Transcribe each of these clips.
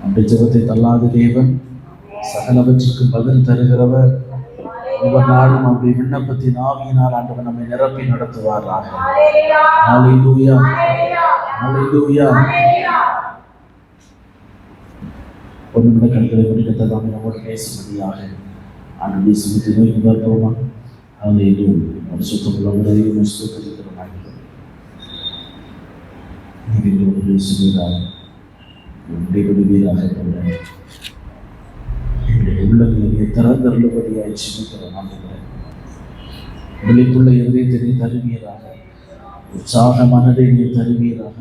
அந்த ஜெபத்தை தள்ளாத தேவன், சகலவற்றிற்கும் பதில் தருகிறவர். ஒவ்வொரு நாளும் அவருடைய விண்ணப்பத்தின் ஆவியினால் ஆண்டவர் நம்மை நிரப்பி நடத்துவாராக. ஹல்லேலூயா, ஹல்லேலூயா. ஒரு நிமிட கண்களை முடிக்கத்ததாமே நம்மோடு பேசும்படியாக ஆண்டவரை சுமத்தி நோக்கி பார்ப்போமா? ஹல்லேலூயா. பரிசுத்தமுள்ளவரையும் ஸ்தோத்திரிக்கிறோம். நீங்களோடு பேசுவீராக, உடையவீராக எங்களுடைய உள்ளங்களை திறந்தருளுபடியாய் சிந்திக்கிறோம். ஆண்டவரே, விழிப்புள்ள இருதயத்தை தருவீராக, உற்சாக மனதை நீ தருவீராக.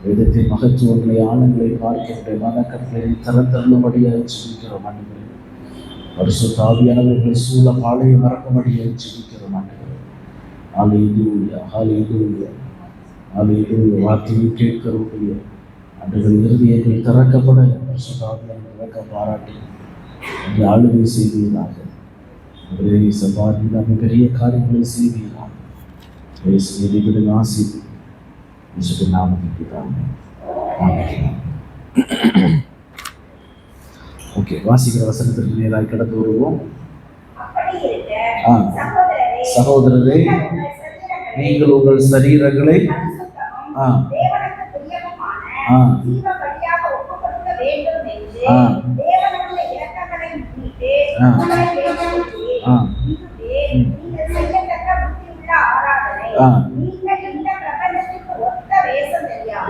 வேதத்தின் மகத்துவங்களை ஆழங்களை பார்க்கின்ற மனக்கண்களை திறந்தருளுபடியாய் சிந்திக்கிறோம். ஆண்டவரே, பரிசுத்த ஆவியானவர்களை சூழ பாளைய மறக்கும்படியாய் சிந்திக்கிறோம். ஆண்டவரே, ஹல்லேலூயா, ஹல்லேலூயா, ஹல்லேலூயா. வார்த்தையை கேட்கிறவர்களுடைய அன்றுகள் இருதயங்கள் திறக்கப்பட பரிசுத்த ஆவியானவர் திறக்க பாராட்டி அந்த ஆளுகை செய்வீராக. அவரே சபாரி நம்ம பெரிய காரியங்களை செய்வீராக. செய்திகளின் ஆசிரியர் நாமத்துக்கு தாங்க. ஓகே, வாசிக்கிற வசனத்திற்கு நேராக கடந்து வருவோம். சகோதரரே, நீங்கள் உங்கள் சரீரங்களை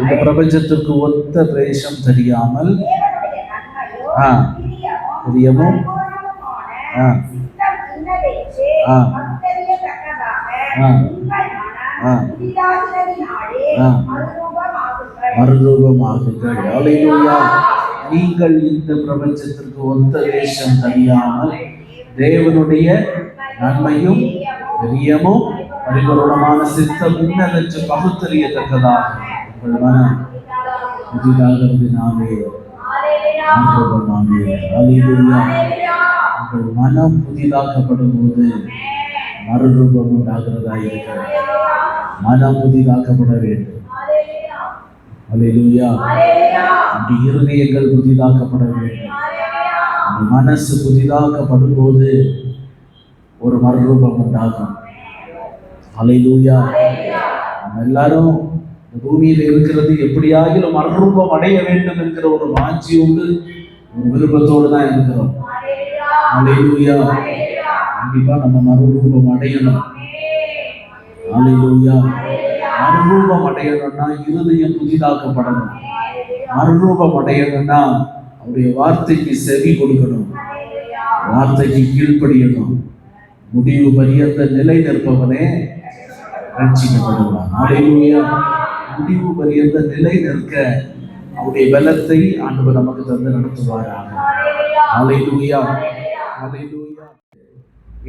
இந்த பிரபஞ்சத்திற்கு ஒத்த வேஷம் தெரியாமல் பிரியமும் மறுரூபமாகுங்கள். ஹல்லேலூயா. நீங்கள் இந்த பிரபஞ்சத்திற்கு ஒத்த வேஷம் தெரியாமல் தேவனுடைய நன்மையும் பிரியமும் பரிபூரணமான சித்தம் இன்னதென்று பகுத்தறியத்தக்கதாக உங்கள் மனம் புதிதாகிறதுனாலே மறுரூபமாகுங்கள். ஹல்லேலூயா. உங்கள் மனம் புதிதாக்கப்படும் போது மறுரூபம் உண்டாகிறதா இருக்கிறது. மனம் புதிதாக்கப்பட வேண்டும். ஹல்லேலூயா. அந்த இருதயங்கள் புதிதாக்கப்பட வேண்டும். அந்த மனசு புதிதாக்கப்படும் போது ஒரு மறுரூபம் உண்டாகும். ஹல்லேலூயா. நம்ம எல்லாரும் பூமியில் இருக்கிறது எப்படியாகிலும் மறுரூபம் அடைய வேண்டும் என்கிற ஒரு வாஞ்சியோடு ஒரு விருப்பத்தோடு தான் இருக்கிறோம். ஹல்லேலூயா. கண்டிப்பா நம்ம மறுரூபம் அடையணும். ஹல்லேலூயா. மறுரூபம் அடையணும்னா இருதயம் புதிதாக்கப்படணும். மறுரூபம் அடையணும்னா அவருடைய வார்த்தைக்கு செவி கொடுக்கணும், வார்த்தைக்கு கீழ்ப்படியணும். முடிவு பரியந்த நிலை நிற்பவனே ரட்சிக்கப்படுவான். ஹல்லேலூயா. முடிவு பரியந்த நிலை நிற்க அவருடைய பலத்தை ஆண்டவர் நமக்கு தந்து நடத்துவாராக. ஹல்லேலூயா, ஹல்லேலூயா.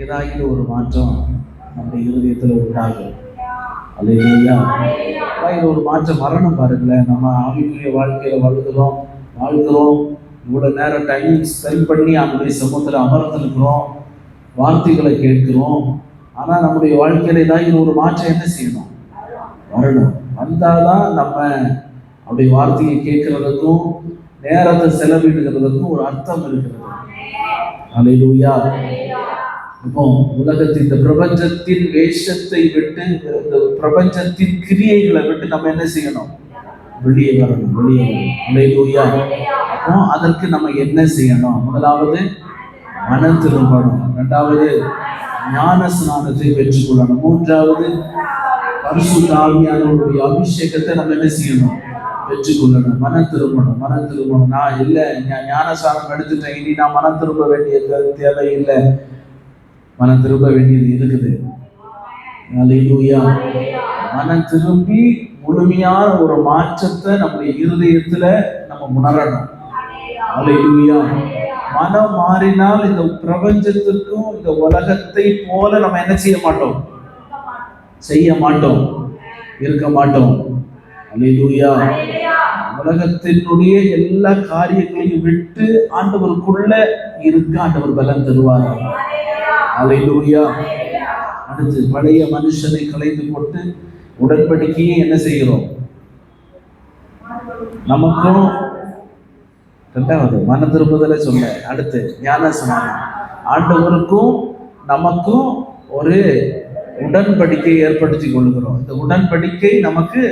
ஏதாவது ஒரு மாற்றம் நம்முடைய இருதயத்தில் உண்டாகும். ஹல்லேலூயா. இது ஒரு மாற்றம் வரணும். பாருங்களேன், நம்ம ஆவிக்குரிய வாழ்க்கையில வாழ்கிறோம், இவ்வளவு நேரம் டைம் ஸ்பெண்ட் பண்ணி அவருடைய சமூகத்தில் அமர்ந்திருக்கிறோம், வார்த்தைகளை கேட்கிறோம். ஆனா நம்முடைய வாழ்க்கையில ஏதாவது ஒரு மாற்றம் என்ன செய்யணும்? வரணும். வந்தாதான் நம்ம அவருடைய வார்த்தையை கேட்கறதுக்கும் நேரத்தை செலவிடுகிறதுக்கும் ஒரு அர்த்தம் இருக்கிறது. ஹல்லேலூயா. இப்போ உலகத்தின் இந்த பிரபஞ்சத்தின் வேஷத்தை விட்டு, இந்த பிரபஞ்சத்தின் கிரியைகளை விட்டு நம்ம என்ன செய்யணும்? வெளியே வரணும், வெளியே வரணும். ஹல்லேலூயா. அப்போ அதற்கு நம்ம என்ன செய்யணும்? முதலாவது மனம் திரும்பணும், இரண்டாவது ஞான ஸ்நானத்தை பெற்றுக்கொள்ளணும், மூன்றாவது பரிசுத்த ஆவியானவருடைய அபிஷேகத்தை நம்ம என்ன செய்யணும்? பெற்றுக்கொள்ளணும். மனம் திரும்பணும், மனம் திரும்பணும். நான் இல்லை, ஞான ஸ்நானம் எடுத்துட்டேன், இனி நான் மனம் திரும்ப வேண்டிய தேவை இல்லை. மனம் திரும்ப வேண்டியது இருக்குது. ஹல்லேலூயா. மனம் திரும்பி முழுமையான ஒரு மாற்றத்தை நம்முடைய இருதயத்துல நம்ம உணரணும். ஹல்லேலூயா. மனம் மாறினால் இந்த பிரபஞ்சத்திற்கும் இந்த உலகத்தை போல நம்ம என்ன செய்ய மாட்டோம்? இருக்க மாட்டோம். ஹல்லேலூயா. உலகத்தினுடைய எல்லா காரியங்களையும் விட்டு ஆண்டவருக்குள்ள இருக்க ஆண்டவர் பலன் தருவார். ஹல்லேலூயா. அடுத்து பழைய மனுஷனை களைந்து போட்டு உடன்படிக்கையை என்ன செய்கிறோம்? நமக்கும் ரெண்டாவது மன திரும்புதலை சொன்ன. அடுத்து ஞானஸ்நானம். ஆண்டவருக்கும் நமக்கும் ஒரு உடன்படிக்கை ஏற்படுத்தி கொள்கிறோம். இந்த உடன்படிக்கை நமக்கு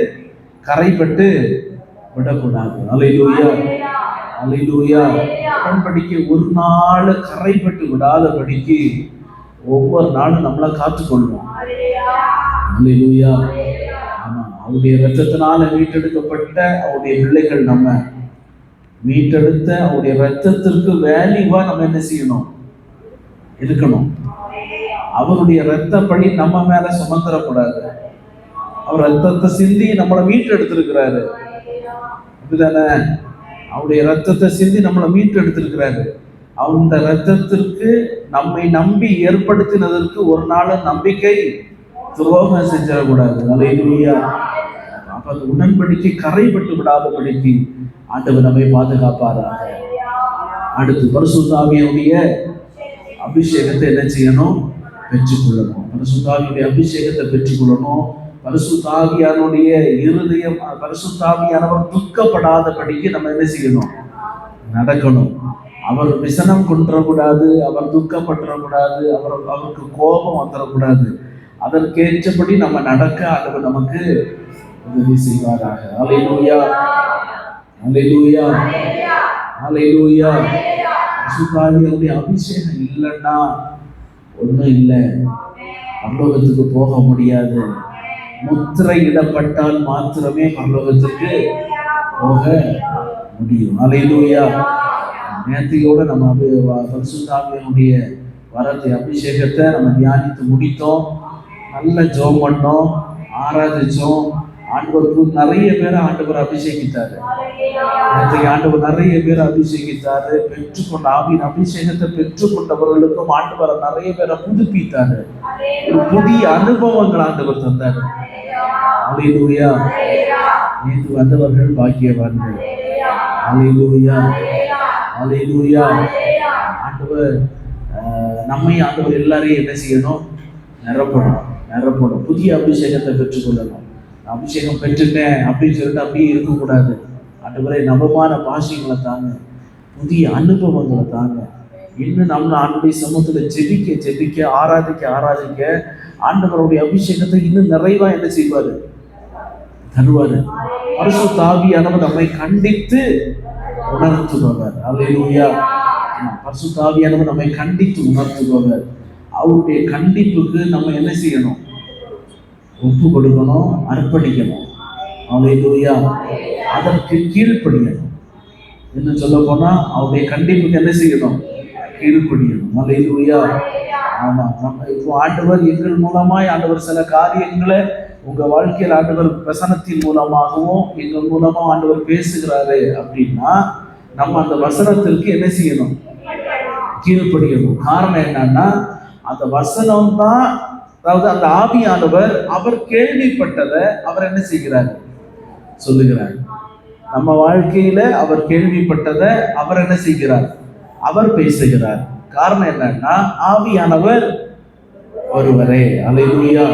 கரைப்பட்டு விடக்கூடாது. அல்லேலூயா, அல்லேலூயா. உடன்படிக்கை ஒரு நாள் கரைப்பட்டு விடாதபடிக்கு ஒவ்வொரு நாளும் நம்மளை காத்துக்கொள்வோம். அல்லேலூயா. ஆமா, அவருடைய இரத்தத்தினால மீட்டெடுக்கப்பட்ட அவருடைய பிள்ளைகள் நம்ம. மீட்டெடுத்த அவருடைய இரத்தத்திற்கு வேல்யூவா நம்ம என்ன செய்யணும்? இருக்கணும். அவருடைய இரத்த பழி நம்ம மேல சுமந்துடக்கூடாது. அவர் ரத்தத்தை சிந்தி நம்மளை மீட்டெடுத்திருக்கிறாரு. இதுதானே? அவருடைய ரத்தத்தை சிந்தி நம்மளை மீட்டெடுத்திருக்கிறாரு. அந்த ரத்தத்திற்கு நம்மை நம்பி ஏற்படுத்தினதற்கு ஒரு நாள் நம்பிக்கை துரோகம் செஞ்சிடக்கூடாது. அல்லேலூயா. அப்ப அந்த உடன்படிக்கை கரைப்பட்டு விடாதபடிக்கு ஆண்டவர் நம்மை பாதுகாப்பாராக. அடுத்து பரிசுத்த ஆவியுடைய அபிஷேகத்தை என்ன செய்யணும்? பெற்றுக்கொள்ளணும். பரிசுத்த ஆவியுடைய அபிஷேகத்தை பெற்றுக்கொள்ளணும். பரிசுத்த ஆவியானுடைய இருதயம், பரிசுத்த ஆவியானவர் துக்கப்படாதபடிக்கு நம்ம என்ன செய்யணும்? நடக்கணும். அவர் விசனம் கொண்டுறக்கூடாது, அவர் துக்கப்பட்டுறக்கூடாது, அவருக்கு கோபம் வந்துடக்கூடாது. அதற்கேற்றபடி நம்ம நடக்க ஆண்டவர் நமக்கு உதவி செய்வாராக. அல்லேலூயா, அல்லேலூயா, அல்லேலூயா. பரிசுத்த ஆவியானுடைய அபிஷேகம் இல்லைன்னா ஒன்றும் இல்லை, பரலோகத்துக்கு போக முடியாது. முத்திரையிடப்பட்டால் மாத்திரமே பரலோகத்துக்கு போக முடியும். அல்லேலூயா. நேர்த்தியோட நம்ம பரிசுத்த ஆவியானுடைய வரத்தை, அபிஷேகத்தை நம்ம தியானித்து முடித்தோம். நல்ல ஜெபம் பண்ணோம், ஆராதிச்சோம். ஆண்டவருக்கு நிறைய பேரை ஆண்டவர் அபிஷேகித்தாரு. ஆண்டவர் நிறைய பேர் அபிஷேகித்தாரு. பெற்றுக்கொண்ட ஆவியின் அபிஷேகத்தை பெற்றுக்கொண்டவர்களுக்கும் ஆண்டவர் நிறைய பேரை புதுப்பித்தாரு. ஒரு புதிய அனுபவங்கள் ஆண்டவர் தந்தாரு. அல்லேலூயா. நேற்று வந்தவர்கள் பாக்கியவான்கள். அல்லேலூயா, அல்லேலூயா. ஆண்டவர் நம்மை ஆண்டவர் எல்லாரையும் என்ன செய்யணும்? நிரப்பணும், நிரப்பணும். புதிய அபிஷேகத்தை பெற்றுக்கொள்ளணும். அபிஷேகம் பெற்றுட்டேன் அப்படின்னு சொல்லிட்டு அப்படியே இருக்கக்கூடாது. ஆண்டவரே நவமான பாஷைகளை தாங்க, புதிய அனுபவங்களை தாங்க. இன்னும் நம்ம ஆண்டுடைய சமூகத்துல ஜெபிக்க ஜெபிக்க, ஆராதிக்க ஆராதிக்க ஆண்டவருடைய அபிஷேகத்தை இன்னும் நிறைவா என்ன செய்வாரு? தருவாரு. பரிசுத்த ஆவியானவர் நம்மை கண்டித்து உணர்த்துபவர். அல்லேலூயா. பரிசுத்த ஆவியானவர் நம்மை கண்டித்து உணர்த்துபவர். அவருடைய கண்டிப்புக்கு நம்ம என்ன செய்யணும்? ஒப்பு கொடுக்கணும், அர்ப்பணிக்கணும். அல்லேலூயா. அதற்கு கீழ்ப்படியணும். என்ன சொல்ல போனா அவருடைய கண்டிப்புக்கு என்ன செய்யணும்? கீழ்ப்படியணும். அல்லேலூயா. ஆமா, நம்ம இப்போ ஆண்டவர் எங்கள் மூலமாய் ஆண்டவர் சில காரியங்களை உங்க வாழ்க்கையில் ஆண்டவர் வசனத்தின் மூலமாகவும் எங்கள் மூலமா ஆண்டவர் பேசுகிறாரு அப்படின்னா நம்ம அந்த வசனத்திற்கு என்ன செய்யணும்? கீழ்ப்படியணும். காரணம் என்னன்னா அந்த வசனம் தான், அதாவது அந்த ஆவியானவர் அவர் கேள்விப்பட்டதை அவர் என்ன செய்கிறார்? சொல்லுகிறார். நம்ம வாழ்க்கையில அவர் கேள்விப்பட்டதை அவர் என்ன செய்கிறார்? அவர் பேசுகிறார். காரணம் என்னன்னா ஆவியானவர் ஒருவரே. அல்லேலூயா.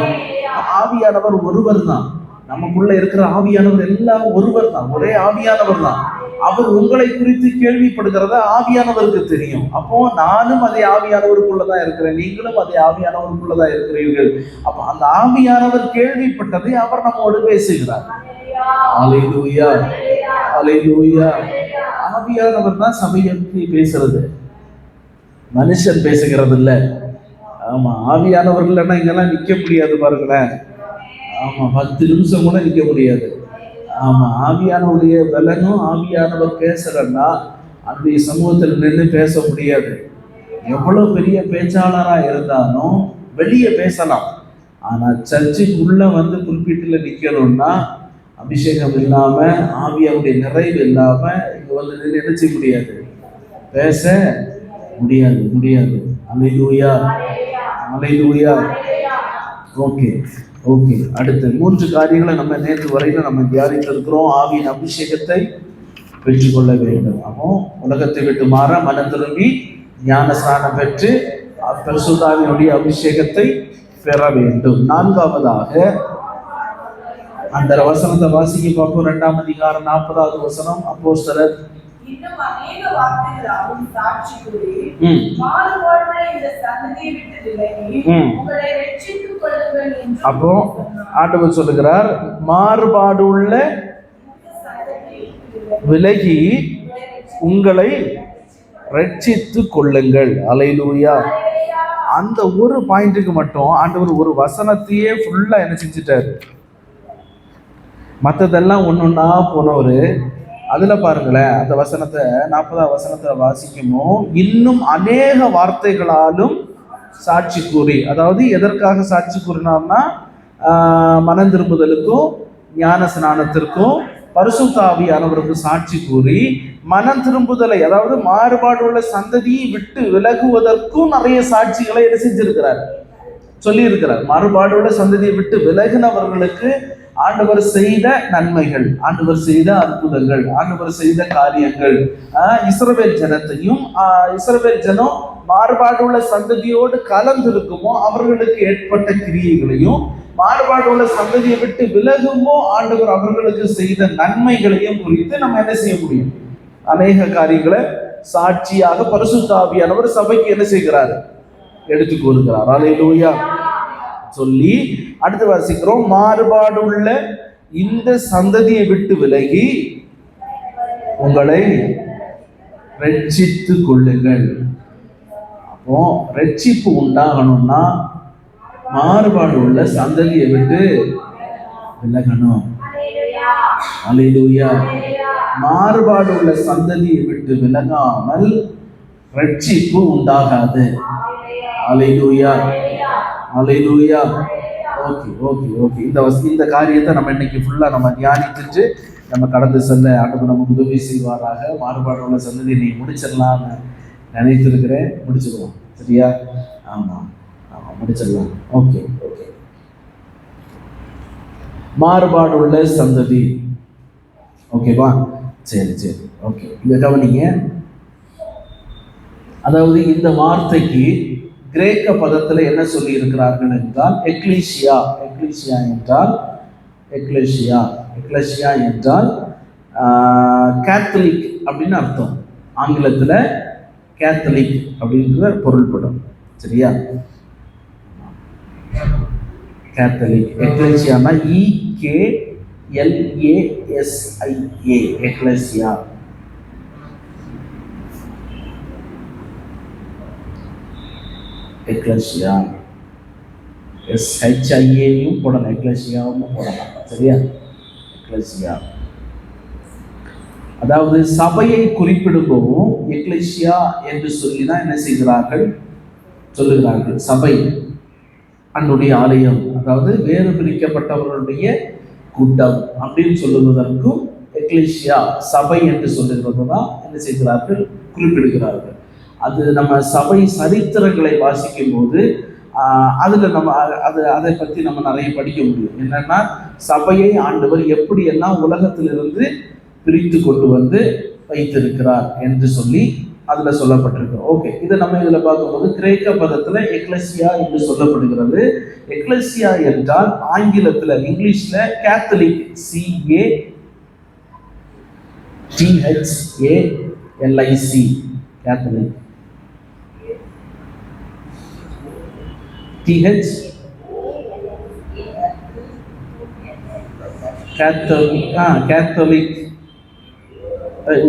ஆவியானவர் ஒருவர் தான். நமக்குள்ள இருக்கிற ஆவியானவர் எல்லாம் ஒருவர் தான், ஒரே ஆவியானவர் தான். அவர் உங்களை குறித்து கேள்விப்படுகிறத ஆவியானவருக்கு தெரியும். அப்போ நானும் அதே ஆவியானவருக்குள்ளதான் இருக்கிறேன், நீங்களும் அதே ஆவியானவருக்குள்ளதான் இருக்கிறீர்கள். அப்ப அந்த ஆவியானவர் கேள்விப்பட்டதை அவர் நம்மோடு பேசுகிறார். அல்லேலூயா, அல்லேலூயா. ஆவியானவர் தான் சபைக்கு பேசுறது, மனுஷன் பேசுகிறது இல்ல. ஆமா, ஆவியானவர் இல்லைன்னா இங்கெல்லாம் நிக்க முடியாது பாருங்களேன். ஆமா, 10 நிமிஷம் கூட நிக்க முடியாது. ஆமா, ஆவியானவருடைய பலனும் ஆவியானவர் பேசுறன்னா அந்த சமூகத்தில் நின்று பேச முடியாது. எவ்வளவு பெரிய பேச்சாளரா இருந்தாலும் வெளியே பேசலாம், ஆனா சர்ச்சுக்குள்ள வந்து குறிப்பிட்டுல நிக்கணும்னா அபிஷேகம் இல்லாம, ஆவியாவுடைய நிறைவு இல்லாம இங்க வந்து நின்று என்ன செய்ய முடியாது? பேச முடியாது, முடியாது. அல்லேலூயா, அல்லேலூயா. Okay, okay. அடுத்து 3 காரியங்களை நம்ம நேற்று வரையில நம்ம தியானித்திருக்கிறோம். ஆவியின் அபிஷேகத்தை பெற்றுக்கொள்ள வேண்டும். அப்போ உலகத்தை விட்டு மாற மனம் திரும்பி ஞானஸ்நானம் பெற்று பரிசுத்த ஆவியினுடைய அபிஷேகத்தை பெற வேண்டும். 4வதாக அந்த வசனத்தை வாசிக்க பார்ப்போம். 2ஆம் அதிகாரம் 40வது வசனம். அப்போஸ்தலர் இன்னும் அநேக வார்த்தைகளாலும் சாட்சி கூறி மாறுபாடுள்ள இந்த சந்ததியை விட்டு விலகி உங்களை ரட்சித்துக் கொள்ளுங்கள் என்று. அப்போ ஆண்டவர் சொல்லுகிறார், மாறுபாடுள்ள விலகி உங்களை ரட்சித்துக் கொள்ளுங்கள். அல்லேலூயா. அந்த ஒரு பாயிண்ட்டுக்கு மட்டும் ஆண்டவர் ஒரு வசனத்தையே ஃபுல்லா என்ன செஞ்சுட்டாரு. மற்றதெல்லாம் ஒன்னொன்னா போனவர். அதுல பாருங்களேன், அந்த வசனத்தை 40ஆம் வசனத்துல வாசிக்குமோ, இன்னும் அநேக வார்த்தைகளாலும் சாட்சி கூறி, அதாவது எதற்காக சாட்சி கூறினார்னா, மனம் திரும்புதலுக்கும் ஞான ஸ்நானத்திற்கும் பரிசுத்த ஆவியானவருக்கு சாட்சி கூறி, மனம் திரும்புதலை, அதாவது மாறுபாடு உள்ள சந்ததியை விட்டு விலகுவதற்கும் நிறைய சாட்சிகளை என்ன செஞ்சிருக்கிறார், சொல்லி இருக்கிறார். மாறுபாடு உள்ள சந்ததியை விட்டு விலகினவர்களுக்கு ஆண்டவர் செய்த நன்மைகள், ஆண்டவர் செய்த அற்புதங்கள், ஆண்டவர் செய்த காரியங்கள், இஸ்ரவேல் ஜனத்தையும் இஸ்ரவேல் ஜனம் மாறுபாடு உள்ள சந்ததியோடு கலந்திருக்குமோ அவர்களுக்கு ஏற்பட்ட கிரியைகளையும், மாறுபாடு உள்ள சந்ததியை விட்டு விலகுமோ ஆண்டவர் அவர்களுக்கு செய்த நன்மைகளையும் குறித்து நம்ம என்ன செய்ய முடியும். அநேக காரியங்களை சாட்சியாக பரிசுத்த ஆவியானவர் சபைக்கு என்ன செய்கிறார், எடுத்து கூறுகிறார். அல்லேலூயா. சொல்லி அடுத்து வாசிக்கிறோம், மாறுபாடு உள்ள இந்த சந்ததியை விட்டு விலகி உங்களை ரட்சித்துக் கொள்ளுங்கள். அப்போ ரட்சிப்பு உண்டாகணும்னா மாறுபாடு உள்ள சந்ததியை விட்டு விலகணும். அல்லேலூயா. மாறுபாடு உள்ள சந்ததியை விட்டு விலகாமல் ரட்சிப்பு உண்டாகாது. அல்லேலூயா. அல்லேலூயா. Okay okay okay. இந்த காரியத்தை நம்ம இன்னைக்கு ஃபுல்லா நம்ம தியானிச்சுட்டு நம்ம கடந்து செல்ல ஆண்டவர் நமக்கு உதவி செய்வாராக. மாறுபாடு உள்ள சந்ததியை நீ முடிச்சிடலாம்னு நினைத்திருக்கிறேன். முடிச்சிடுவோம். சரியா? ஆமாம் ஆமாம், முடிச்சிடலாம். Okay okay. மாறுபாடு உள்ள சந்ததி. ஓகேவா? சரி சரி ஓகே. இதை கவனிங்க. அதாவது இந்த வார்த்தைக்கு கிரேக்க பதத்தில் என்ன சொல்லி இருக்கிறார்கள் என்றால் எக்லீசியா. எக்லீசியா என்றால் எக்லீசியா எக்லீசியா என்றால் கேத்தலிக் அப்படின்னு அர்த்தம். ஆங்கிலத்தில் கேத்தலிக் அப்படின்ற பொருள்படும். சரியா? கேத்தலிக். எக்லீசியானா EKLASIA. எக்லீசியா. எக்லீசியா SHIAயும் போடலாம், எக்லீசியாவும் போடலாம். சரியா? எக்லீசியா அதாவது சபையை குறிப்பிடும்போதும் எக்லீசியா என்று சொல்லிதான் என்ன செய்கிறார்கள், சொல்லுகிறார்கள். சபை அன்னுடைய ஆலயம், அதாவது வேறு பிரிக்கப்பட்டவர்களுடைய கூட்டம் அப்படின்னு சொல்லுவதற்கும் எக்லீசியா சபை என்று சொல்லுகிறது தான் என்ன செய்கிறார்கள், குறிப்பிடுகிறார்கள். அது நம்ம சபை சரித்திரங்களை வாசிக்கும் போது அதுல நம்ம அதை பற்றி நம்ம நிறைய படிக்க முடியும். என்னன்னா, சபையை ஆண்டவர் எப்படியெல்லாம் உலகத்திலிருந்து பிரித்து கொண்டு வந்து வைத்திருக்கிறார் என்று சொல்லி அதுல சொல்லப்பட்டிருக்கு. ஓகே, இதை நம்ம இதுல பார்க்கும்போது கிரேக்க பதத்துல எக்லெசியா என்று சொல்லப்படுகிறது. எக்லெசியா என்றால் ஆங்கிலத்துல, இங்கிலீஷ்ல Catholic, CATHALIC, Catholic. Catholic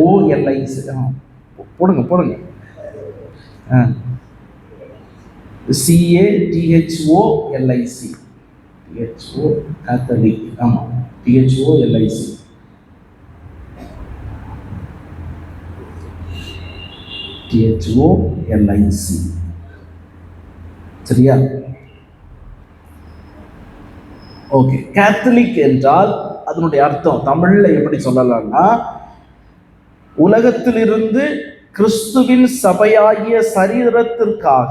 OLIC போடுங்க போடுங்க. CATHOLIC, Catholic. ஆமா, THOLIC. THOLIC. சரியா? ஓகே. கேத்தலிக் என்றால் அதனுடைய அர்த்தம் தமிழ்ல எப்படி சொல்லலாம்னா, உலகத்திலிருந்து கிறிஸ்துவின் சபையாகிய சரீரத்திற்காக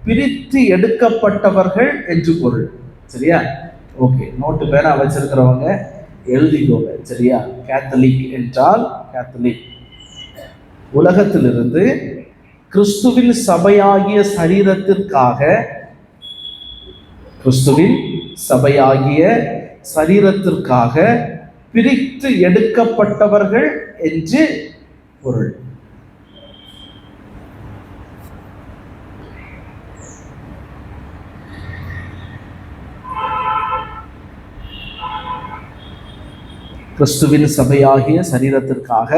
பிரித்து எடுக்கப்பட்டவர்கள் என்று பொருள். சரியா? ஓகே, நோட்டு பேனா வச்சிருக்கிறவங்க எழுதிக்கோங்க. சரியா? கேத்தலிக் என்றால், கேத்தலிக் உலகத்திலிருந்து கிறிஸ்துவின் சபையாகிய சரீரத்திற்காக, கிறிஸ்துவின் சபையாகிய சரீரத்திற்காக பிரித்து எடுக்கப்பட்டவர்கள் என்று பொருள். கிறிஸ்துவின் சபையாகிய சரீரத்திற்காக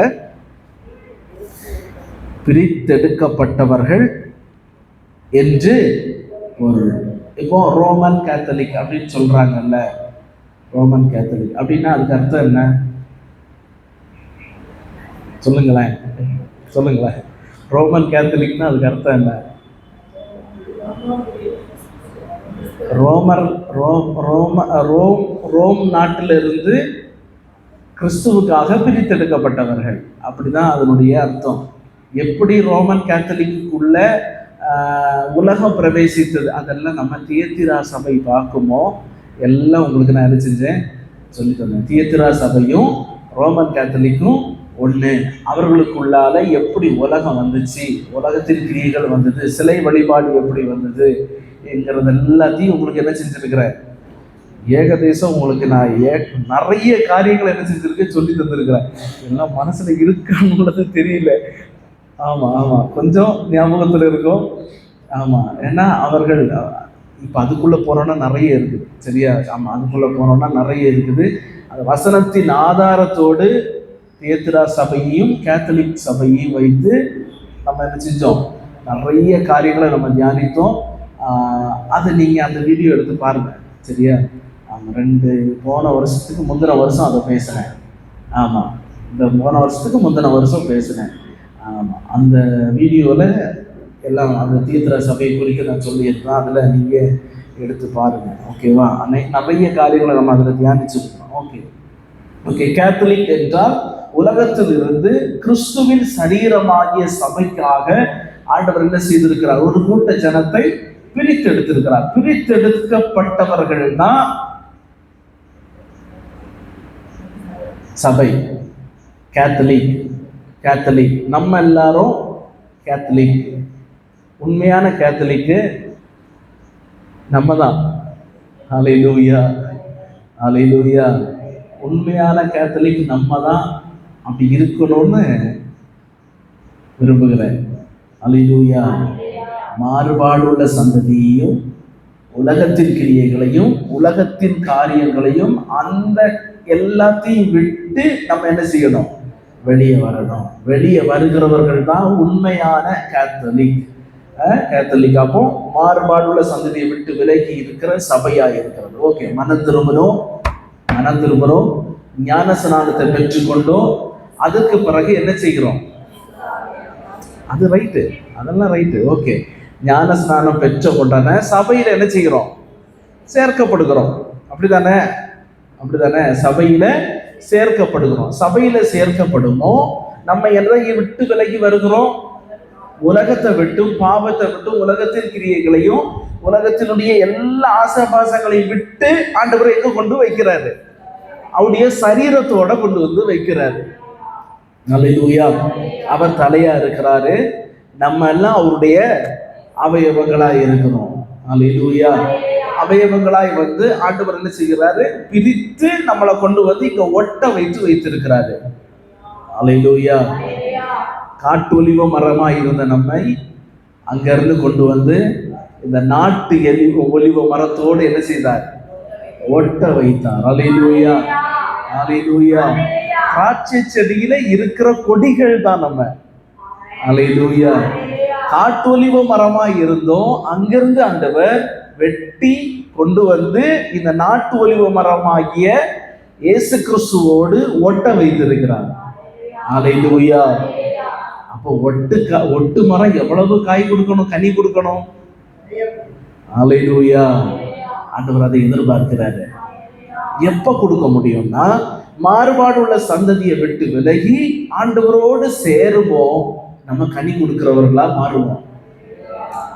பிரித்தெடுக்கப்பட்டவர்கள் என்று பொருள். இப்போ ரோமன் கேத்தலிக் அப்படின்னு சொல்றாங்கல்ல, ரோமன் கேத்தலிக் அப்படின்னா அதுக்கு அர்த்தம் என்ன? சொல்லுங்களேன். ரோமன் கேத்தலிக்னா அதுக்கு அர்த்தம் என்ன? ரோம் நாட்டிலிருந்து கிறிஸ்துவுக்காக பிரித்தெடுக்கப்பட்டவர்கள், அப்படிதான் அதனுடைய அர்த்தம். எப்படி ரோமன் கேத்தலிக்குள்ள உலகம் பிரவேசித்தது அதெல்லாம் நம்ம தியத்திரா சபை பார்க்குமோ எல்லாம் உங்களுக்கு நான் என்ன செஞ்சேன் சொல்லி தந்தேன். தியத்திரா சபையும் ரோமன் கேத்தலிக்கும் ஒன்று. அவர்களுக்குள்ளால எப்படி உலகம் வந்துச்சு, உலகத்தின் கிரியைகள் வந்தது, சிலை வழிபாடு எப்படி வந்தது என்கிறது எல்லாத்தையும் உங்களுக்கு என்ன செஞ்சிருக்கிறேன், ஏகதேசம் உங்களுக்கு நான் நிறைய காரியங்கள் என்ன செஞ்சிருக்கேன் சொல்லி தந்திருக்கிறேன். எல்லாம் மனசுல இருக்கான்னு தெரியல. ஆமாம் கொஞ்சம் ஞாபகத்தில் இருக்கும். ஆமாம், ஏன்னா அவர்கள் இப்போ அதுக்குள்ளே போனோன்னா நிறைய இருக்குது. சரியா? ஆமாம், அதுக்குள்ளே போனோன்னா நிறைய இருக்குது. அந்த வசனத்தின் ஆதாரத்தோடு தியத்திரா சபையையும் கேத்தலிக் சபையையும் வைத்து நம்ம என்ன செஞ்சோம், நிறைய காரியங்களை நம்ம தியானித்தோம். அதை நீங்கள் அந்த வீடியோ எடுத்து பாருங்கள். சரியா? ஆமாம், போன வருஷத்துக்கு முந்தின வருஷம் அதை பேசினேன். ஆமாம், இந்த போன வருஷத்துக்கு முந்தின வருஷம் பேசினேன். ஆமாம், அந்த வீடியோவில் எல்லாம் அந்த தியத்திரா சபையை குறித்து நான் சொல்லியிருக்கேன். அதில் நீங்கள் எடுத்து பாருங்கள். ஓகேவா? நிறைய காரியங்களை நம்ம அதில் தியானிச்சுருக்கோம். ஓகே. கேத்தலிக் என்றால் உலகத்தில் இருந்து கிறிஸ்துவின் சரீரமாகிய சபைக்காக ஆண்டவர் என்ன செய்திருக்கிறார், ஒரு கூட்ட ஜனத்தை பிரித்தெடுத்திருக்கிறார். பிரித்தெடுக்கப்பட்டவர்கள் தான் சபை. கேத்தலிக் நம்ம எல்லாரும் கேத்தலிக். உண்மையான கேத்தலிக்கு நம்ம தான். ஹல்லேலூயா. உண்மையான கேத்தலிக் நம்ம தான். அப்படி இருக்கணும்னு விரும்புகிறேன். ஹல்லேலூயா. மாறுபாடுள்ள சந்ததியையும் உலகத்தின் கிரியைகளையும் உலகத்தின் காரியங்களையும் அந்த எல்லாத்தையும் விட்டு நம்ம என்ன செய்யணும், வெளியே வரணும். வெளியே வருகிறவர்கள் தான் உண்மையான கேத்தலிக். அப்போ மாறுபாடுள்ள சந்ததியை விட்டு விலகி இருக்கிற சபையா இருக்கிறது. ஓகே, மனம் திரும்புறோம், ஞான ஸ்நானத்தை பெற்றுக்கொண்டோம். அதுக்கு பிறகு என்ன செய்கிறோம், அது ரைட்டு, அதெல்லாம் ரைட்டு. ஓகே, ஞான ஸ்நானம் பெற்ற உடனே சபையில என்ன செய்கிறோம், சேர்க்கப்படுகிறோம். அப்படிதானே? சபையில சேர்க்கப்படுகிறோம். சபையில சேர்க்கப்படுமோ நம்ம எதை விட்டு விலகி வருகிறோம், உலகத்தை விட்டும் பாவத்தை விட்டும் உலகத்தின் கிரியைகளையும் உலகத்தினுடைய எல்லா ஆசபாசங்களையும் விட்டு ஆண்டவர் எங்க கொண்டு வைக்கிறாரு, அவருடைய சரீரத்தோட கொண்டு வந்து வைக்கிறாரு. ஹல்லேலூயா. அவர் தலையா இருக்கிறாரு, நம்ம எல்லாம் அவருடைய அவயவங்களாய் இருக்கிறோம். ஹல்லேலூயா. அவயவங்களாய் வந்து ஆண்டவர் என்ன செய்கிறாரு, பிரித்து நம்மளை கொண்டு வந்து இங்க ஒட்ட வைத்திருக்கிறாரு. ஹல்லேலூயா. காட்டு ஒலிவ மரமா இருந்த நம்மை அங்கிருந்து கொண்டு வந்து இந்த நாட்டு ஒலிவ மரத்தோடு என்ன செய்தார், ஒட்ட வைத்தார். ஹல்லேலூயா. திராட்சை செடியில இருக்கிற கொடிகள் தான் நம்ம. ஹல்லேலூயா. காட்டு ஒலிவ மரமா இருந்தோம், அங்கிருந்து ஆண்டவர் வெட்டி கொண்டு வந்து இந்த நாட்டு ஒலிவ மரமாகிய இயேசு கிறிஸ்துவோடு ஒட்ட வைத்திருக்கிறார். ஹல்லேலூயா. அப்போ ஒட்டு மரம் எவ்வளவு காய் கொடுக்கணும், கனி கொடுக்கணும். ஹல்லேலூயா. ஆண்டவர் அதை எதிர்பார்க்கிறாரு. எப்ப கொடுக்க முடியும்னா, மாறுபாடு உள்ள சந்ததியை விட்டு விலகி ஆண்டவரோடு சேருவோம், நம்ம கனி கொடுக்கிறவர்களா மாறுவோம்.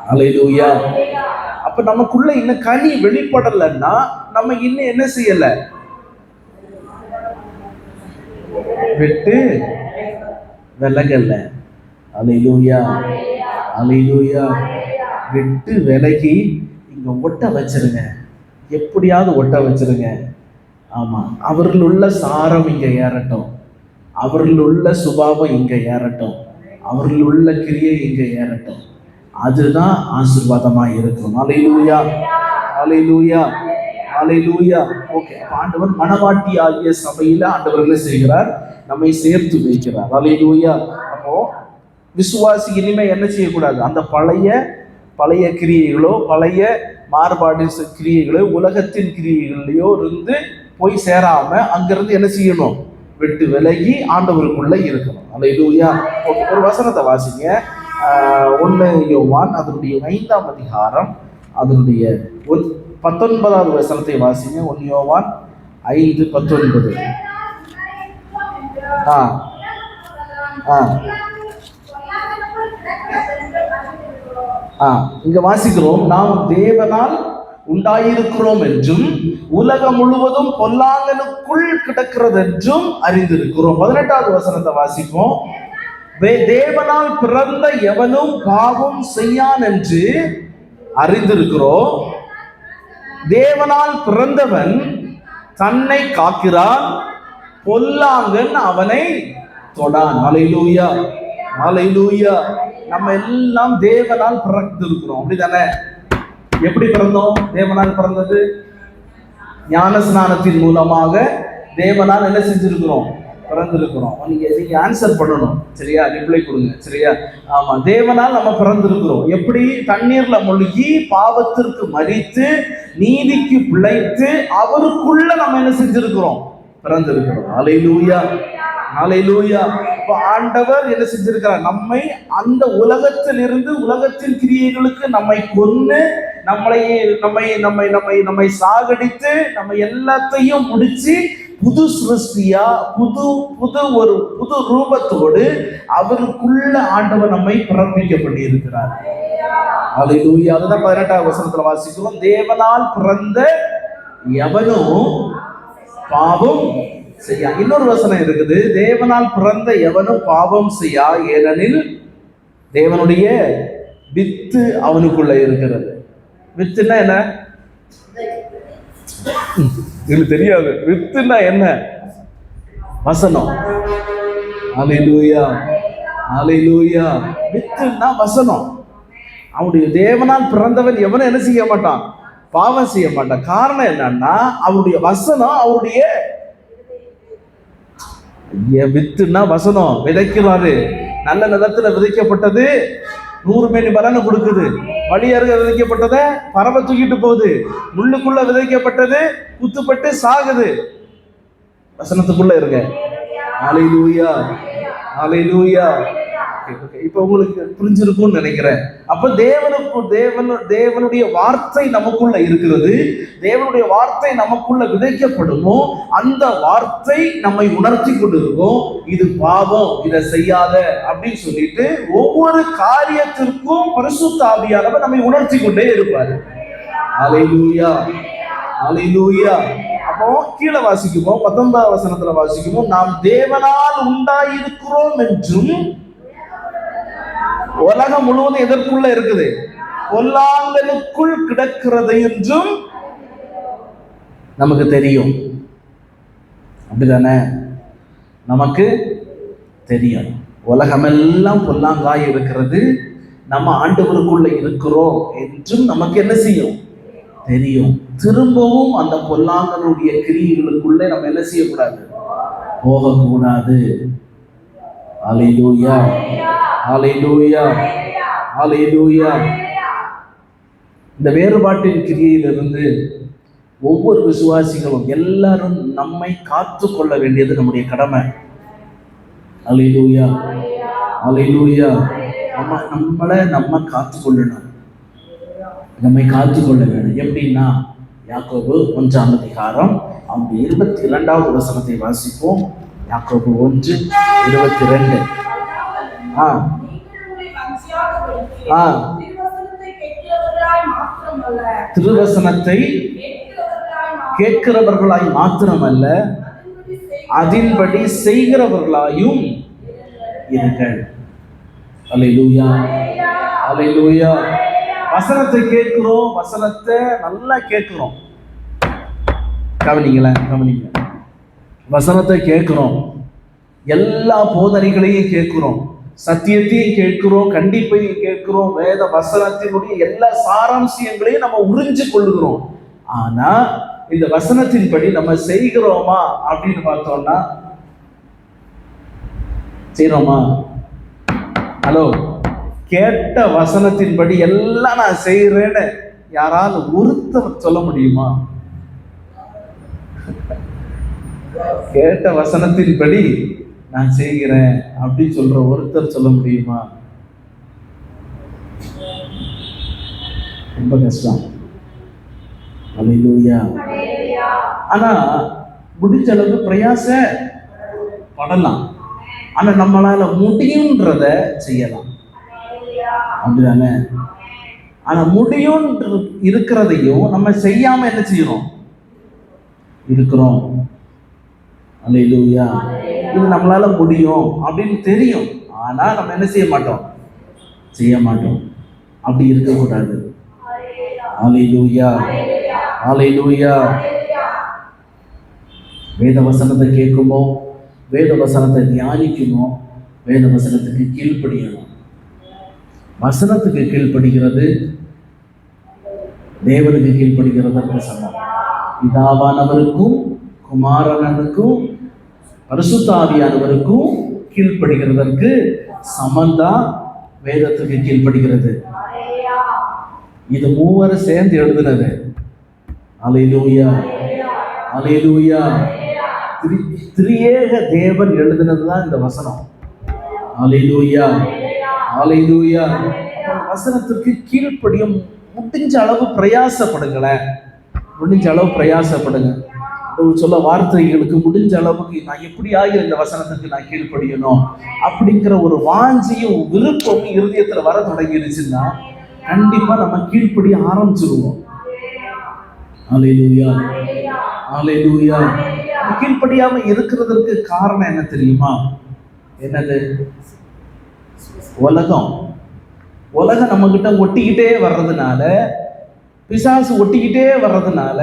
ஹல்லேலூயா. அப்ப நமக்குள்ள இன்னும் கனி வெளிப்படலைன்னா நம்ம இன்னும் என்ன செய்யல, விட்டு விலகல. ஹல்லேலூயா. விட்டு விலகி இங்க ஒட்ட வச்சிருங்க, எப்படியாவது ஒட்ட வச்சிருங்க. ஆமா, அவர்கள் உள்ள சாரம் இங்க ஏறட்டும், அவர்கள் உள்ள சுபாவம் இங்க ஏறட்டும், அவர்கள் உள்ள கிரியை இங்க ஏறட்டும். அதுதான் ஆசீர்வாதமா இருக்கும். அல்லேலூயா, அல்லேலூயா, அல்லேலூயா. ஓகே, ஆண்டவர் மனவாட்டி ஆகிய சபையில ஆண்டவர்களை செய்கிறார், நம்மை சேர்த்து வைக்கிறார். அல்லேலூயா. அப்போ விசுவாசி இனிமே என்ன செய்யக்கூடாது? அந்த பழைய கிரியைகளோ பழைய மாறுபாடு கிரியைகளோ உலகத்தின் கிரியைகளையோ இருந்து போய் சேராம அங்கிருந்து என்ன செய்யணும்? விட்டு விலகி ஆண்டவருக்குள்ள இருக்கணும். அல்லேலூயா. ஓகே, ஒரு வசனத்தை வாசிங்க. 1 யோவான் அதனுடைய 5ஆம் அதிகாரம் அதனுடைய 19வது வசனத்தை வாசிங்க. 1 யோவான் 5:19. இங்க வாசிக்கிறோம், நாம் தேவனால் உண்டாயிருக்கிறோம் என்றும் உலகம் முழுவதும் பொல்லாங்கனுக்குள் கிடக்கிறது என்றும் அறிந்திருக்கிறோம். 18வது வசனத்தை வாசிப்போம். தேவனால் பிறந்த எவனும் பாவம் செய்யான் என்று அறிந்திருக்கிறோம். தேவனால் பிறந்தவன் தன்னை காக்கிறான், பொல்லாங்கன் அவனை தொடான். அல்லேலூயா, அல்லேலூயா. நம்ம எல்லாம் தேவனால் பிறந்திருக்கிறோம், அப்படிதானே? எப்படி பிறந்தோம்? தேவனால் பிறந்தது ஞான ஸ்நானத்தின் மூலமாக தேவனால் என்ன செஞ்சிருக்கிறோம்? பிறந்திருக்கிறோம். நீங்க ஆன்சர் பண்ணணும், சரியா? ரிப்ளை கொடுங்க, சரியா? ஆமா, தேவனால் நம்ம பிறந்திருக்கிறோம். எப்படி? தண்ணீர்ல மூழ்கி பாவத்திற்கு மரித்து நீதிக்கு பிழைத்து அவருக்குள்ள நம்ம என்ன செஞ்சிருக்கிறோம்? பிறந்திருக்கிறோம். அல்லேலூயா, அல்லேலூயா. இப்ப ஆண்டவர் என்ன செஞ்சிருக்கிறார்? நம்மை அந்த உலகத்தில் இருந்து உலகத்தின் கிரியைகளுக்கு நம்மை கொன்னு நம்மை சாகடித்து நம்ம எல்லாத்தையும் முடிச்சு புது சிருஷ்டியா புது ரூபத்தோடு அவருக்குள்ள ஆண்டவர் நம்மை பிறப்பிக்க பண்ணி இருக்கிறார். அல்லேலூயா. அதுதான் 18வது வசனத்துல வாசிக்கிறோம். தேவனால் பிறந்த எவனும் பாவம் செய்யா. இன்னொரு வசனம் இருக்குது, தேவனால் பிறந்த எவனும் பாவம் செய்யா, ஏனெனில் தேவனுடைய வித்து அவனுக்குள்ள இருக்கிறது. வித்துன்னா என்ன? இது தெரியாது. வித்துன்னா என்ன? வசனம். அல்லேலூயா, அல்லேலூயா. வித்துன்னா வசனம். அவனுடைய தேவனால் பிறந்தவன் எவனும் என்ன செய்ய மாட்டான்? பாவம் செய்ய மாட்டான். காரணம் என்னன்னா அவருடைய வசனம் அவருடைய வித்துன்னா வசனம். விதைக்கிறாரு, நல்ல நிலத்துல விதைக்கப்பட்டது 100 மேனி பலனை கொடுக்குது. வழியருக விதைக்கப்பட்டத பறவை தூக்கிட்டு போகுது. முள்ளுக்குள்ள விதைக்கப்பட்டது குத்துப்பட்டு சாகுது. வசனத்துக்குள்ள இருங்க. அல்லேலூயா, அல்லேலூயா. இப்ப உங்களுக்கு புரிஞ்சிருக்கும்னு நினைக்கிறேன். அப்ப தேவனுடைய வார்த்தை நமக்குள்ள இருக்கிறது. தேவனுடைய வார்த்தை நமக்குள்ள விதைக்கப்படுமோ அந்த வார்த்தை நம்மை உணர்த்தி கொண்டு இருக்கும். இது பாவம், இதை செய்யாத அப்படின்னு சொல்லிட்டு ஒவ்வொரு காரியத்திற்கும் பரிசுத்த ஆவியானவர் நம்மை உணர்த்தி கொண்டே இருப்பாரு. அல்லேலூயா, அல்லேலூயா. அப்போ கீழே வாசிக்குவோம், 19வது வசனத்துல வாசிக்குவோம், நாம் தேவனால் உண்டாயிருக்கிறோம் என்றும் உலகம் முழுவதும் எதற்குள்ள இருக்குது? பொல்லாங்கனுக்குள் கிடக்கிறது என்றும் நமக்கு தெரியும். அப்படிதானே? நமக்கு தெரியும். உலகமெல்லாம் பொல்லாங்காய் இருக்கிறது, நம்ம ஆண்டவருக்குள்ள இருக்கிறோம் என்றும் நமக்கு என்ன செய்யும்? தெரியும். திரும்பவும் அந்த பொல்லாங்கனுடைய கிரியைகளுக்குள்ள நம்ம என்ன செய்யக்கூடாது? போகக்கூடாது. அல்லேலூயா, அல்லேலூயா, அல்லேலூயா. இந்த வேறுபாட்டின் கிரியையிலிருந்து ஒவ்வொரு விசுவாசிகளும் எல்லாரும் நம்மை காத்து கொள்ள வேண்டியது நம்முடைய கடமை. அல்லேலூயா, அல்லேலூயா. நம்ம காத்து கொள்ளணும், நம்மை காத்து கொள்ள வேண்டும். எப்படின்னா யாக்கோபு 1ஆம் அதிகாரம் 22வது வசனத்தை வாசிப்போம். யாக்கோபு 1:22. திருவசனத்தை கேட்கிறவர்களாய் மாத்திரமல்ல அதின்படி செய்கிறவர்களாயும் இருங்கள். அல்லேலூயா, அல்லேலூயா. வசனத்தை கேட்கிறோம், வசனத்தை நல்லா கேட்கிறோம். கவனிங்க. வசனத்தை கேட்கிறோம், எல்லா போதனைகளையும் கேட்கிறோம், சத்தியத்தையும் கேட்கிறோம், கண்டிப்பையும் கேட்கிறோம், வேத வசனத்தினுடைய எல்லா சாராம்சியங்களையும் நம்ம உறிஞ்சு கொள்ளுகிறோம். ஆனா இந்த வசனத்தின்படி நம்ம செய்கிறோமா அப்படின்னு பார்த்தோம்னா செய்யறோமா? ஹலோ, கேட்ட வசனத்தின்படி எல்லாம் நான் செய்யறேன்னு யாராவது ஒருத்தர் சொல்ல முடியுமா? கேட்ட வசனத்தின்படி நான் செய்கிறேன் அப்படின்னு சொல்ற ஒருத்தர் சொல்ல முடியுமா? ரொம்ப கஷ்டம். அல்லேலூயா. ஆனா முடிஞ்ச அளவு பிரயாச படலாம், ஆனா நம்மளால முடியும்ன்றத செய்யலாம், அப்படிதானே? ஆனா முடியும் இருக்கிறதையும் நம்ம செய்யாம என்ன செய்யறோம்? இருக்கிறோம். அல்லேலூயா. இது நம்மளால முடியும் அப்படின்னு தெரியும், ஆனா நம்ம என்ன செய்ய மாட்டோம்? செய்ய மாட்டோம். அப்படி இருக்கக்கூடாது. அல்லேலூயா. அல்லேலூயா. வேத வசனத்தை கேட்குமோ, வேத வசனத்தை தியானிக்கணும், வேத வசனத்துக்கு கீழ்ப்படியணும். வசனத்துக்கு கீழ்ப்படுகிறது தேவனுக்கு கீழ்ப்படுகிறது சமம். பிதாவானவருக்கும் குமாரனுக்கும் பரிசுத்தாவியானவருக்கும் கீழ்ப்படுகிறதற்கு சமந்தான் வேதத்துக்கு கீழ்ப்படுகிறது. இது மூவரும் சேர்ந்து எழுதுனது. அல்லேலூயா. அல்லேலூயா. திரியேக தேவன் எழுதினதுதான் இந்த வசனம். அல்லேலூயா. அல்லேலூயா. வசனத்திற்கு கீழ்ப்படியும் முடிஞ்ச அளவு பிரயாசப்படுங்களேன். முடிஞ்ச அளவு பிரயாசப்படுங்க. சொல்ல வார்த்தைகளுக்கு முடிஞ்ச அளவுக்கு நான் எப்படியாவது இந்த வசனத்துக்கு நான் கீழ்ப்படியணும் அப்படிங்கிற ஒரு வாஞ்சியும் விருப்பமும் இருதயத்துல வர தொடங்கிடுச்சுன்னா கண்டிப்பா நம்ம கீழ்ப்படிய ஆரம்பிச்சிருவோம். அல்லேலூயா. அல்லேலூயா. கீழ்ப்படியாம இருக்கிறதற்கு காரணம் என்ன தெரியுமா? என்னது? உலகம். உலகம் நம்ம கிட்ட ஒட்டிக்கிட்டே வர்றதுனால, பிசாசு ஒட்டிக்கிட்டே வர்றதுனால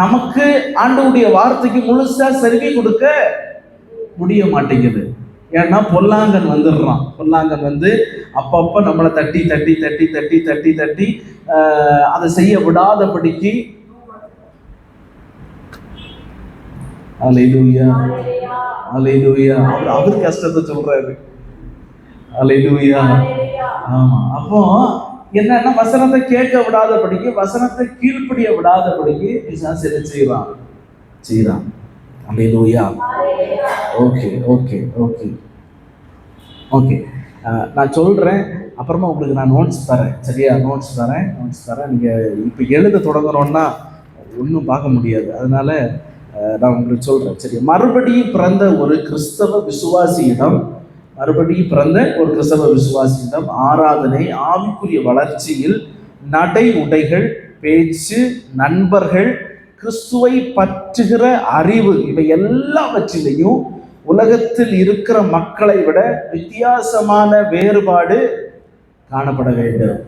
நமக்கு ஆண்டவருடைய வார்த்தைக்கு முழுசா செருகி கொடுக்க முடிய மாட்டேங்குது. ஏன்னா பொல்லாங்கன் வந்துடுறான். பொல்லாங்கன் வந்து அப்பப்ப நம்மளை தட்டி தட்டி தட்டி தட்டி தட்டி தட்டி அதை செய்ய விடாதபடிக்கு. அல்லேலூயா. அல்லேலூயா. அவர் கஷ்டத்தை சொல்றாரு. அல்லேலூயா. ஆமா. அப்போ என்னன்னா வசனத்தை கேட்க விடாதபடிக்கு, வசனத்தை கீழ்ப்படிய விடாதபடிக்கு பிசாசு என்ன செய்யறான். அல்லேலூயா. Okay okay okay okay. நான் சொல்றேன், அப்புறமா உங்களுக்கு நான் நோட்ஸ் தரேன். சரியா? நோட்ஸ் தரேன். நீங்க இப்ப எழுத தொடங்குறோம்னா ஒன்றும் பார்க்க முடியாது, அதனால நான் உங்களுக்கு சொல்றேன். சரியா? மறுபடியும் பிறந்த ஒரு கிறிஸ்தவ விசுவாசியிடம் ஆராதனை, ஆவிக்குரிய வளர்ச்சியில் நடை உடைகள், பேச்சு, நண்பர்கள், கிறிஸ்துவை பற்றுகிற அறிவு, இவை எல்லாவற்றிலையும் உலகத்தில் இருக்கிற மக்களை விட வித்தியாசமான வேறுபாடு காணப்பட வேண்டும்.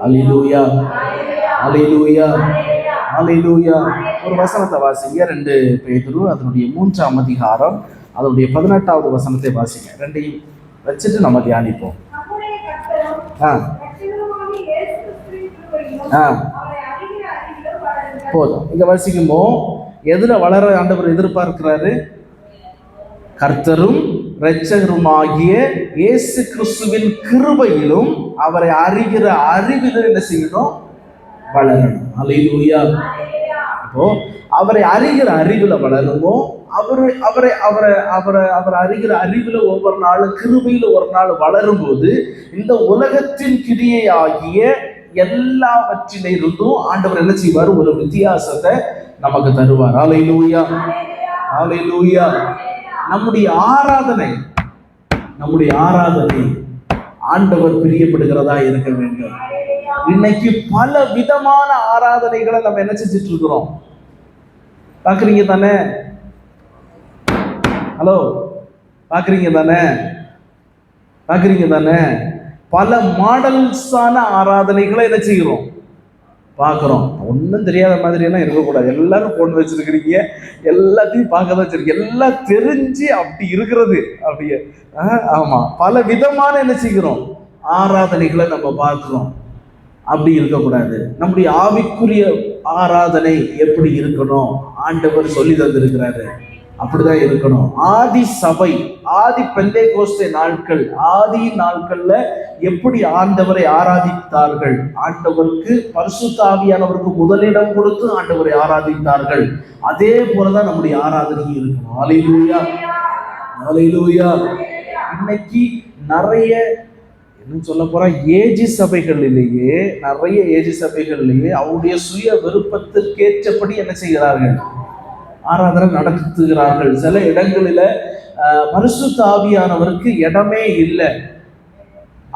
அல்லேலூயா. அல்லேலூயா. அல்லேலூயா. ஒரு வசனத்தை வாசிங்க. 2 பேதுரு அதனுடைய 3ஆம் அதிகாரம் அதனுடைய 18வது வசனத்தை வாசிங்க. ரெண்டையும் வச்சுட்டு நம்ம தியானிப்போம். போதும். இங்க வாசிக்கும்போ எதுல வளர ஆண்டவர் எதிர்பார்க்கிறாரு? கர்த்தரும் இரட்சகருமாகிய இயேசு கிறிஸ்துவின் கிருபையிலும் அவரை அறிகிற அறிவிலும் என்ன செய்யணும்? வளரணும். அல்லேலூயா. அப்போ அவரை அறிகிற அறிவுல வளருமோ, அவரை அறிகிற அறிவுல ஒவ்வொரு நாளும், கிருபையில ஒரு நாள் வளரும் போது இந்த உலகத்தின் கிரியை ஆகிய எல்லாவற்றிலிருந்தும் ஆண்டவர் என்ன செய்வார்? ஒரு வித்தியாசத்தை நமக்கு தருவார். அல்லேலூயா. அல்லேலூயா. நம்முடைய ஆராதனை ஆண்டவர் பிரியப்படுகிறதா இருக்க வேண்டும். இன்னைக்கு பல விதமான ஆராதனைகளை நம்ம என்ன செஞ்சுட்டு இருக்கிறோம்? பாக்குறீங்க தானே? ஹலோ, பாக்குறீங்க தானே? பல மாடல்ஸான ஆராதனைகளை என்ன செய்கிறோம்? பார்க்குறோம். ஒன்றும் தெரியாத மாதிரி எல்லாம் இருக்கக்கூடாது. எல்லாரும் ஃபோன் வச்சிருக்கிறீங்க, எல்லாத்தையும் பார்க்க தான் வச்சிருக்கீங்க. எல்லாம் தெரிஞ்சு அப்படி இருக்கிறது அப்படியே. ஆமாம், பல விதமான என்ன செய்கிறோம், ஆராதனைகளை நம்ம பார்க்குறோம். அப்படி இருக்கக்கூடாது. நம்முடைய ஆவிக்குரிய ஆராதனை எப்படி இருக்கணும், ஆண்டவர் சொல்லி தந்திருக்கிறாரு. அப்படிதான் இருக்கணும். ஆதி சபை, ஆதி பெந்தேகோஸ்தே நாட்கள், ஆதி நாட்கள்ல எப்படி ஆண்டவரை ஆராதித்தார்கள், ஆண்டவருக்கு பரிசுத்த ஆவியானவருக்கு முதலிடம் கொடுத்து ஆண்டவரை ஆராதித்தார்கள். அதே போலதான் நம்முடைய ஆராதனை இருக்கணும். ஹல்லேலூயா, ஹல்லேலூயா. இன்னைக்கு நிறைய என்ன சொல்ல போறா, ஏஜி சபைகளிலேயே, நிறைய ஏஜி சபைகளிலேயே அவருடைய சுய விருப்பத்திற்கேற்றபடி என்ன செய்கிறார்கள், ஆராதனை நடத்துகிறார்கள். சில இடங்களில பரிசுத்த ஆவியானவருக்கு இடமே இல்லை,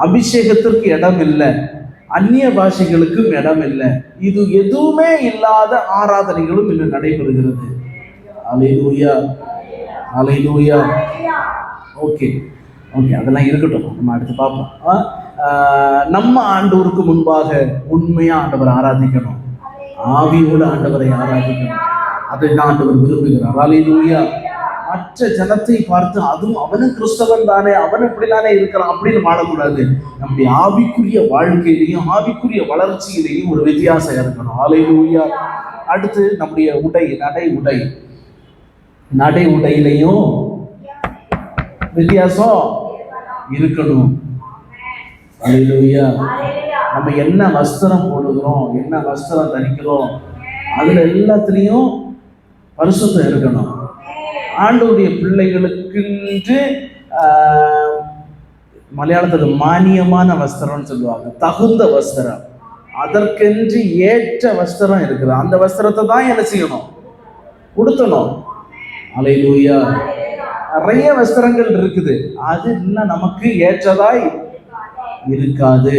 அபிஷேகத்திற்கு இடம் இல்லை, அந்நிய பாஷைகளுக்கும் இடம் இல்லை. இது எதுவுமே இல்லாத ஆராதனைகளும் இன்று நடைபெறுகிறது. ஹல்லேலூயா, ஹல்லேலூயா. ஓகே ஓகே, அதெல்லாம் இருக்கட்டும், நம்ம அடுத்து பார்ப்போம். நம்ம ஆண்டவருக்கு முன்பாக உண்மையா ஆண்டவரை ஆராதிக்கணும், ஆவியோடு ஆண்டவரை ஆராதிக்கணும். அதை தான் ஆண்டவர் விரும்புகிறார். ஹல்லேலூயா. மற்ற ஜனத்தை பார்த்து அதுவும் அவனும் கிறிஸ்தவன் தானே, அவன் இப்படி தானே இருக்கிறான் அப்படின்னு வாழக்கூடாது. நம்முடைய ஆவிக்குரிய வாழ்க்கையிலையும் ஆவிக்குரிய வளர்ச்சியிலையும் ஒரு வித்தியாசம் இருக்கணும். ஹல்லேலூயா. அடுத்து நம்முடைய உடை, நடை உடையிலையும் வித்தியாசம் இருக்கணும். ஹல்லேலூயா. நம்ம என்ன வஸ்திரம் போடுகிறோம், என்ன வஸ்திரம் தரிக்கிறோம், அதுல எல்லாத்துலேயும் பரிசுத்தம் இருக்கணும். ஆண்டவருடைய பிள்ளைகளுக்கு மலையாளத்தில் மானியமான வஸ்திரம்னு சொல்லுவாங்க, தகுந்த வஸ்திரம், அதற்கென்று ஏற்ற வஸ்திரம் இருக்குது. அந்த வஸ்திரத்தை தான் என்ன செய்யணும், கொடுத்தணும். ஹல்லேலூயா. நிறைய வஸ்திரங்கள் இருக்குது, அது இன்னும் நமக்கு ஏற்றதாய் இருக்காது.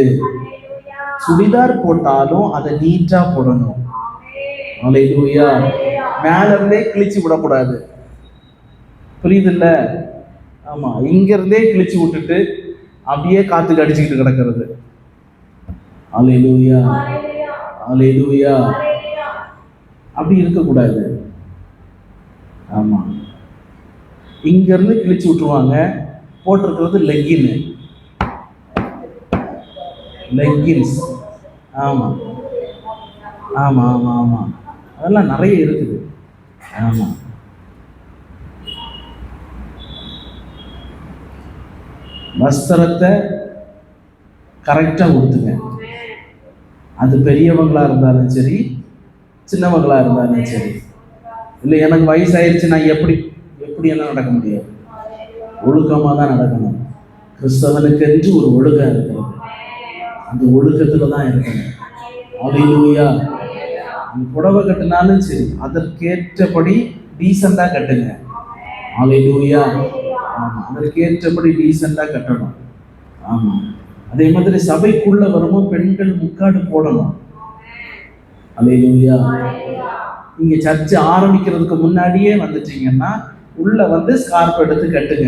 சுடிதார் போட்டாலும் அதை நீட்டா போடணும். ஹல்லேலூயா. மேல இருந்தே கிழிச்சு விடக்கூடாது, புரியுதுல்ல? ஆமா, இங்க இருந்தே கிழிச்சு விட்டுட்டு அப்படியே காத்துக்கு அடிச்சுக்கிட்டு கிடக்கிறது. ஹல்லேலூயா, ஹல்லேலூயா. அப்படி இருக்கக்கூடாது. ஆமா, இங்க இருந்து கிழிச்சு விட்டுருவாங்க. போட்டிருக்கிறது லெக்கின்ஸ். ஆமா ஆமா ஆமா ஆமா, அதெல்லாம் நிறைய இருக்குது. ஆமா, வஸ்திரத்தை கரெக்டா கொடுத்துங்க. அது பெரியவங்களா இருந்தாலும் சரி, சின்னவங்களா இருந்தாலும் சரி. இல்லை எனக்கு வயசாயிருச்சு, நான் எப்படி எல்லாம் நடக்க முடியாது. ஒழுக்கமா தான் நடக்கணும். கிறிஸ்தவனுக்கு என்று ஒரு ஒழுக்கம் இருக்கிறது, அந்த ஒழுக்கத்துல தான் இருக்கணும். ஹல்லேலூயா. புடவை கட்டினாலும் சரி, அதற்கேற்றபடி டீசெண்டா கட்டுங்க. ஹல்லேலூயா. ஆமா, அதற்கேற்றபடி டீசெண்டா கட்டணும். ஆமா, அதே மாதிரி சபைக்குள்ள வரும்போது பெண்கள் முக்காடு போடணும். ஹல்லேலூயா. நீங்க சர்ச்சை ஆரம்பிக்கிறதுக்கு முன்னாடியே வந்துட்டீங்கன்னா உள்ள ஸ்கார்ப் எடுத்து கட்டுங்க.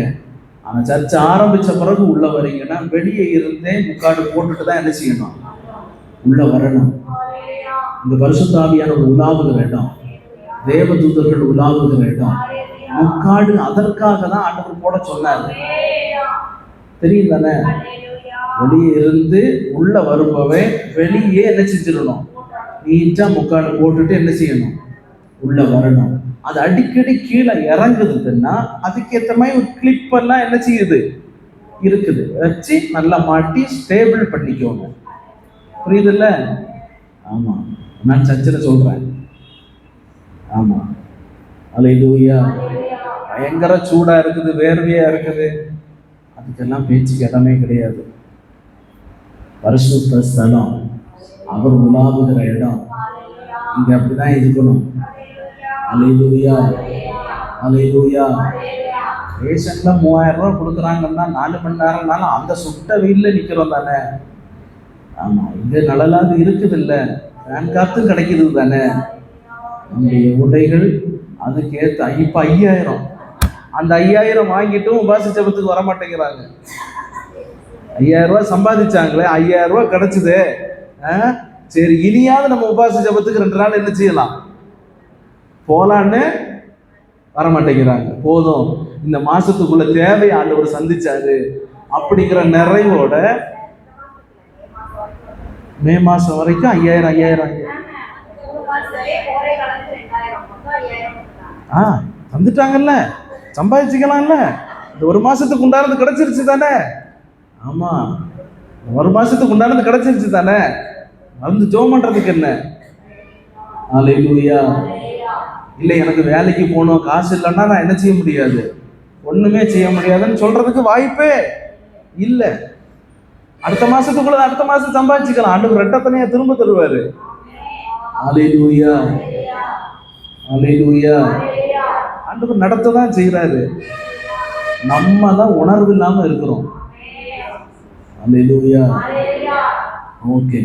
ஆனா சர்ச்சை ஆரம்பிச்ச பிறகு உள்ள வரீங்கன்னா வெளியே இருந்தே முக்காடு போட்டுட்டு தான் என்ன செய்யணும், உள்ள வரணும். இந்த பரிசுத்த ஆவியானவர் உலாவுகிற இடம், தேவதூதர்கள் உலாவுகிற இடம். முக்காடு அதற்காக தான் ஆண்டவர் போட சொன்னாரு, தெரியும் தானே? வெளியே இருந்து உள்ள வரும்பவே வெளியே என்ன செஞ்சிடணும், நீட்டா முக்காடு போட்டுட்டு என்ன செய்யணும், உள்ள வரணும். அது அடிக்கடி கீழே இறங்குதுன்னா அதுக்கேற்ற மாதிரி ஒரு கிளிப் எல்லாம் என்ன செய்யுது இருக்குது, வச்சு நல்லா மாட்டி ஸ்டேபிள் பண்ணிக்கோங்க. புரியுதுல்ல? ஆமா, நான் சர்ச்சில் சொல்றேன். ஆமா, ஹல்லேலூயா. பயங்கர சூடா இருக்குது, வேர்வையா இருக்குது, அதுக்கெல்லாம் பேச்சுக்கு இடமே கிடையாது. பரிசுத்த ஸ்தலம், அவர் உலாவுகிற இடம், இங்க அப்படிதான் இருக்கணும். ஹல்லேலூயா, ஹல்லேலூயா. ரேஷன்ல 3000 ரூபாய் கொடுக்குறாங்கன்னா 4 மணி நேரம்னாலும் அந்த சுட்ட வெயில்ல நிக்கிறோம் தானே. ஆமா, இங்க நல்லலாது இருக்குது இல்ல, ஃபேன் காத்தும் கிடைக்குது தானே. நம்முடைய உடைகள் அதுக்கேற்ற இப்ப 5000, அந்த 5000 வாங்கிட்டும் உபாசி ஜெபத்துக்கு வர மாட்டேங்கிறாங்க. 5000 ரூபாய் சம்பாதிச்சாங்களே, 5000 ரூபாய் கிடைச்சது, சரி, இனியாவது நம்ம உபவாச ஜெபத்துக்கு 2 நாள் என்ன செய்யலாம் போலான்னு வரமாட்டேங்கிறாங்க. போதும், இந்த மாசத்துக்குள்ள தேவை ஆண்டவர் சந்திச்சாரு அப்படிங்கிற நிறைவோட மே மாசம் வரைக்கும் 5000 தந்துட்டாங்கல்ல, சம்பாதிச்சுக்கலாம்ல. இந்த 1 மாசத்துக்கு உண்டானது கிடைச்சிருச்சு தானே? ஆமா, 1 மாசத்துக்கு உண்டானது கிடைச்சிருச்சு தானே? வந்து ஜெபம் பண்றதுக்கு என்ன? அல்லேலூயா. இல்லை, எனக்கு வேலைக்கு போகணும், காசு இல்லைன்னா நான் என்ன செய்ய முடியாது, ஒண்ணுமே செய்ய முடியாதுன்னு சொல்றதுக்கு வாய்ப்பே இல்லை. அடுத்த மாசம் சம்பாதிச்சுக்கலாம். ஆண்டவர் ரெட்டத்தனையா திரும்ப தருவாரு. அல்லேலூயா, அல்லேலூயா. ஆண்டவர் நடத்ததான் செய்யறாரு, நம்ம தான் உணர்வு இல்லாம இருக்கிறோம். அல்லேலூயா. ஓகே,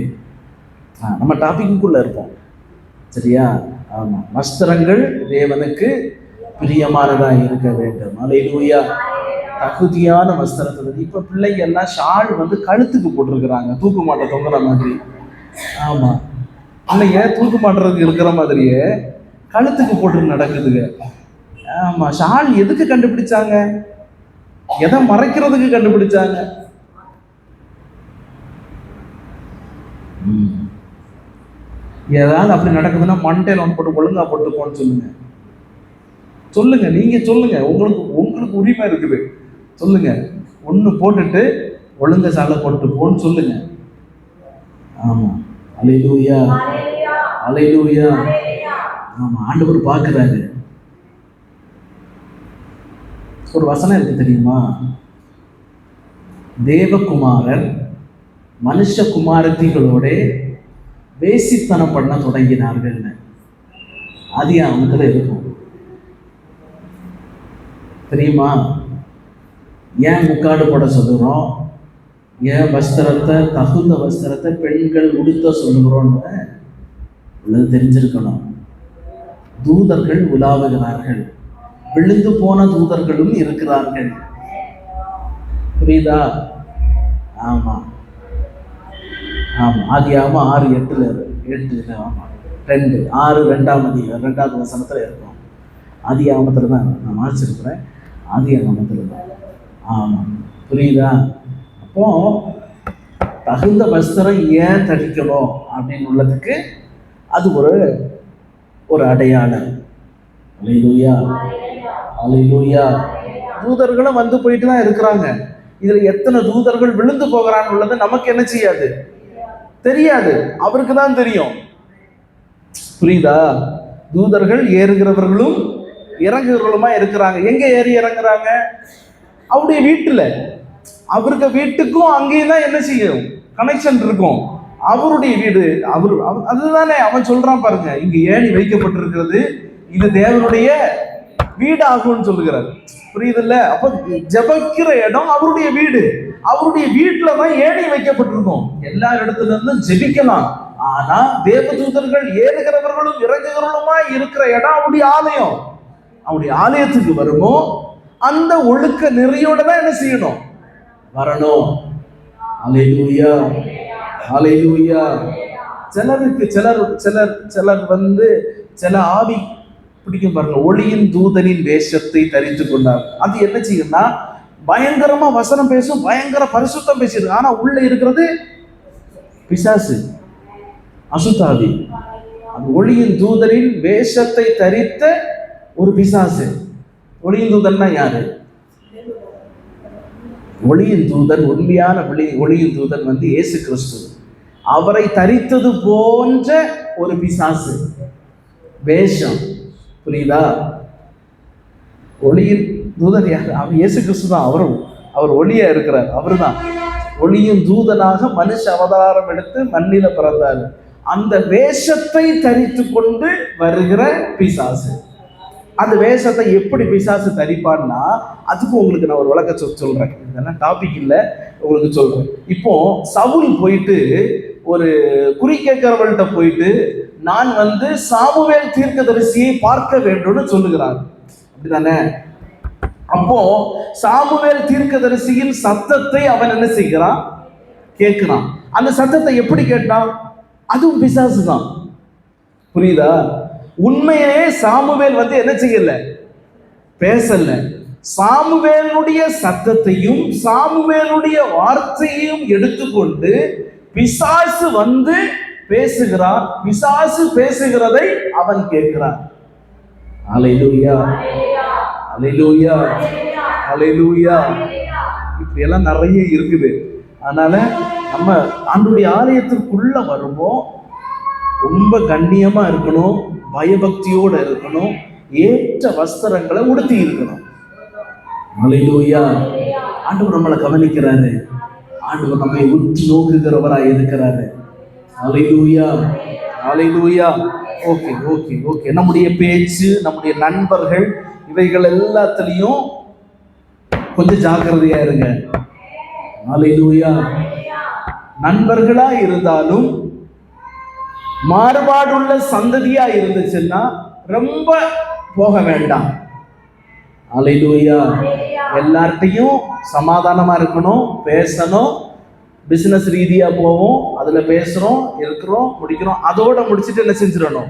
நம்ம டாபிக்குள்ள இருப்போம், சரியா? ஆமா, வஸ்திரங்கள் தேவனுக்கு பிரியமானதா இருக்க வேண்டும். அல்லேலூயா. தகுதியான வஸ்திரத்தை. இப்ப பிள்ளைங்க எல்லாம் ஷால் வந்து கழுத்துக்கு போட்டிருக்கிறாங்க, தூக்கு மாட்ட தொங்குற மாதிரி. ஆமா, பிள்ளைங்க தூக்கு மாட்டுறதுக்கு இருக்கிற மாதிரியே கழுத்துக்கு போட்டு நடக்குதுங்க. ஆமா, ஷால் எதுக்கு கண்டுபிடிச்சாங்க? எதை மறைக்கிறதுக்கு கண்டுபிடிச்சாங்க? ஏதாவது அப்படி நடக்குதுன்னா மண்டையில ஒன்று போட்டு ஒழுங்கா போட்டு போன்னு சொல்லுங்க, நீங்க சொல்லுங்க, உங்களுக்கு உரிமை இருக்குது. சொல்லுங்க, ஒண்ணு போட்டுட்டு ஒழுங்க சாலை போட்டு போன்னு சொல்லுங்க. ஆமா, அல்லேலூயா, அல்லேலூயா. ஆமா, ஆண்டவர் பார்க்கிறாரு. ஒரு வசனம் இருக்கு தெரியுமா? தேவகுமாரர் மனுஷகுமாரத்திகளோட வேசித்தனம் பண்ண தொடங்கினார்கள். ஆதியாகமத்துல இருக்கும் தெரியுமா? ஏன் முக்காடு போட சொல்லுறோம், ஏன் வஸ்திரத்தை, தகுந்த வஸ்திரத்தை பெண்கள் உடுத்த சொல்லுகிறோன்னு உள்ளது தெரிஞ்சிருக்கணும். தூதர்கள் உலாவுகிறார்கள், விழுந்து போன தூதர்களும் இருக்கிறார்கள். புரியுதா? ஆமா ஆமா, ஆதியாகமம் 6:8 ஆமா 2 6 2ஆவது வசனத்துல இருக்கும். ஆதியாகமத்துல தான் நான் வாசிச்சிருக்கிறேன், ஆதியாகமத்துல தான். ஆமா, புரியுதா? அப்போ தகுந்த வஸ்திரம் ஏன் தரிக்கணும் அப்படின்னு உள்ளதுக்கு அது ஒரு அடையாளம். அல்லேலூயா, அல்லேலூயா. தூதர்களும் வந்து போயிட்டு தான் இருக்கிறாங்க. இதுல எத்தனை தூதர்கள் விழுந்து போகிறான்னு உள்ளது நமக்கு என்ன செய்யாது, தெரியாது, அவருக்கு தான் தெரியும். புரியுதா? தூதர்கள் ஏறுகிறவர்களும் இறங்குகிறவர்களுமா இருக்கிறாங்க. எங்க ஏறி இறங்குறாங்க? அவருடைய வீட்டுல. அவருக்கு வீட்டுக்கும் அங்கேயும் தான் என்ன செய்யும், கனெக்ஷன் இருக்கும். அவருடைய வீடு அதுதானே அவன் சொல்றான் பாருங்க, இங்க ஏணி வைக்கப்பட்டிருக்கிறது, இது தேவனுடைய வீடு ஆகும்னு சொல்லுகிறார். புரியுதுல்ல? அப்ப ஜெபிக்கிற இடம் அவருடைய வீடு, அவருடைய வீட்டுல தான் ஏணி வைக்கப்பட்டிருக்கும். எல்லா இடத்துல இருந்தும் ஜெபிக்கலாம். ஆனா தேவதூதர்கள் ஏறுகிறவர்களும் இறங்குகிறவர்களுமா இருக்கிற இடம் அவருடைய ஆலயம். அவருடைய ஆலயத்துக்கு வருமோ அந்த ஒழுக்க நெறியோட தான் என்ன செய்யணும், வரணும். அல்லேலூயா, அல்லேலூயா. சிலருக்கு சிலர் வந்து சில ஆவி பிடிக்கும் பாருங்க, ஒளியின் தூதனின் வேஷத்தை தரித்து கொண்டார். அது என்ன செய்யும்னா பயங்கரமா வசனம் பேசும், பயங்கர பரிசுத்தம் பேசியிருக்கு, ஆனா உள்ள இருக்கிறது பிசாசு, அசுத்தாவி. அது ஒளியின் தூதனின் வேஷத்தை தரித்த ஒரு பிசாசு. ஒளியின் தூதன்னா யாரு? ஒளியின் தூதன், உண்மையான ஒளியின் தூதன் வந்து இயேசு கிறிஸ்து. அவரை தரித்தது போன்ற ஒரு பிசாசு வேஷம். புரியுதா? ஒளியின் தூதன் யார்? அவர் இயேசு கிறிஸ்து தான். அவர் ஒளியா இருக்கிறார். அவரு தான் ஒளியின் தூதனாக மனுஷ அவதாரம் எடுத்து மண்ணில பிறந்தார். அந்த வேஷத்தை தரித்து கொண்டு வருகிற பிசாசு. அந்த வேஷத்தை எப்படி பிசாசு தரிப்பான்னா, அதுக்கு உங்களுக்கு நான் ஒரு விளக்க சொல்றேன். இதெல்லாம் டாபிக் இல்லை, உங்களுக்கு சொல்றேன். இப்போ சவுல் போயிட்டு ஒரு குறி கேட்கிறவர்கள்ட்ட போயிட்டு, நான் வந்து சாமுவேல் தீர்க்கதரிசியை பார்க்க வேண்டும்னு சொல்லுகிறார். அப்படிதானே? அப்போ சாமுவேல் தீர்க்கதரிசியின் சத்தத்தை அவன் என்ன செய்கிறான், கேட்கிறான். அந்த சத்தத்தை எப்படி கேட்டான்? அதுவும் பிசாசு தான். புரியுதா? உண்மையே சாமுவேல் என்ன செய்யல, பேசல. சாமுவேலுடைய சத்தத்தையும் சாமுவேலுடைய வார்த்தையையும் எடுத்துக்கொண்டு பிசாசு பேசுகிறான். பிசாசு பேசுகிறதை அவன் கேட்கிறான். அல்லேலூயா, அல்லேலூயா, அல்லேலூயா. இப்படி எல்லாம் நிறைய இருக்குது. அதனால நம்ம ஆண்டவருடைய ஆலயத்திற்குள்ள வரும்போது ரொம்ப கண்ணியமா இருக்கணும், பயபக்தியோட இருக்கணும், ஏற்ற வஸ்திரங்களை உடுத்தி இருக்கணும். அல்லேலூயா. ஆண்டவர் நம்மளை கவனிக்கிறாரு, ஆண்டவர் நம்மை உற்று நோக்குகிறவராய் இருக்கிறாரு. அல்லேலூயா, அல்லேலூயா. Okay okay okay. நம்முடைய பேச்சு, நம்முடைய நண்பர்கள், இவைகள் எல்லாத்துலயும் கொஞ்சம் ஜாக்கிரதையா இருங்க. அல்லேலூயா. நண்பர்களா இருந்தாலும் மாறுபாடுள்ள சந்ததியா இருந்துச்சுன்னா ரொம்ப போக வேண்டாம். அல்லேலூயா. எல்லார்ட்டையும் சமாதானமா இருக்கணும், பேசணும். பிசினஸ் ரீதியா போவோம், அதுல பேசுறோம், இருக்கிறோம், முடிக்கிறோம், அதோட முடிச்சுட்டு என்ன செஞ்சிடணும்,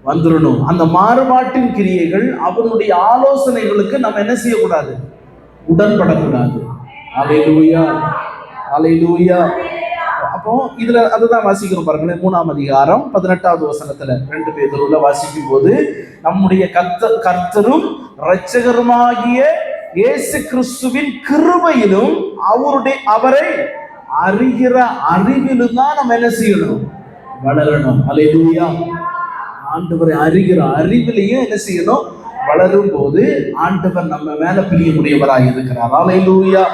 வந்துடணும். அந்த மாறுபாட்டின் கிரியைகள், அவனுடைய ஆலோசனைகளுக்கு நம்ம என்ன செய்யக்கூடாது, உடன்படக்கூடாது. அல்லேலூயா, அல்லேலூயா. அப்போ இதுல அதுதான் வாசிக்கிறோம் பாருங்களேன். 3ஆம் அதிகாரம் 18வது வசனத்துல 2 பேதுருல வாசிக்கும் போது, நம்முடைய கர்த்தரும் இரட்சகருமாகிய இயேசு கிறிஸ்துவின் கிருபையிலும் அவரை அறிகிற அறிவிலும் தான் நம்ம என்ன செய்யணும், வளரணும். அல்லேலூயா. ஆண்டவரை அறிகிற அறிவிலையும் என்ன செய்யணும், வளரும் போது ஆண்டவர் நம்ம மேல பிரியமுடையவராய் இருக்கிறார். அல்லேலூயா,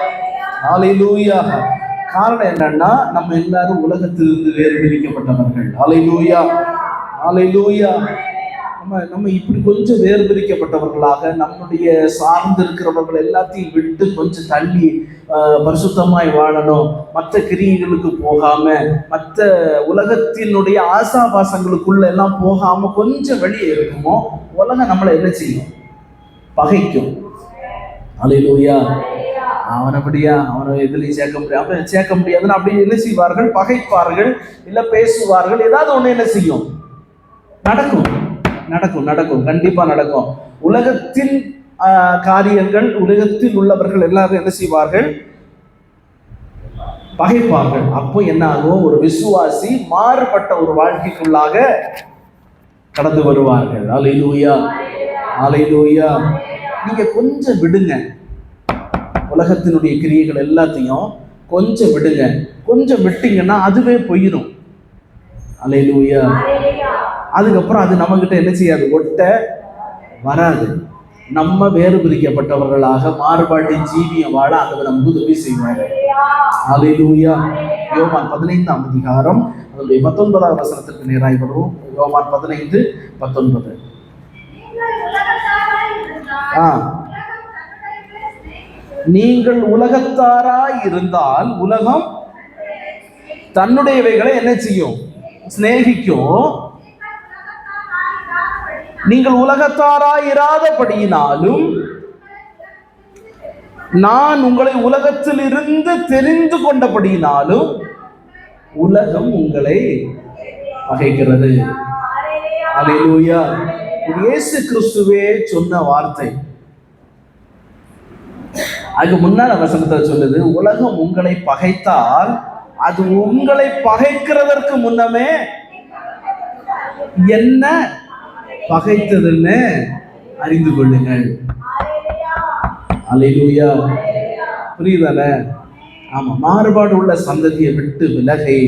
அல்லேலூயா. காரணம் என்னன்னா, நம்ம எல்லாரும் உலகத்திலிருந்து வேறு பிரிக்கப்பட்டவர்கள். அல்லேலூயா, அல்லேலூயா. நம்ம இப்படி கொஞ்சம் வேறு பிரிக்கப்பட்டவர்களாக, நம்முடைய சார்ந்து இருக்கிறவர்கள் எல்லாத்தையும் விட்டு கொஞ்சம் தள்ளி பரிசுத்தமாய் வாழணும், மற்ற கிரியைகளுக்கு போகாம, மற்ற உலகத்தினுடைய ஆசாபாசங்களுக்குள்ள எல்லாம் போகாம கொஞ்சம் வெளியே இருக்குமோ, உலகம் நம்மளை என்ன செய்யும், பகைக்கும். அல்லேலூயா. அவனை எதுலையும் சேர்க்க முடியாதுன்னு அப்படி என்ன செய்வார்கள், பகைப்பார்கள், இல்ல பேசுவார்கள். ஏதாவது ஒண்ணு என்ன செய்யும், நடக்கும் நடக்கும் நடக்கும் கண்டிப்பா நடக்கும். உலகத்தின் காரியங்கள், உலகத்தில் உள்ளவர்கள் எல்லாரும் என்ன செய்வார்கள், பகைப்பார்கள். அப்போ என்ன ஆகும், ஒரு விசுவாசி மாறுபட்ட ஒரு வாழ்க்கைக்குள்ளாக கடந்து வருவார்கள். அல்லேலூயா, அல்லேலூயா. நீங்க கொஞ்சம் விடுங்க, உலகத்தினுடைய கிரியைகள் எல்லாத்தையும் கொஞ்சம் விடுங்க. கொஞ்சம் விட்டீங்கன்னா அதுவே போயிடும். அல்லேலூயா. அதுக்கப்புறம் அது நம்ம கிட்ட என்ன செய்யாது, ஒட்ட வராது. நம்ம வேறு பிரிக்கப்பட்டவர்களாக மாறுபாட்டின் ஜீவியம் வாழ ஆண்டவர் நமக்கு உதவி செய்வார். அல்லேலூயா. யோவான் 15ஆம் அதிகாரம் அதனுடைய 19வது வசனத்திற்கு நேராய் வருவோம். யோவான் 15:19. நீங்கள் உலகத்தாராய் இருந்தால் உலகம் தன்னுடையவைகளை என்ன செய்யும், சிநேகிக்கும். நீங்கள் உலகத்தாராய் இராதபடியினாலும் நான் உங்களை உலகத்தில் இருந்து தெரிந்து கொண்டபடியினாலும் உலகம் உங்களை பகைக்கிறது. அல்லேலூயா. இயேசு கிறிஸ்துவே சொன்ன வார்த்தை. அதுக்கு முன்னால வசனத்தை சொல்லுது, உலகம் உங்களை பகைத்தால் அது உங்களை பகைக்கிறதற்கு முன்னமே என்ன பகைத்ததுன்னு அறிந்து கொள்ளுங்கள். அல்லேலூயா. புரியுதால? ஆமா. மாறுபாடு உள்ள சந்ததியை விட்டு விலகி,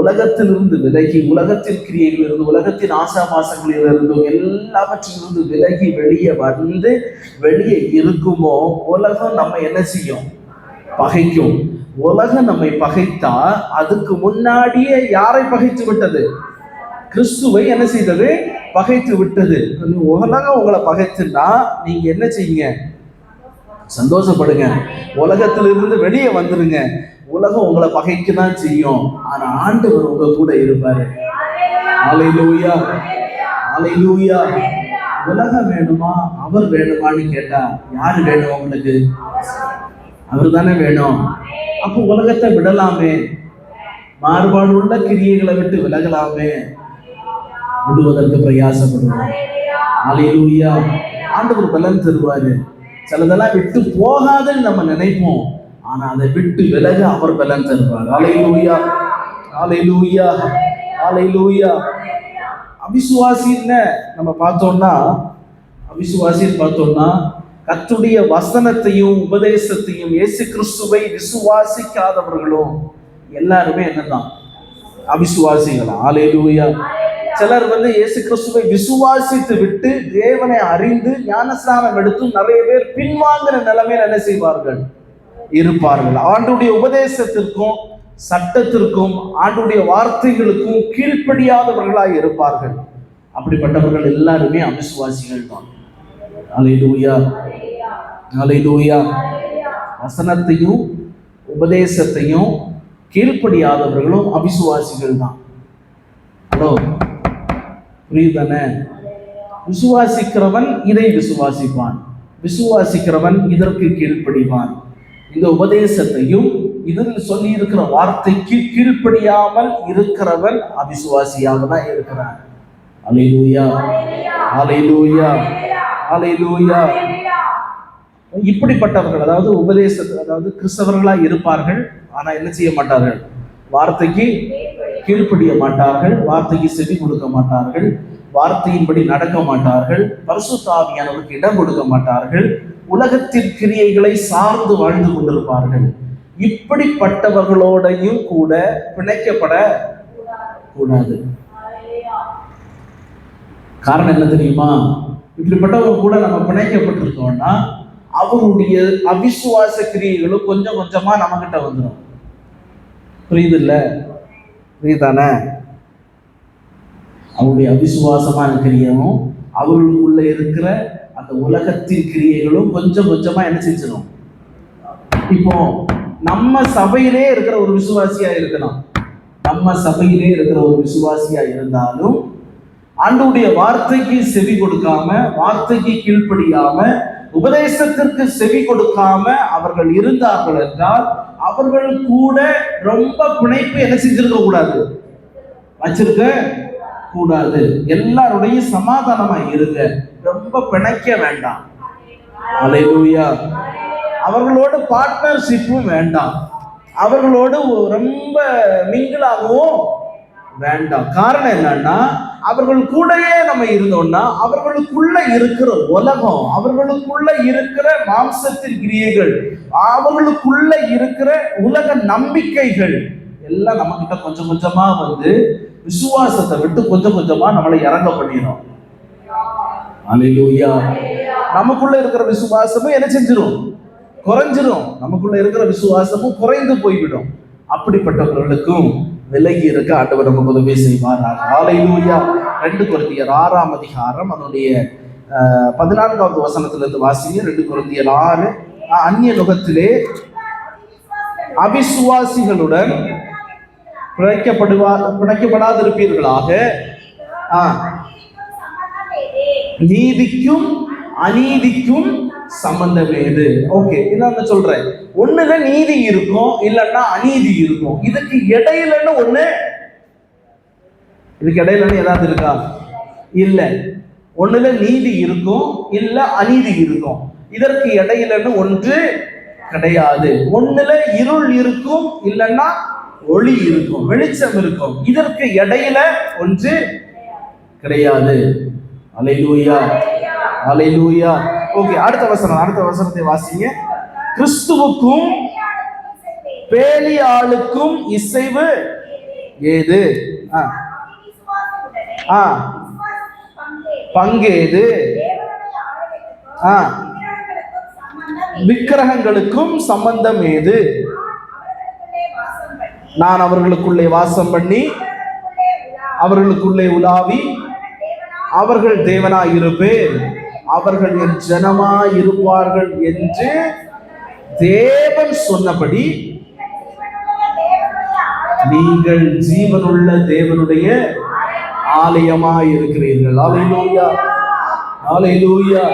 உலகத்திலிருந்து விலகி, உலகத்தின் கிரியைகளிலிருந்து, உலகத்தின் ஆசாபாசங்களிலிருந்து, எல்லாவற்றிலிருந்து விலகி வெளியே இருக்குமோ, உலகம் நம்ம என்ன செய்யும், பகைக்கும். உலகம் நம்மை பகைத்தா அதுக்கு முன்னாடியே யாரை பகைத்து விட்டது, கிறிஸ்துவை என்ன செய்தது, பகைத்து விட்டது. உலகம் உங்களை பகைச்சுன்னா நீங்க என்ன செய்யுங்க, சந்தோஷப்படுங்க. உலகத்திலிருந்து வெளியே வந்துருங்க. உலகம் உங்களை பகைக்கு தான் செய்யும், ஆனா ஆண்டவர் உங்க கூட இருப்பாரு. அல்லேலூயா, அல்லேலூயா. உலகம் வேணுமா, அவர் வேணுமான்னு கேட்டா யாரு வேணும் உங்களுக்கு, அவர் தானே வேணும். அப்போ உலகத்தை விடலாமே. மாறுபாடு உள்ள கிரியைகளை விட்டு விலகலாமே, விடுவதற்கு பிரயாசப்படுவோம். அல்லேலூயா. ஆண்டவர் பலன் தருவாரு. சிலதெல்லாம் விட்டு போகாதுன்னு நம்ம நினைப்போம், ஆனா அதை விட்டு விலக அவர் பலன் தருவார். அல்லேலூயா, அல்லேலூயா, அல்லேலூயா. அவிசுவாசின்னு நம்ம பார்த்தோம்னா, கர்த்தருடைய வசனத்தையும் உபதேசத்தையும் இயேசு கிறிஸ்துவை விசுவாசிக்காதவர்களும் எல்லாருமே என்னதான் அவிசுவாசிகளா? அல்லேலூயா. சிலர் இயேசு கிறிஸ்துவை விசுவாசித்து விட்டு தேவனை அறிந்து ஞானஸ்நானம் எடுத்து நிறைய பேர் பின்வாங்கின நிலைமையில் என்ன செய்வார்கள்? இருப்பார்கள். ஆண்டுடைய உபதேசத்திற்கும் சட்டத்திற்கும் ஆண்டுடைய வார்த்தைகளுக்கும் கீழ்ப்படியாதவர்களாய் இருப்பார்கள். அப்படிப்பட்டவர்கள் எல்லாருமே அவிசுவாசிகள் தான். அல்லேலூயா, அல்லேலூயா. வசனத்தையும் உபதேசத்தையும் கீழ்ப்படியாதவர்களும் அவிசுவாசிகள் தான். ஹலோ, புரியுதானே? விசுவாசிக்கிறவன் இதை விசுவாசிப்பான், விசுவாசிக்கிறவன் இதற்கு கீழ்ப்படிவான். இந்த உபதேசத்தையும் இதில் சொல்லி இருக்கிற வார்த்தைக்கு கீழ்ப்படியாமல் இருக்கிறவன் அவிசுவாசியாக தான் இருக்கிறான். அல்லேலூயா, அல்லேலூயா, அல்லேலூயா. இப்படிப்பட்டவர்கள் அதாவது அதாவது கிறிஸ்தவர்களாக இருப்பார்கள், ஆனா என்ன செய்ய மாட்டார்கள்? வார்த்தைக்கு கீழ்ப்படிய மாட்டார்கள், வார்த்தைக்கு செவி கொடுக்க மாட்டார்கள், வார்த்தையின்படி நடக்க மாட்டார்கள், பரிசுத்த ஆவியானவருக்கு இடம் கொடுக்க மாட்டார்கள், உலகத்தின் கிரியைகளை சார்ந்து வாழ்ந்து கொண்டிருப்பார்கள். இப்படிப்பட்டவர்களோடையும் கூட பிணைக்கப்பட கூடாது. காரணம் என்ன தெரியுமா? இப்படிப்பட்டவங்க கூட நம்ம பிணைக்கப்பட்டிருக்கோம்னா அவருடைய அவிசுவாச கிரியைகளும் கொஞ்சம் கொஞ்சமா நம்ம கிட்ட வந்துடும். புரியுது இல்ல? புரியுதானே? அவருடைய அவிசுவாசமான கிரியையும் அவர்களுக்குள்ள இருக்கிற அந்த உலகத்தின் கிரியைகளும் கொஞ்சம் கொஞ்சமா என்ன செஞ்சிடும்? இப்போ நம்ம சபையிலே இருக்கிற ஒரு விசுவாசியா இருக்கணும், நம்ம சபையிலே இருக்கிற ஒரு விசுவாசியா இருந்தாலும் ஆண்டவருடைய வார்த்தைக்கு செவி கொடுக்காம, வார்த்தைக்கு கீழ்ப்படியாம, உபதேசத்திற்கு செவி கொடுக்காம அவர்கள் இருந்தார்கள் என்றால் அவர்கள் கூட ரொம்ப பிணைப்பு என்ன செஞ்சிருக்க கூடாது? வச்சிருக்க கூடாது. எல்லாருடைய சமாதானமா இருங்க, ரொம்ப பிணைக்க வேண்டாம். அல்லேலூயா. அவர்களோட பார்ட்னர்ஷிப்பும் வேண்டாம், அவர்களோடு ரொம்ப மிங்கிளாகவும் வேண்டாம். காரணம் என்னன்னா, அவர்கள் கூடயே நம்ம இருந்தோம்னா அவர்களுக்குள்ள இருக்கிற உலகம், அவர்களுக்குள்ள இருக்கிற மாம்சத்தின் கிரியைகள், அவர்களுக்குள்ள இருக்கிற உலக நம்பிக்கைகள் எல்லாம் நம்ம கிட்ட கொஞ்சம் கொஞ்சமா விசுவாசத்தை விட்டு கொஞ்சம் கொஞ்சமா நம்மளை இறங்க பண்ணிடும். அல்லேலூயா. நமக்குள்ள இருக்கிற விசுவாசமும் என்ன செஞ்சிடும்? குறைஞ்சிரும். நமக்குள்ள இருக்கிற விசுவாசமும் குறைந்து போய்விடும். அப்படிப்பட்டவர்களுக்கும் விலகி இருக்க ஆண்டவர் நமக்கு உதவி செய்வாராக. அல்லேலூயா. 2 கொரிந்தியர் 6ஆம் அதிகாரம் அதனுடைய 14வது வசனத்திலிருந்து வாசிங்க. 2 கொரிந்தியர் 6. அந்நிய நுகத்திலே அவிசுவாசிகளுடன் பிணைக்கப்படாதிருப்பீர்களாக, நீதிக்கும் அநீதிக்கும் சம்பந்தம் ஏது? ஓகே, நான் சொல்றேன், ஒண்ணுல நீதி இருக்கும், இல்லன்னா அநீதி இருக்கும். இதுக்கு இடையிலன்னு ஒண்ணு, இதுக்கு இடையிலன்னு ஏதாவது இருக்கா? இல்ல. ஒண்ணுல நீதி இருக்கும், இல்ல அநீதி இருக்கும். இதற்கு இடையிலன்னு ஒன்று கிடையாது. ஒண்ணுல இருள் இருக்கும், இல்லன்னா ஒளி இருக்கும், வெளிச்சம் இருக்கும். இதற்கு இடையில ஒன்று கிடையாது. அல்லேலூயா, அல்லேலூயா. ஓகே, அடுத்த வசனத்தை வாசிங்க. கிறிஸ்துவுக்கும் பேலியாளுக்கும் இசைவு ஏது? பங்கேது? விக்கிரகங்களுக்கும் சம்பந்தம் ஏது? நான் அவர்களுக்குள்ளே வாசம் பண்ணி அவர்களுக்குள்ளே உலாவி அவர்கள் தேவனாய் இருப்பேன், அவர்கள் என் ஜனமாய் இருப்பார்கள் என்று தேவன் சொன்னபடி நீங்கள் ஜீவனுள்ள தேவனுடைய ஆலயமாய் இருக்கிறீர்கள். அல்லேலூயா, அல்லேலூயா,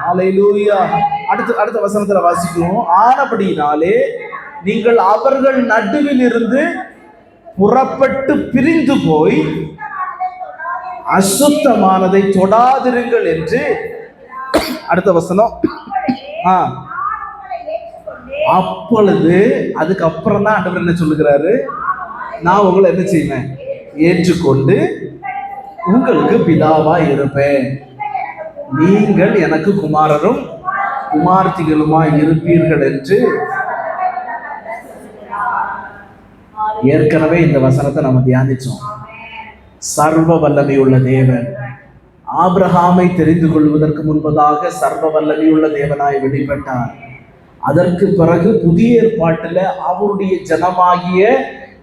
அல்லேலூயா. அடுத்த வசனத்துல வாசிக்கிறோம். ஆனபடினாலே நீங்கள் அவர்கள் நடுவில் இருந்து புறப்பட்டு பிரிந்து போய் அசுத்தமானதை தொடாதிருங்கள் என்று. அடுத்த வசனம். அப்பொழுது அதுக்கப்புறம் தான் ஆண்டவர் என்ன சொல்லுகிறாரு? நான் உங்களை என்ன செய்வேன்? ஏற்றுக்கொண்டு உங்களுக்கு பிதாவா இருப்பேன், நீங்கள் எனக்கு குமாரரும் குமார்த்திகளுமாய் இருப்பீர்கள் என்று. ஏற்கனவே இந்த வசனத்தை நம்ம தியானிச்சோம். சர்வ வல்லமையுள்ள தேவன் ஆபிரகாமை தெரிந்து கொள்வதற்கு முன்பதாக சர்வ வல்லமையுள்ள தேவனாய் வெளிப்பட்டார். அதற்கு பிறகு புதிய ஏற்பாட்டில் அவருடைய ஜனமாகிய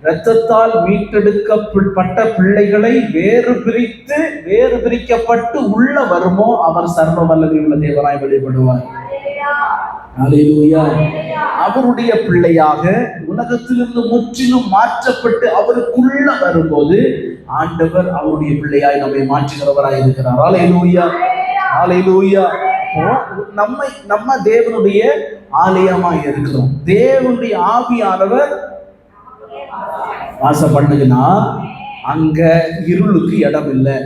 இரத்தத்தால் மீட்டெடுக்கப்பட்ட பிள்ளைகளை வேறு பிரிக்கப்பட்டு உள்ள வருமோ அவர் சர்வ வல்லமையுள்ள தேவனாய் வெளிப்படுவார். அல்லேலூயா. அவருடைய பிள்ளையாக உலகத்திலிருந்து முற்றிலும் மாற்றப்பட்டு அவருக்குள்ள வரும்போது ஆண்டவர் அவருடைய பிள்ளையாய் நம்மை மாற்றுகிறவராய் இருக்கிறார். அல்லேலூயா, அல்லேலூயா. நம்ம தேவனுடைய ஆலயமாய் இருக்கிறோம். தேவனுடைய ஆவியானவர் வாசம் பண்ணுதுன்னா அங்க இருளுக்கு இடம் இல்லை,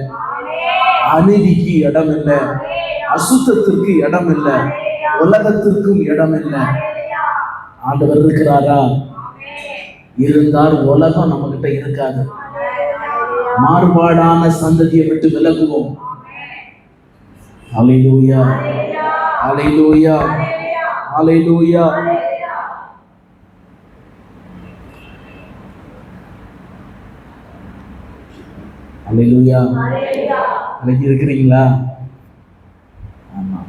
அநீதிக்கு இடம் இல்லை, அசுத்தத்திற்கு இடம் இல்லை, உலகத்திற்கும் இடம் இல்லை. ஆண்டவர் இருக்கிறாரா? இருந்தால் உலகம் நம்ம கிட்ட இருக்காது. மாறுபாடான சந்ததியை விட்டு விலகுவோம். அல்லேலூயா, அல்லேலூயா, அல்லேலூயா. அல்லேலூயா. விலகி இருக்கிறீங்களா? ஆமா,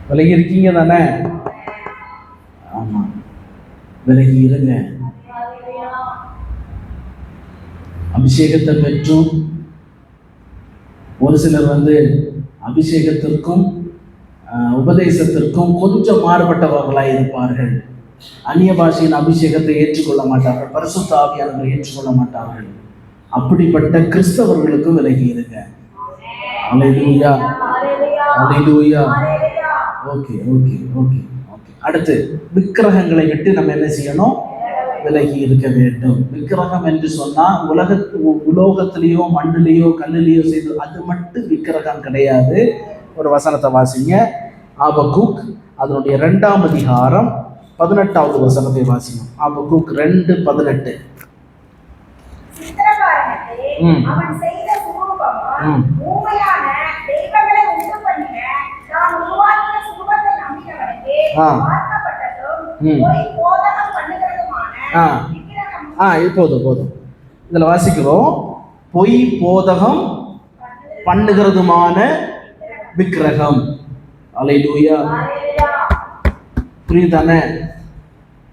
விலகி இருக்கீங்க தானே? ஆமா, விலகி இருங்க. அபிஷேகத்தை பெற்றும் ஒரு சிலர் அபிஷேகத்திற்கும் உபதேசத்திற்கும் கொஞ்சம் மாறுபட்டவர்களாய் இருப்பார்கள். அந்நிய பாஷையின் அபிஷேகத்தை ஏற்றுக்கொள்ள மாட்டார்கள், பரிசுத்த ஆவியானவரை ஏற்றுக்கொள்ள மாட்டார்கள். அப்படிப்பட்ட கிறிஸ்தவர்களுக்கும் விலகி இருங்க. அல்லேலூயா, அல்லேலூயா. Okay okay okay okay. அடுத்து, விக்கிரகங்களை விட்டு நம்ம என்ன செய்யணும்? விலகி இருக்க வேண்டும். விக்கிரகம் என்று சொன்னா உலோகத்திலேயோ மண்ணிலேயோ கல்லிலேயோ செய்து அது மட்டும் விக்கிரகம் கிடையாது. ஒரு வசனத்தை வாசிங்க. ஆபக்கூக் அதனுடைய 2ஆம் அதிகாரம் 18வது வசனத்தை வாசிங்க. ஆபக்கூக் 2:18. அவன் செய்த சுரூபமும் ஊமையான தெய்வங்களை உண்டு பண்ணின நான் உருவாக்கின சுரூபத்தை நம்பினவனுக்கு பார்க்கப்பட்டதும் போய் போதகம் பண்ணுகிறதுமான விக்கிரகம். போதும். இதுல வாசிக்கிறோம், பொய் போதகம் பண்ணுகிறதுமான விக்கிரகம். அல்லேலூயா. புரியுதானே?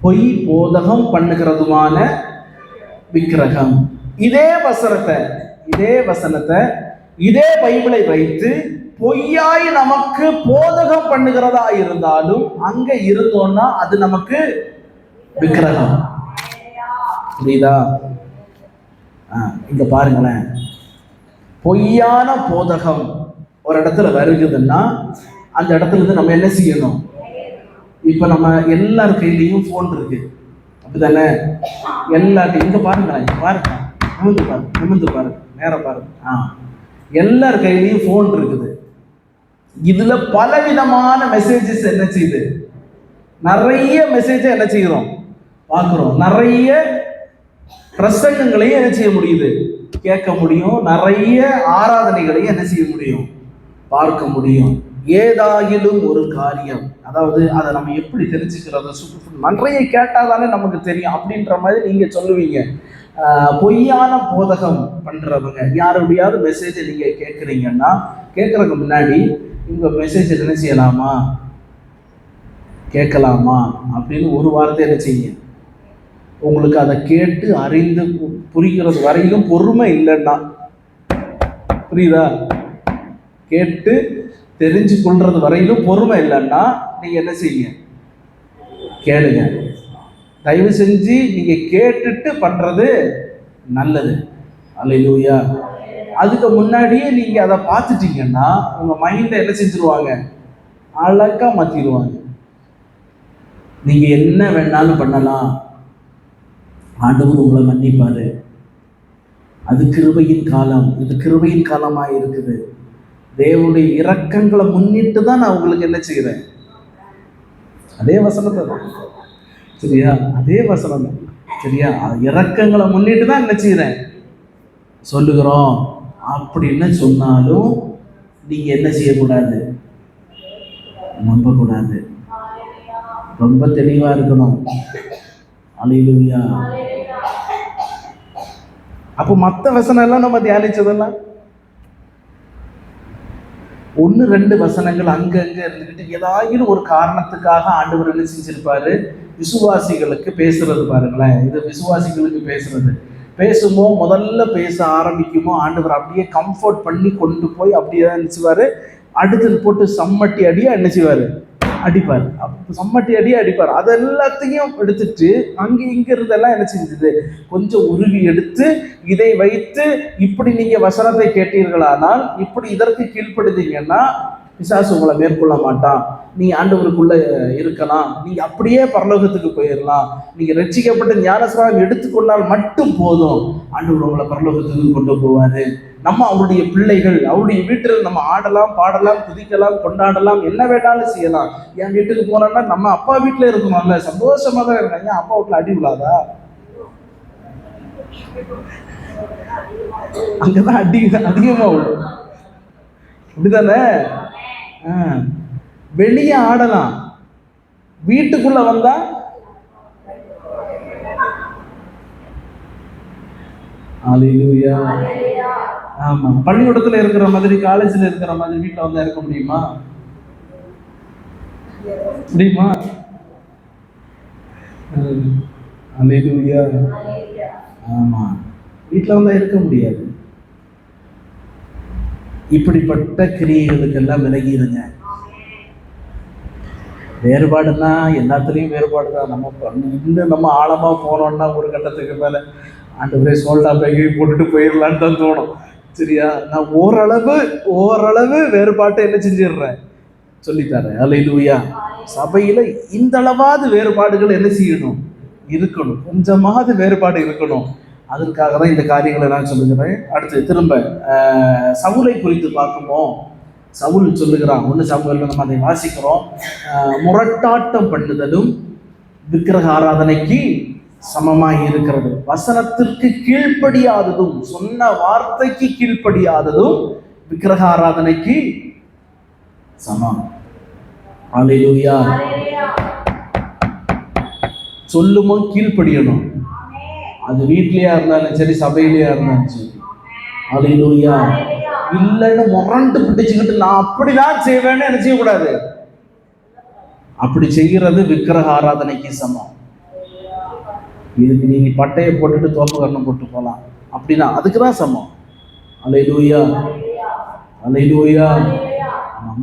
பொய் போதகம் பண்ணுகிறதுமான விக்கிரகம். இதே வசனத்தை இதே பைபிளை வைத்து பொய்யாய் நமக்கு போதகம் பண்ணுகிறதா இருந்தாலும் அங்க இருந்தோம்னா அது நமக்கு விக்கிரகம். புரியுதா? இங்க பாருங்களேன், பொய்யான போதகம் ஒரு இடத்துல வருகுதுன்னா அந்த இடத்துல இருந்து நம்ம என்ன செய்யணும்? இப்ப நம்ம எல்லார் கையிலையும் போன் இருக்கு, அப்படிதானே? எல்லாத்தையும் இங்க பாருங்களேன், பாருங்க, நிமிர்ந்து பாருங்க, நேரம் பாருங்க. எல்லார் கையிலையும் போன் இருக்குது. இதுல பலவிதமான மெசேஜஸ் என்ன செய்யுது? நிறைய மெசேஜ் என்ன செய்யறோம்? பார்க்கிறோம். நிறைய பிரசங்கங்களையும் என்ன செய்ய முடியுது? கேட்க முடியும். நிறைய ஆராதனைகளையும் என்ன செய்ய முடியும்? பார்க்க முடியும். ஏதாயிலும் ஒரு காரியம், அதாவது அதை நம்ம எப்படி தெரிஞ்சுக்கிறது? நிறைய கேட்டாதானே நமக்கு தெரியும் அப்படின்ற மாதிரி நீங்க சொல்லுவீங்க. பொய்யான போதகம் பண்றவங்க யாருடையாவது மெசேஜை நீங்க கேட்குறீங்கன்னா கேட்கறதுக்கு முன்னாடி உங்க மெசேஜ் என்ன செய்யலாமா, கேட்கலாமா அப்படின்னு ஒரு வார்த்தை என்ன செய்யுங்க. உங்களுக்கு அதை கேட்டு அறிந்து புரிகிறது வரையிலும் பொறுமை இல்லைன்னா, புரியுதா? கேட்டு தெரிஞ்சு கொள்றது வரையிலும் பொறுமை இல்லைன்னா நீங்க என்ன செய்யுங்க? கேளுங்க. தயவு செஞ்சு நீங்க கேட்டுட்டு பண்றது நல்லது. அல்லேலூயா. அதுக்கு முன்னாடியே நீங்க அதை பார்த்துட்டீங்கன்னா உங்க மைண்டை என்ன செஞ்சிருவாங்க? அழகா மாத்திடுவாங்க. நீங்க என்ன வேணாலும் பண்ணலாம், ஆண்டவர் உங்களை மன்னிப்பாரு. அது கிருபையின் காலம். இது கிருபையின் காலமாக இருக்குது. தேவனுடைய இரக்கங்களை முன்னிட்டு தான் நான் உங்களுக்கு என்ன செய்கிறேன், அதே வசனத்தை தான், சரியா, அதே வசனம் தான், சரியா, இரக்கங்களை முன்னிட்டு தான் என்ன செய்கிறேன் சொல்லுகிறோம். அப்படின்னு சொன்னாலும் நீங்க என்ன செய்யக்கூடாது, நம்பக்கூடாது. ரொம்ப தெளிவா இருக்கணும். அல்லேலூயா. அப்போ மற்ற வசனம் எல்லாம் நம்ம தியானிச்சதெல்லாம் 1-2 வசனங்கள் அங்கங்க இருந்துக்கிட்டு ஏதாவது ஒரு காரணத்துக்காக ஆண்டவர் என்ன செஞ்சிருப்பாரு, விசுவாசிகளுக்கு பேசுறது. பாருங்களேன், இது விசுவாசிகளுக்கு பேசுறது. பேசும்போது முதல்ல பேச ஆரம்பிக்குமோ ஆண்டவர் அப்படியே கம்ஃபர்ட் பண்ணி கொண்டு போய் அப்படியே நினைச்சுவாரு. அடுத்தது போட்டு சம்மட்டி அடியா என்ன செய்வாரு, அடிப்பார். அப்போ சம்மட்டி அடியா அடிப்பார். அது எல்லாத்தையும் எடுத்துட்டு அங்கே இங்க இருந்தெல்லாம் என்ன செஞ்சது, கொஞ்சம் உருவி எடுத்து இதை வைத்து இப்படி நீங்க வசனத்தை கேட்டீர்களானால், இப்படி இதற்கு கீழ்ப்படுதீங்கன்னா பிசாசு உங்களை மேற்கொள்ள மாட்டான். நீ ஆண்டவருக்குள்ள இருக்கலாம், நீங்க அப்படியே பரலோகத்துக்கு போயிடலாம். நீங்க ரட்சிக்கப்பட்ட ஞானஸ்நானம் எடுத்துக்கொண்டால் மட்டும் போதும், ஆண்டவர் உங்களை பரலோகத்துக்கு கொண்டு போவாரு. நம்ம அவருடைய பிள்ளைகள், அவருடைய வீட்டில் நம்ம ஆடலாம், பாடலாம், குதிக்கலாம், கொண்டாடலாம், என்ன வேணாலும் செய்யலாம். என் வீட்டுக்கு போனோம்னா நம்ம அப்பா வீட்டுல இருக்கணும்ல, சந்தோஷமா தான் இருக்காங்க. அப்பா வீட்டுல அடி விழாதா? அங்கதான் அடி அதிகமா விடும், அப்படிதானே? வெளியே ஆடலாம், வீட்டுக்குள்ள வந்தா அல்லேலூயா. ஆமா, பள்ளிக்கூடத்துல இருக்கிற மாதிரி, காலேஜ்ல இருக்கிற மாதிரி வீட்டுல வந்தா இருக்க முடியுமா? முடியுமா? அல்லேலூயா. ஆமா, வீட்டுல வந்தா இருக்க முடியாது. இப்படிப்பட்ட கிரியைகளுக்கெல்லாம் விலகி இருங்க. வேறுபாடுன்னா எல்லாத்துலேயும் வேறுபாடு தான். இன்னும் நம்ம ஆழமாக போனோம்னா ஒரு கட்டத்துக்கு மேலே ஆண்டவரே சோல்டா பேக்கி போட்டுட்டு போயிடலான்னு தான் தோணும். சரியா, நான் ஓரளவு வேறுபாட்டை என்ன செஞ்சிடுறேன், சொல்லித்தரேன். அல்லேலூயா. சபையில் இந்த அளவாவது வேறுபாடுகள் என்ன செய்யணும், இருக்கணும். கொஞ்சமாவது வேறுபாடு இருக்கணும். அதற்காக தான் இந்த காரியங்களை நான் சொல்லுகிறேன். அடுத்து திரும்ப சவுலை குறித்து பார்க்கும்போது, சவுல் சொல்லுகிறான், 1 சாமுவேல்ல நம்ம அதை வாசிக்கிறோம். முரட்டாட்டம் பண்ணுதலும் விக்கிரக ஆராதனைக்கு சமமாய் இருக்கிறது. வசனத்திற்கு கீழ்ப்படியாததும், சொன்ன வார்த்தைக்கு கீழ்ப்படியாததும் விக்கிரக ஆராதனைக்கு சமம். அல்லேலூயா. சொல்லுமோ கீழ்ப்படியணும். அது வீட்லயா இருந்தாலும் சரி, சபையிலயா இருந்தாலும் சரி. அல்லேலூயா. இல்லைன்னு முரண்டு பிடிச்சுக்கிட்டு நான் அப்படிதான் செய்வேன்னு என்ன செய்யக்கூடாது. அப்படி செய்கிறது விக்கிரக ஆராதனைக்கு சமம். இதுக்கு நீங்க பட்டையை போட்டுட்டு தோப்பு கரணம் போட்டு போகலாம், அப்படிதான் அதுக்குதான் சமம். அல்லேலூயா. அல்லேலூயா.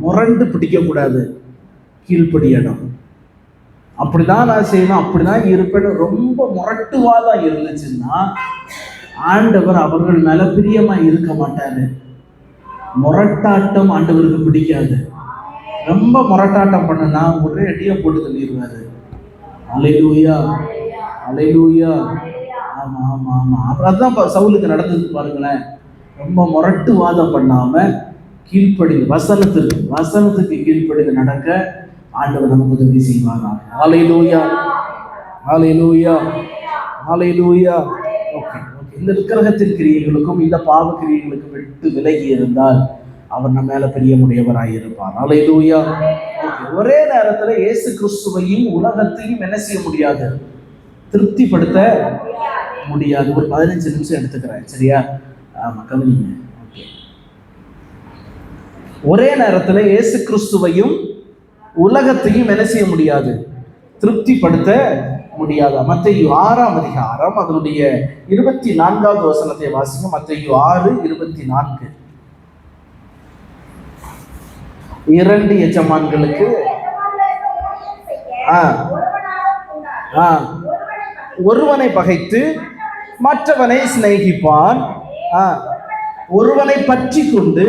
முரண்டு பிடிக்க கூடாது, கீழ்ப்படியணும். அப்படிதான் நான் செய்வேன், அப்படிதான் இருப்பேன்னு ரொம்ப முரட்டுவாதான் இருந்துச்சுன்னா ஆண்டவர் அவர்கள் மேல பிரியமா இருக்க மாட்டாரு. முரட்டாட்டம் ஆண்டவருக்கு பிடிக்காது. ரொம்ப முரட்டாட்டம் பண்ணுனா ஒரே அடியா போட்டு தள்ளிடுவாரு. அல்லேலூயா. அல்லேலூயா. ஆமா ஆமா ஆமா. அப்புறம் அதுதான் சவுலுக்கு நடந்தது பாருங்களேன். ரொம்ப முரட்டுவாதம் பண்ணாம கீழ்ப்படிந்து வசனத்துக்கு கீழ்ப்படிந்து நடக்க ஆண்டவர் நமக்கு உதவி செய்வாராக. அல்லேலூயா. அல்லேலூயா. அல்லேலூயா. ஓகே. இந்த விக்கிரகத்தின் கிரியைகளுக்கும் இந்த பாவ கிரியைகளுக்கும் விட்டு விலகி இருந்தால் அவர் நம்ம மேல பிரியமுடையவராய் இருப்பார். அல்லேலூயா. ஒரே நேரத்துல இயேசு கிறிஸ்துவையும் உலகத்தையும் என்ன செய்ய முடியாது, திருப்திப்படுத்த முடியாது. ஒரு 15 நிமிஷம் எடுத்துக்கிறேன், சரியா? ஆமா, கவனிங்க. ஒரே நேரத்துல இயேசு கிறிஸ்துவையும் உலகத்தையும் என்ன செய்ய முடியாது, திருப்திப்படுத்த முடியாது. மத்தேயு 6ஆம் அதிகாரம் அதனுடைய 24வது வசனத்தை வாசிங்க. மத்தேயு 6:24. 2 எஜமான்களுக்கு ஒருவனை பகைத்து மற்றவனை சிநேகிப்பான், ஒருவனை பற்றி கொண்டு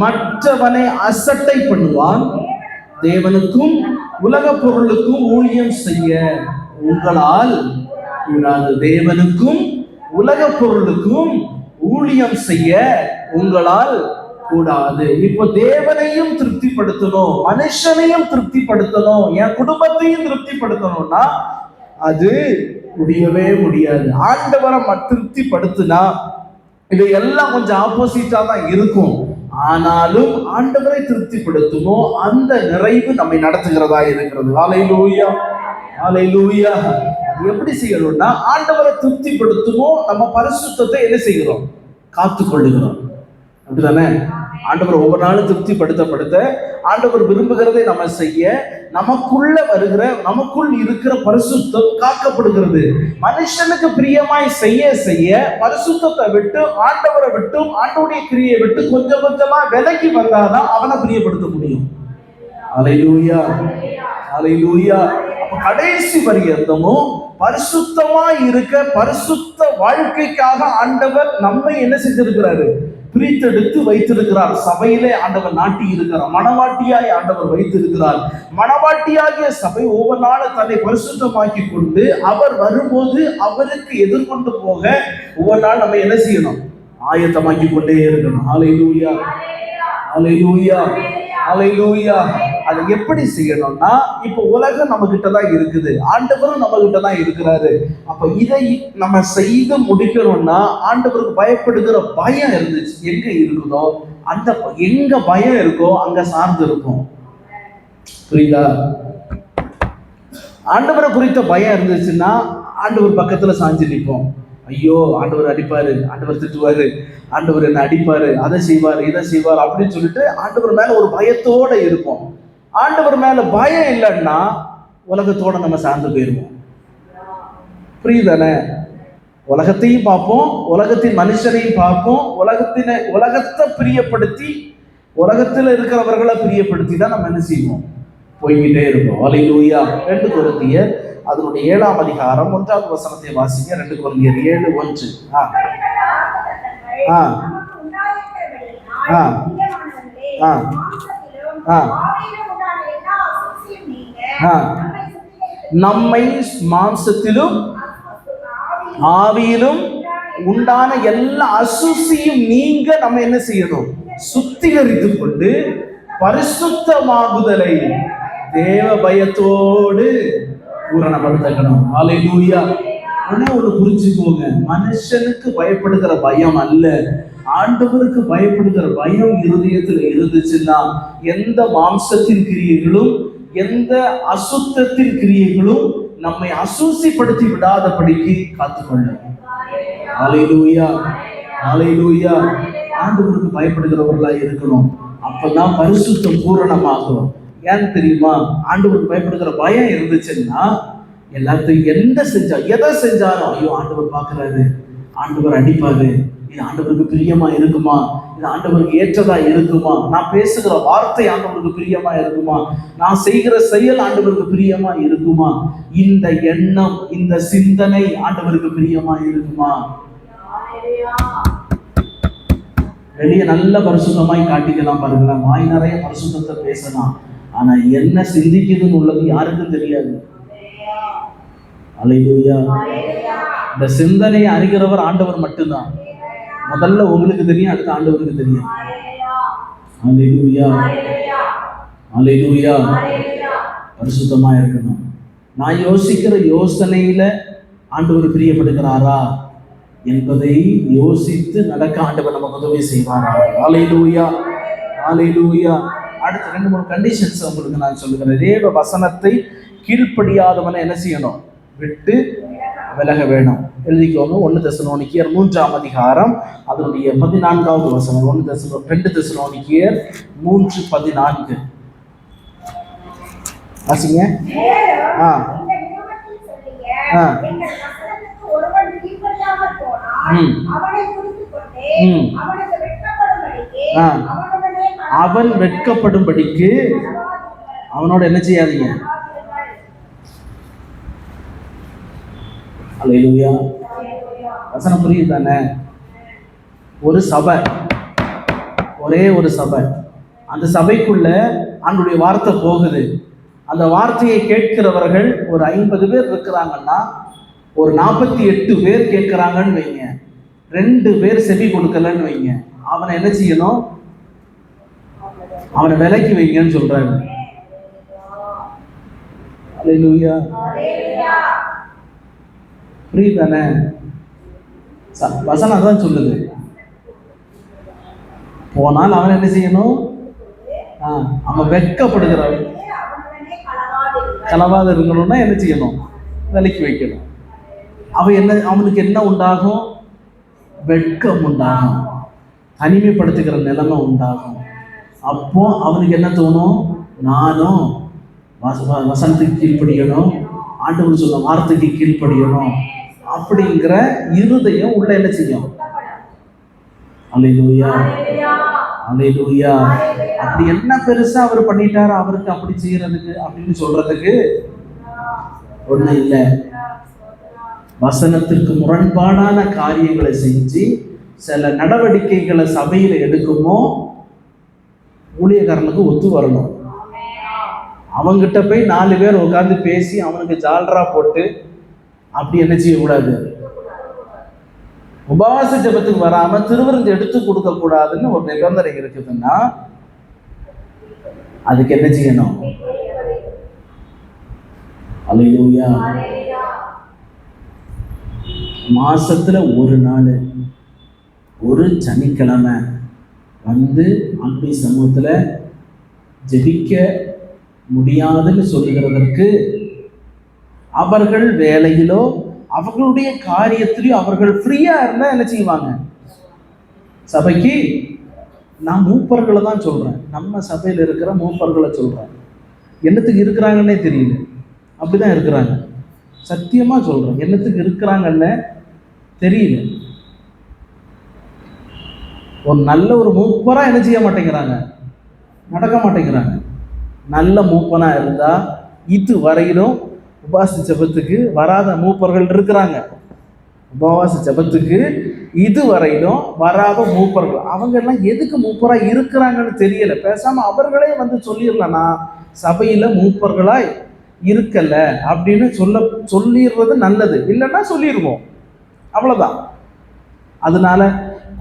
மற்றவனை அசட்டை பண்ணுவான். தேவனுக்கும் உலக பொருளுக்கும் ஊழியம் செய்ய உங்களால் கூடாது. தேவனுக்கும் உலக பொருளுக்கும் ஊழியம் செய்ய உங்களால் கூடாது. இப்போ தேவனையும் திருப்திப்படுத்தணும், மனுஷனையும் திருப்திப்படுத்தணும், என் குடும்பத்தையும் திருப்திப்படுத்தணும்னா அது முடியவே முடியாது. ஆண்டவரை திருப்திப்படுத்தினா இது எல்லாம் கொஞ்சம் ஆப்போசிட்டா தான் இருக்கும். ஆனாலும் ஆண்டவரை திருப்திப்படுத்துமோ அந்த நிறைவு நம்மை நடத்துகிறதா இருக்கிறது. ஹல்லேலூயா, ஹல்லேலூயா. எப்படி செய்யணும்னா ஆண்டவரை திருப்திப்படுத்துமோ நம்ம பரிசுத்தத்தை என்ன செய்கிறோம்? காத்துக்கொள்ளுகிறோம். அப்படிதானே? ஆண்டவர் ஒவ்வொரு நாளும் திருப்திப்படுத்த ஆண்டவர் விரும்புகிறதை நம்ம செய்ய நமக்குள் இருக்கிற பரிசுத்தம் காக்கப்படுகிறது. மனுஷனுக்கு பிரியமாய் செய்ய பரிசுத்தத்தை விட்டு ஆண்டவரை விட்டும் ஆண்டவருடைய கிரியை விட்டு கொஞ்சம் கொஞ்சமா விலகி வந்தாதான் அவனை பிரியப்படுத்த முடியும். ஹல்லேலூயா, ஹல்லேலூயா. அப்ப கடைசி பரியந்தமும் பரிசுத்தமா இருக்க பரிசுத்த வாழ்க்கைக்காக ஆண்டவர் நம்மை என்ன செஞ்சிருக்கிறாரு? பிரித்தெடுத்து வைத்திருக்கிறார். சபையிலே ஆண்டவர் நாட்டி இருக்கிறார். மணவாட்டியாய் ஆண்டவர் வைத்திருக்கிறார். மணவாட்டியாகிய சபை ஒவ்வொரு நாளும் தன்னை பரிசுத்தமாக்கி கொண்டு அவர் வரும்போது அவருக்கு எதிர்கொண்டு போக ஒவ்வொரு நாள் நம்ம என்ன செய்யணும்? ஆயத்தமாக்கி கொண்டே இருக்கணும். ஹல்லேலூயா, ஹல்லேலூயா, ஹல்லேலூயா. அதை எப்படி செய்யணும்னா இப்போ உலகம் நம்ம கிட்ட தான் இருக்குது, ஆண்டவரும் நம்ம கிட்ட தான் இருக்கிறாரு. அப்ப இதை நம்ம செய்து முடிக்கணும்னா ஆண்டவருக்கு பயப்படுகிற பயம் இருந்துச்சு எங்க இருக்குதோ அந்த எங்க பயம் இருக்கோ அங்க சார்ந்து இருக்கும். புரியுதா? ஆண்டவரை குறித்த பயம் இருந்துச்சுன்னா ஆண்டவர் பக்கத்துல சாஞ்சி நிற்போம். ஐயோ ஆண்டவர் அடிப்பாரு, ஆண்டவர் திட்டுவாரு, ஆண்டவர் என்ன அடிப்பாரு, அதை செய்வார் இதை செய்வார் அப்படின்னு சொல்லிட்டு ஆண்டவர் மேல ஒரு பயத்தோட இருப்போம். ஆண்டவர் மேல பயம் இல்லைன்னா உலகத்தோட நம்ம சார்ந்து போயிருவோம். புரியுதானே? உலகத்தையும் பார்ப்போம், உலகத்தின் மனுஷனையும் பார்ப்போம், உலகத்தை பிரியப்படுத்தி உலகத்தில் இருக்கிறவர்களை பிரியப்படுத்தி தான் நம்ம என்ன செய்வோம்? போய்கிட்டே இருப்போம். ஹல்லேலூயா. 2 கொரிந்தியர் அதனுடைய 7ஆம் அதிகாரம் 1வது வசனத்தை வாசிங்க. 2 கொரிந்தியர் 7:1. நம்மை மாம்சத்திலும் ஆவியிலும் உண்டான எல்லா அசுசியும் நீங்க நம்ம என்ன செய்யணும்? சுத்திகரித்துக் கொண்டு பரிசுத்தமாகுதலை தேவ பயத்தோடு பூரணப்படுத்தணும். ஹல்லேலூயா. ஒண்ணு புரிஞ்சுக்கோங்க, மனுஷனுக்கு பயப்படுகிற பயம் அல்ல, ஆண்டவருக்கு பயப்படுகிற பயம் இருதயத்தில் இருந்துச்சுன்னா எந்த மாம்சத்தின் கிரியைகளும் எந்த அசுத்தத்தின் கிரியைகளும் நம்மை அசூசிப்படுத்தி விடாதபடிக்கு காத்துக்கொள்ளும். ஹல்லேலூயா, ஹல்லேலூயா. ஆண்டவருக்கு பயப்படுகிறவர்களா இருக்கணும். அப்பதான் பரிசுத்தம் பூரணமாகும். ஏன்னு தெரியுமா? ஆண்டவருக்கு பயப்படுகிற பயம் இருந்துச்சுன்னா எல்லாத்தையும் எதை செஞ்சாலும் ஐயோ ஆண்டவர் பார்க்கிறாரு, ஆண்டவர் அடிப்பாரு, இது ஆண்டவருக்கு பிரியமா இருக்குமா, இது ஆண்டவருக்கு ஏற்றதா இருக்குமா, நான் பேசுகிற வார்த்தை ஆண்டவருக்கு பிரியமா இருக்குமா, நான் செய்கிற செயல் ஆண்டவருக்கு பிரியமா இருக்குமா, இந்த எண்ணம் இந்த சிந்தனை ஆண்டவருக்கு பிரியமா இருக்குமா? வெளியே நல்ல பரிசுத்தமாய் காட்டிக்கலாம் பாருங்களேன், வாய் நிறைய பரிசுத்தத்தை பேசலாம், ஆனா என்ன சிந்திக்குதுன்னு உள்ளது யாருக்கும் தெரியாது. ஹல்லேலூயா. இந்த சிந்தனையை அறிகிறவர் ஆண்டவர் மட்டும்தான். முதல்ல உங்களுக்கு தெரியும், அடுத்த ஆண்டவருக்கு தெரியும். ஹல்லேலூயா, ஹல்லேலூயா. பரிசுத்தமா இருக்கணும். நான் யோசிக்கிற யோசனையில ஆண்டவர் பிரியப்படுகிறாரா என்பதை யோசித்து நடக்க ஆண்டவர் நமக்கு உதவி செய்வாரா? ஹல்லேலூயா, ஹல்லேலூயா. அடுத்த 2-3 கண்டிஷன்ஸ் உங்களுக்கு நான் சொல்லுகிறேன். தேவ வசனத்தை கீழ்ப்படியாதவனை என்ன செய்யணும்? விட்டு விலக வேணும். எழுதிக்கோங்க. 1 தெசலோனிக்கேயர் 3ஆம் அதிகாரம் அதனுடைய 14வது வசனம். 2 தெசலோனிக்கேயர் 3:14 வாசிங்க. அவன் வெட்கப்படும்படிக்கு அவனோட என்ன செய்யாதீங்க? ஹல்லேலூயா. வசனம் புரியுது தானே? ஒரு சபை, ஒரே ஒரு சபை, அந்த சபைக்குள்ள ஆண்டவருடைய வார்த்தை போகுது. அந்த வார்த்தையை கேட்கிறவர்கள் ஒரு 50 பேர் இருக்கிறாங்கன்னா ஒரு 48 பேர் கேட்கிறாங்கன்னு வைங்க, 2 பேர் செவி கொடுக்கலன்னு வைங்க, அவனை என்ன செய்யணும்? அவனை விலைக்கு வைங்கன்னு சொல்றாங்க. அல்லேலூயா. புரியுதானே? வசனம் தான் சொல்லுது. போனால் அவன் என்ன செய்யணும்? அவன் வெட்கப்படுகிறவன் களவாத இருக்கணும்னா என்ன செய்யணும்? விலைக்கு வைக்கணும். அவனுக்கு என்ன உண்டாகும்? வெட்கம் உண்டாகும், தனிமைப்படுத்துகிற நிலைமை உண்டாகும். அப்போ அவனுக்கு என்ன தோணும்? நானும் வசனத்துக்கு கீழ்ப்படியணும், ஆண்டவர் சொல்ல வார்த்தைக்கு கீழ்ப்படியணும் அப்படிங்கிற இருதயம் உள்ள என்ன செய்யும்? அல்லேலூயா, அல்லேலூயா. அப்படி என்ன பெருசா அவர் பண்ணிட்டாரு அவருக்கு அப்படி செய்யறதுக்கு அப்படின்னு சொல்றதுக்கு ஒண்ணு இல்லை. வசனத்திற்கு முரண்பாடான காரியங்களை செஞ்சு சில நடவடிக்கைகளை சபையில எடுக்குமோ ஊழியக்காரனுக்கு ஒத்து வரணும். அவங்கிட்ட போய் 4 பேர் உட்கார்ந்து பேசி அவனுக்கு ஜால்ரா போட்டு அப்படி என்ன செய்யக்கூடாது? உபவாச ஜெபத்துக்கு வராம திருவிருந்து எடுத்து கொடுக்க கூடாதுன்னு ஒரு நிபந்தனை இருக்குதுன்னா அதுக்கு என்ன செய்யணும்? அல்லேலூயா. மாசத்துல ஒரு நாள், ஒரு சனிக்கிழமை வந்து அன்பை சமூகத்துல ஜெபிக்க முடியாதுன்னு சொல்லுகிறதற்கு அவர்கள் வேலையிலோ அவர்களுடைய காரியத்திலோ அவர்கள் ஃப்ரீயா இருந்தா என்ன செய்வாங்க? சபைக்கு நான் மூப்பர்களை தான் சொல்றேன், நம்ம சபையில் இருக்கிற மூப்பர்களை சொல்றேன். என்னத்துக்கு இருக்கிறாங்கன்னே தெரியல, அப்படிதான் இருக்கிறாங்க. சத்தியமா சொல்றேன், என்னத்துக்கு இருக்கிறாங்கன்னு தெரியல. ஒரு நல்ல ஒரு மூப்பரா என்ன செய்ய மாட்டேங்கிறாங்க? நடக்க மாட்டேங்கிறாங்க. நல்ல மூப்பனா இருந்தா இது வரையிலும் உபவாச ஜெபத்துக்கு வராத மூப்பர்கள் இருக்கிறாங்க. உபவாச ஜெபத்துக்கு இது வரையிலும் வராத மூப்பர்கள், அவங்க எல்லாம் எதுக்கு மூப்பரா இருக்கிறாங்கன்னு தெரியல. பேசாம அவர்களே வந்து சொல்லிடலாம், நான் சபையில மூப்பர்களாய் இருக்கல அப்படின்னு சொல்லிடுறது நல்லது. இல்லைன்னா சொல்லிடுவோம், அவ்வளவுதான். அதனால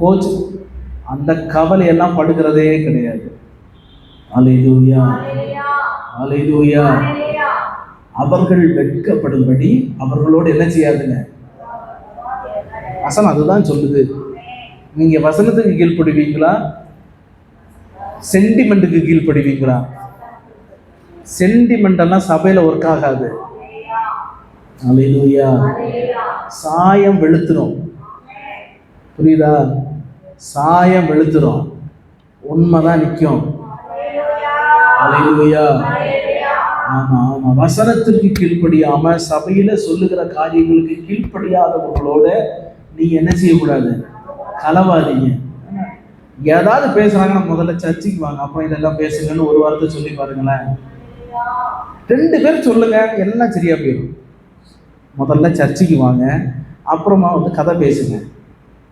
கோச் அந்த கவலையெல்லாம் படுகிறதே கிடையாது. அல்லேலூயா, அல்லேலூயா. அவர்கள் வெட்கப்படும்படி அவர்களோடு என்ன செய்யாதுங்க? வசனம் அதுதான் சொல்லுது. நீங்க வசனத்துக்கு கீழ்ப்படுவீங்களா, சென்டிமெண்ட்டுக்கு கீழ்ப்படுவீங்களா? சென்டிமெண்ட் எல்லாம் சபையில ஒர்க் ஆகாது. அல்லேலூயா. சாயம் வெளுத்துரும், புரியுதா? சாயம் வெளுத்துரும், உண்மைதான் நிற்கும். அல்லேலூயா. ஆமா ஆமா. வசனத்திற்கு கீழ்ப்படியாம சபையில சொல்லுகிற காரியங்களுக்கு கீழ்ப்படியாதவர்களோட நீ என்ன செய்யக்கூடாது? கலவாதீங்க. ஏதாவது பேசுறாங்கன்னா முதல்ல சர்ச்சுக்கு வாங்க, அப்புறம் இதெல்லாம் பேசுங்கன்னு ஒரு வாரத்தை சொல்லி பாருங்களேன். 2 பேர் சொல்லுங்க, எல்லாம் சரியா போயிடும். முதல்ல சர்ச்சுக்கு வாங்க, அப்புறமா வந்து கதை பேசுங்க.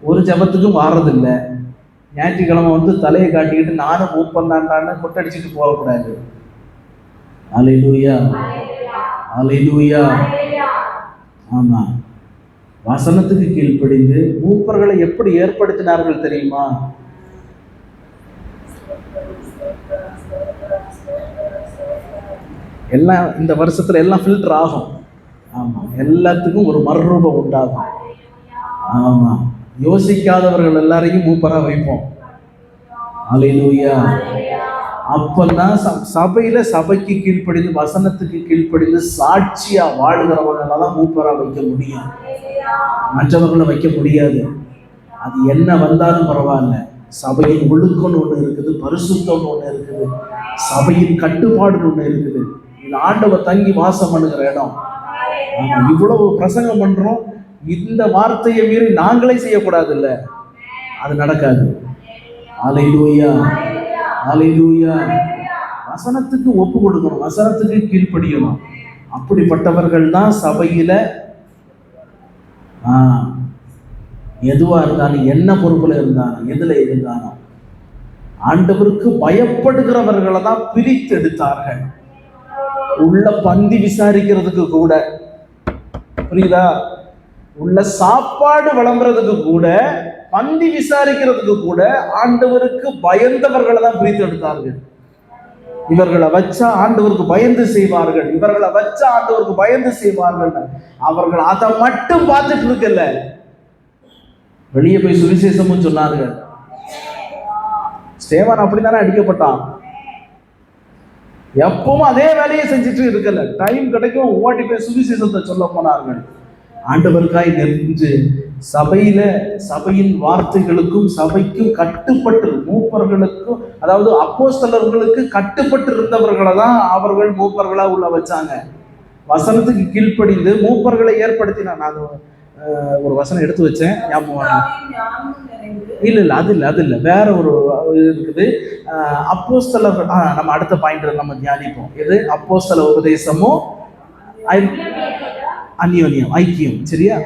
ஒரு ஜபத்துக்கும் வாரதில்லை. ஞாயிற்றுக்கிழமை வந்து தலையை காட்டிக்கிட்டு நானும் மூப்பந்தாண்டான்னு கொட்டடிச்சுட்டு போகக்கூடாது. அல்லேலூயா, அல்லேலூயா. ஆமா. வசனத்துக்கு கீழ்ப்படிந்து மூப்பர்களை எப்படி ஏற்படுத்தினார்கள் தெரியுமா? எல்லாம் இந்த வருஷத்துல எல்லாம் ஃபில்டர் ஆகும். ஆமா, எல்லாத்துக்கும் ஒரு மறுரூபம் உண்டாகும். ஆமா, யோசிக்காதவர்கள் எல்லாரையும் மூப்பரா வைப்போம். அல்லேலூயா. அப்பதான் சபையில சபைக்கு கீழ்ப்படிந்து வசனத்துக்கு கீழ்ப்படிந்து சாட்சியா வாழ்கிறவர்களெல்லாம் மூப்பரா வைக்க முடியும், மற்றவர்களை வைக்க முடியாது. அது என்ன வந்தாலும் பரவாயில்ல. சபையின் ஒழுக்கம்னு ஒண்ணு இருக்குது, பரிசுத்தம்னு ஒண்ணு இருக்குது, சபையின் கட்டுப்பாடுன்னு ஒண்ணு இருக்குது. இது ஆண்டவர் தங்கி வாசம் பண்ணுகிற இடம். இவ்வளவு பிரசங்கம் பண்றோம், இந்த வார்த்தையை மீறி நாங்களே செய்யக்கூடாது இல்ல, அது நடக்காது. அல்லேலூயா, அல்லேலூயா. வசனத்துக்கு ஒப்பு கொடுக்கணும், வசனத்துக்கு கீழ்ப்படியணும். அப்படிப்பட்டவர்கள் தான் சபையில எதுவா இருந்தாலும், என்ன பொறுப்புல இருந்தாலும், எதுல இருந்தாலும் ஆண்டவருக்கு பயப்படுகிறவர்களை தான் பிரித்து எடுத்தார்கள். உள்ள பந்தி விசாரிக்கிறதுக்கு கூட, புரியுதா? உள்ள சாப்பாடு விளம்புறதுக்கு கூட, பந்தி விசாரிக்கிறதுக்கு கூட ஆண்டவருக்கு பயந்தவர்களை தான் பிரித்து எடுத்தார்கள். இவர்களை வச்சா ஆண்டவருக்கு பயந்து செய்வார்கள், இவர்களை வச்சா ஆண்டவருக்கு பயந்து செய்வார்கள். அவர்கள் அதை மட்டும் பார்த்துட்டு இருக்கல, வெளியே போய் சுவிசேஷமும் சொன்னார்கள். ஸ்தேவான் அப்படித்தானே அடிக்கப்பட்டான். எப்பவும் அதே வேலையை செஞ்சுட்டு இருக்கல, டைம் கிடைக்கும் ஓட்டி போய் சுவிசேஷத்தை சொல்ல போனார்கள். ஆண்டவருக்காய் நெருஞ்சு சபையின் வார்த்தைகளுக்கும் சபைக்கும் கட்டுப்பட்டு, மூப்பர்களுக்கும் அதாவது அப்போஸ்தலர்களுக்கு கட்டுப்பட்டு இருந்தவர்களை தான் அவர்கள் மூப்பர்களா உள்ள வச்சாங்க. வசனத்துக்கு கீழ்ப்படிந்து மூப்பர்களை ஏற்படுத்தினான். நான் ஒரு வசனம் எடுத்து வச்சேன், ஞாபகம் இல்ல அது இல்ல வேற ஒரு இருக்குது. அப்போஸ்தலர்கள், நம்ம அடுத்த பாயிண்ட் நம்ம தியானிப்போம். இது அப்போஸ்தல உபதேசமும் அந்யோன்யம், ஐக்கியம். சரியா?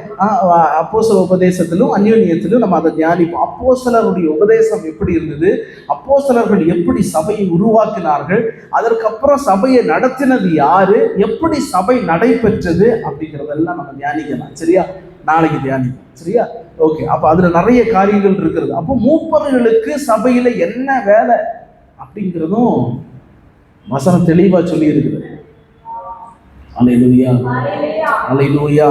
அப்போஸ்தல உபதேசத்திலும் அந்யோன்யத்திலும் நம்ம அதை தியானிப்போம். அப்போஸ்தலருடைய உபதேசம் எப்படி இருந்தது, அப்போஸ்தலர்கள் எப்படி சபையை உருவாக்கினார்கள், அதற்கப்புறம் சபையை நடத்தினது யாரு, எப்படி சபை நடைபெற்றது அப்படிங்கிறதெல்லாம் நம்ம தியானிக்கலாம். சரியா? நாளைக்கு தியானிப்போம். சரியா? ஓகே. அப்ப அதுல நிறைய காரியங்கள் இருக்கிறது. அப்போ மூப்பர்களுக்கு சபையில என்ன வேலை அப்படிங்கிறதும் வசனம் தெளிவா சொல்லி இருக்குது. அல்லேலூயா, அல்லேலூயா.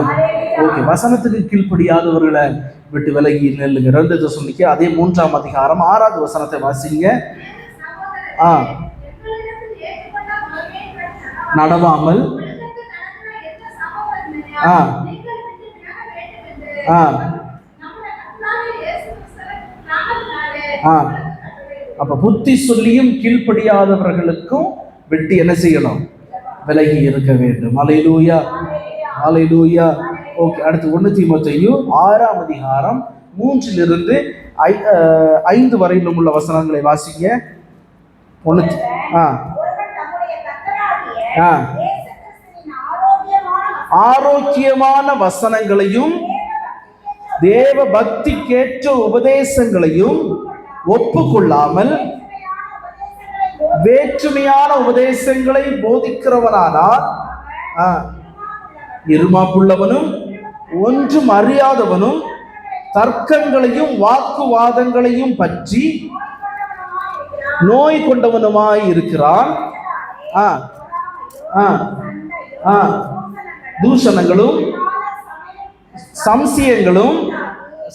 ஓகே. வசனத்துக்கு கீழ்ப்படியாதவர்களை விட்டு விலகி நெல்லுங்க. 2 தெசலோனிக்கே அதே 3ஆம் அதிகாரம் 6வது வசனத்தை வாசிங்க. நடவாமல் அப்ப புத்தி சொல்லியும் கீழ்ப்படியாதவர்களுக்கும் விட்டு என்ன செய்யணும், விலகி இருக்க வேண்டும். அல்லேலூயா, அல்லேலூயா. ஓகே. அடுத்து 1 தீமோத்தேயு 6ஆம் அதிகாரம் 3லிருந்து 5 வரையிலும் உள்ள வசனங்களை வாசிங்க. ஆரோக்கியமான வசனங்களையும் தேவ பக்திக்கேற்ற உபதேசங்களையும் ஒப்புக்கொள்ளாமல் வேற்றுமையான உபதேசங்களை போதிக்கிறவனானால் இருமாப்புள்ளவனும் ஒன்றும் அறியாதவனும் தர்க்கங்களையும் வாக்குவாதங்களையும் பற்றி நோய் கொண்டவனுமாய் இருக்கிறான். தூஷணங்களும்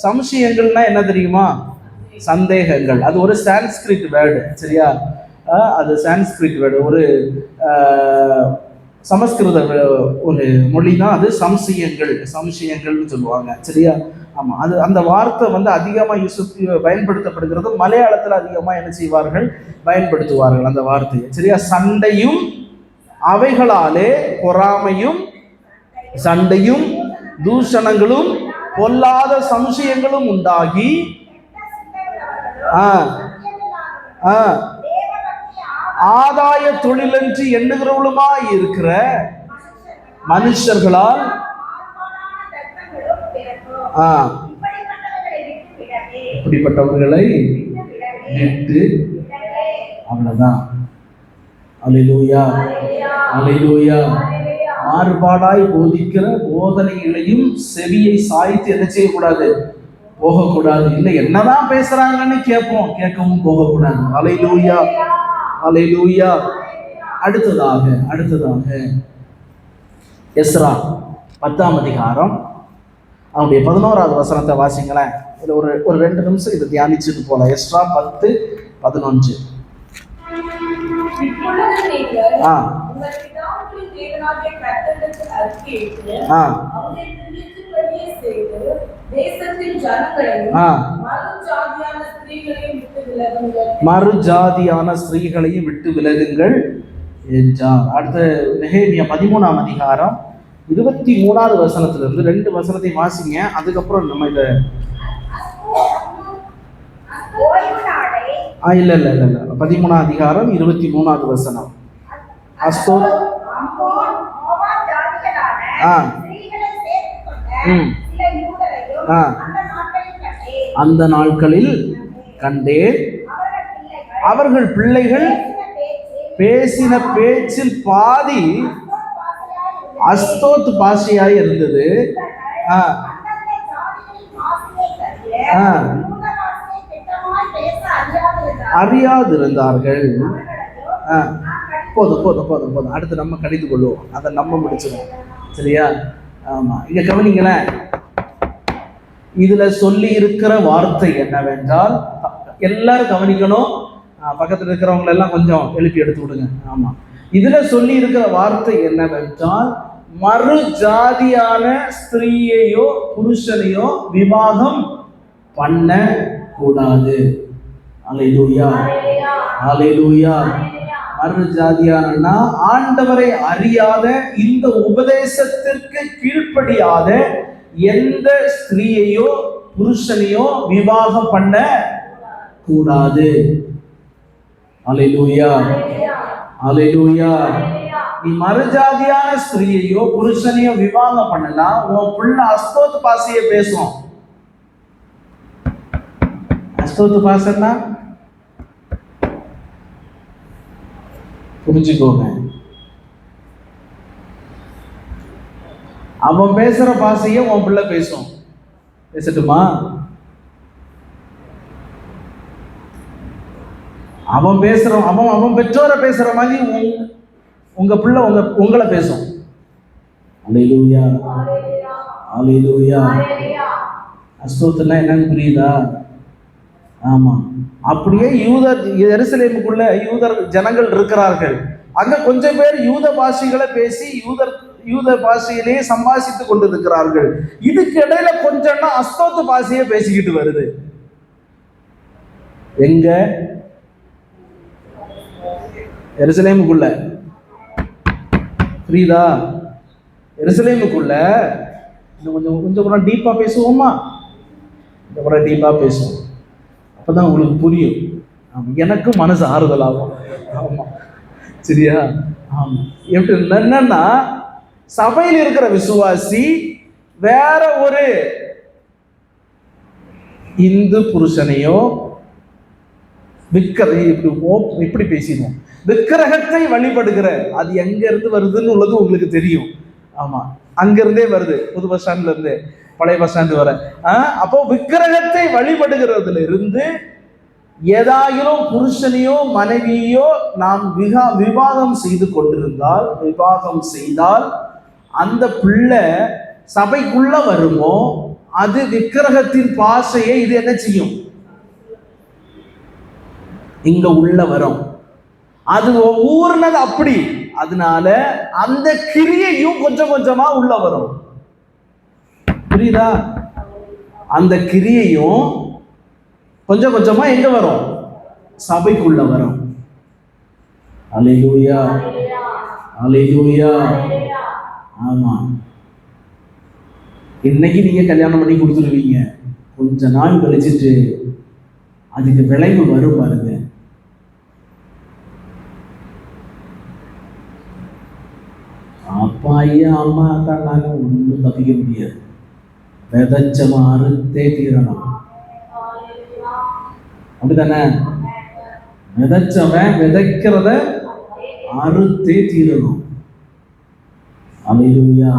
சம்சயங்கள்னா என்ன தெரியுமா, சந்தேகங்கள். அது ஒரு சான்ஸ்கிரிட் வேர்டு. சரியா? அது சான்ஸ்கிரிட் வேர்டு, ஒரு சமஸ்கிருத ஒரு மொழி தான் அது. சம்சயங்கள்னு சொல்லுவாங்க. சரியா? ஆமாம். அது அந்த வார்த்தை அதிகமாக பயன்படுத்தப்படுகிறது. மலையாளத்தில் அதிகமாக என்ன செய்வார்கள், பயன்படுத்துவார்கள் அந்த வார்த்தையை. சரியா? சண்டையும் அவைகளாலே பொறாமையும் சண்டையும் தூஷணங்களும் பொல்லாத சம்சயங்களும் உண்டாகி ஆதாய தொழிலன்று எண்ணுகிறவளுமாய் இருக்கிற மனுஷர்களால் இப்படிப்பட்டவர்களை விட்டு, அவ்வளவுதான். அல்லேலூயா, அல்லேலூயா. மாறுபாடாய் போதிக்கிற போதனைகளையும் செவியை சாய்த்து என்ன செய்யக்கூடாது, போகக்கூடாது. இல்லை என்னதான் பேசுறாங்கன்னு கேட்கவும் போகக்கூடாது. அல்லேலூயா, அல்லேலூயா. அடுத்ததாக எஸ்ரா 10ஆம் அதிகாரம் அவனுடைய 11வது வசனத்தை வாசிங்களேன். இதுல ஒரு 2 நிமிஷம் இதை தியானிச்சுட்டு போலாம். எஸ்ரா 10:11. மறுஜாதியான ஸ்திரீகளையும் விட்டு விலகுங்கள் என்றார். அடுத்த நெகேமியா 13ஆம் அதிகாரம் 23வது வசனத்திலிருந்து 2 வசனத்தை வாசிங்க. அதுக்கப்புறம் நம்ம இதை இல்ல 13ஆம் அதிகாரம் 23வது வசனம். அந்த நாட்களில் கண்டேன், அவர்கள் பிள்ளைகள் பேசின பேச்சில் பாதி அஸ்தோத் பாஷையாய் இருந்தது. யூத பாஷையை திட்டமாய் பேச அறியாதிருந்தார்கள். போதும் போதும் போதும் போதும், அடுத்து நம்ம கணித்து கொள்வோம், அதை நம்ம முடிச்சிடும். சரியா? ஆமா, இங்க கவனிங்களேன். இதுல சொல்லி இருக்கிற வார்த்தை என்னவென்றால், எல்லாரும் கவனிக்கணும். பக்கத்துல இருக்கிறவங்க எல்லாம் கொஞ்சம் எழுப்பி எடுத்து விடுங்க. ஆமா, இதுல சொல்லி இருக்கிற வார்த்தை என்னவென்றால், மறு ஜாதியான ஸ்திரீயையோ புருஷனையோ விவாகம் பண்ண கூடாது. அல்லேலூயா, அல்லேலூயா. மறு ஜாதியானா ஆண்டவரை அறியாத, இந்த உபதேசத்திற்கு கீழ்ப்படியாத எந்த ஸ்திரீயையோ புருஷனையோ விவாகம் பண்ண கூடாது. அல்லேலூயா, அல்லேலூயா. நீ மறுஜாதியான ஸ்திரீயையோ புருஷனையோ விவாகம் பண்ணலாம், உன் புள்ள அஸ்தோத்து பாசையை பேசும். அஸ்தோத்து பாசன்னா புரிஞ்சுக்கோங்க. அவன் பேசுற பாசையை உன் பிள்ளை பேசும். பேசட்டுமா? அவன் பேசுறான், அவன் பெற்றோரை பேசுற மாதிரி உங்க பிள்ளை உங்களை பேசும். அல்லேலூயா, அல்லேலூயா. அஸ்தோத்திரம்னா என்னன்னு புரியுதா? ஆமா, அப்படியே எருசலேமுக்குள்ள யூதர் ஜனங்கள் இருக்கிறார்கள். அங்க கொஞ்சம் பேர் யூத பாஷைகளை பேசி யூத பாஷையிலேயே சம்பாஷித்துக் கொண்டிருக்கிறார்கள். இதுக்கு இடையில கொஞ்சம்னா அஸ்தோத்து பாஷையை பேசிக்கிட்டு வருது. எங்க? எருசலேமுக்குள்ள. புரியுதா? எருசலேமுக்குள்ள கொஞ்சம் கொஞ்சம் கூட டீப்பா பேசுவோமா? கொஞ்சம் கூட டீப்பா பேசுவோம், அப்பதான் உங்களுக்கு புரியும். எனக்கு மனசு ஆறுதல் ஆகும். ஆமா, சரியா? ஆமா. எப்படி என்னன்னா, சபையில் இருக்கிற விசுவாசி வேற ஒரு இந்து புருஷனையோ இப்படி பேசினோம். விக்கிரகத்தை வழிபடுகிற, அது எங்க இருந்து வருதுன்னு உள்ளது உங்களுக்கு தெரியும். ஆமா, அங்க இருந்தே வருது, புது பஸ் ஸ்டாண்ட்ல இருந்து பழைய பஸ் ஸ்டாண்டு வர. அப்போ விக்கிரகத்தை வழிபடுகிறதுல இருந்து ஏதாயிலும் புருஷனையோ மனைவியோ நாம் விவாகம் செய்து கொண்டிருந்தால், விவாகம் செய்தால் அந்த பிள்ளை சபைக்குள்ள வருமோ, அது விக்கிரகத்தின் பாஷையை இது என்ன செய்யும்? இங்க உள்ள வரும். அது ஊர்னது அப்படி. அதனால அந்த கிரியையும் கொஞ்சம் கொஞ்சமா உள்ள வரும். புரியுதா? அந்த கிரியையும் கொஞ்சம் கொஞ்சமா எங்க வரும்? சபைக்குள்ள வரும். அல்லேலூயா, அல்லேலூயா. ஆமா, இன்னைக்கு நீங்க கல்யாணம் பண்ணி கொடுத்துருவீங்க, கொஞ்ச நாள் கழிச்சிட்டு அதுக்கு விளைவு வரும் பாருங்க. அப்பா ஐயா அம்மா தான் ஒன்றும் தப்பிக்க முடியாது. விதைச்சவன் அறுத்தே தீரணும். அப்படித்தானே? விதைச்சவன் விதைக்கிறத அறுத்தே தீரணும். அல்லேலூயா,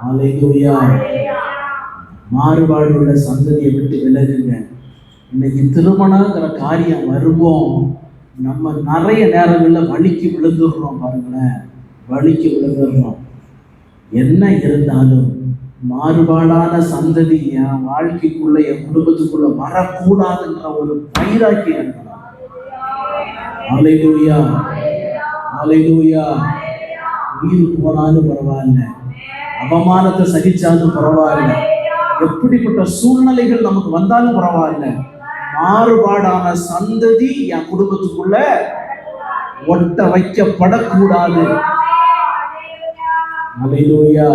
அல்லேலூயா. மாறுபாடு உள்ள சந்ததியை விட்டு விலகுங்க. இன்னைக்கு திருமணங்கிற காரியம் வருவோம், நம்ம நிறைய நேரங்களில் வலிக்கு விழுந்துடுறோம். பாருங்களேன், வலிக்கு விழுந்துடுறோம். என்ன இருந்தாலும் மாறுபாடான சந்ததி என் வாழ்க்கைக்குள்ள, என் குடும்பத்துக்குள்ள வரக்கூடாதுன்ற ஒரு வைராக்கியம் இருக்கணும். அல்லேலூயா, அல்லேலூயா. உயிர் போனாலும் பரவாயில்ல, அவமானத்தை சகிச்சாலும் பரவாயில்ல, எப்படிப்பட்ட சூழ்நிலைகள் நமக்கு வந்தாலும் பரவாயில்ல, மாறுபாடான சந்ததி என் குடும்பத்துக்குள்ள ஒட்ட வைக்கப்படக்கூடாது. அல்லேலூயா.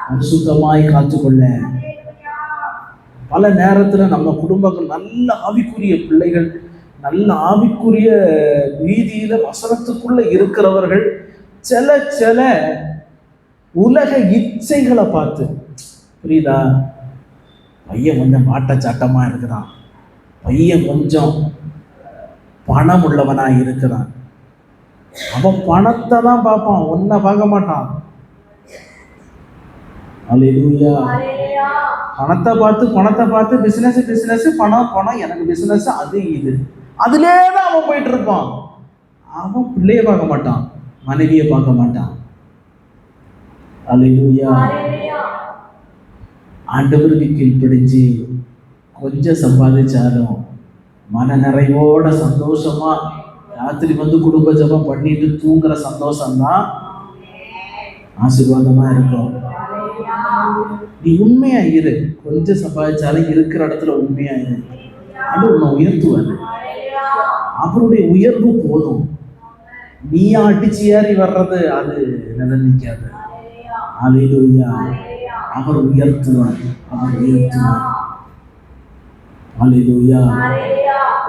பரிசுத்தமாய் காத்துக்கொள்ள. பல நேரத்துல நம்ம குடும்பங்கள் நல்ல ஆவிக்குரிய பிள்ளைகள், நல்ல ஆவிக்குரிய வீதியில வசனத்துக்குள்ள இருக்கிறவர்கள் சில சில உலக இச்சைகளை பார்த்து, புரியுதா? பையன் கொஞ்சம் வாட்டச்சாட்டமா இருக்கிறான், பையன் கொஞ்சம் பணம் உள்ளவனா இருக்கிறான், அவன் பணத்தை தான் பார்ப்பான், ஒன்ன பார்க்க மாட்டான். அல்லேலூயா, பணத்தை பார்த்து பிசினஸ் பணம் எனக்கு பிசினஸ் அது இது அதுலே தான் அவன் போயிட்டு இருப்பான். அவன் பிள்ளைய பார்க்க மாட்டான், மனைவியை பார்க்க மாட்டான். அல்லேலூயா. ஆண்டவருக்கு கீழ்ப்படிஞ்சு கொஞ்சம் சம்பாதிச்சாலும் மன நிறைவோட சந்தோஷமா ராத்திரி வந்து குடும்ப ஜபம் பண்ணிட்டு தூங்குற சந்தோஷம்தான் ஆசீர்வாதமா இருக்கும். நீ உண்மையா இரு, கொஞ்சம் சம்பாதிச்சாலும் இருக்கிற இடத்துல உண்மையா இரு. அது உன்னை உயர்த்துவாரு. அவருடைய உயர்வு போதும். நீ அடிச்சு ஏறி வர்றது அது நிலைக்காது. அல்லேலூயா. அவர் உயர்த்துவார், அவர் உயர்த்துவார். அல்லேலூயா.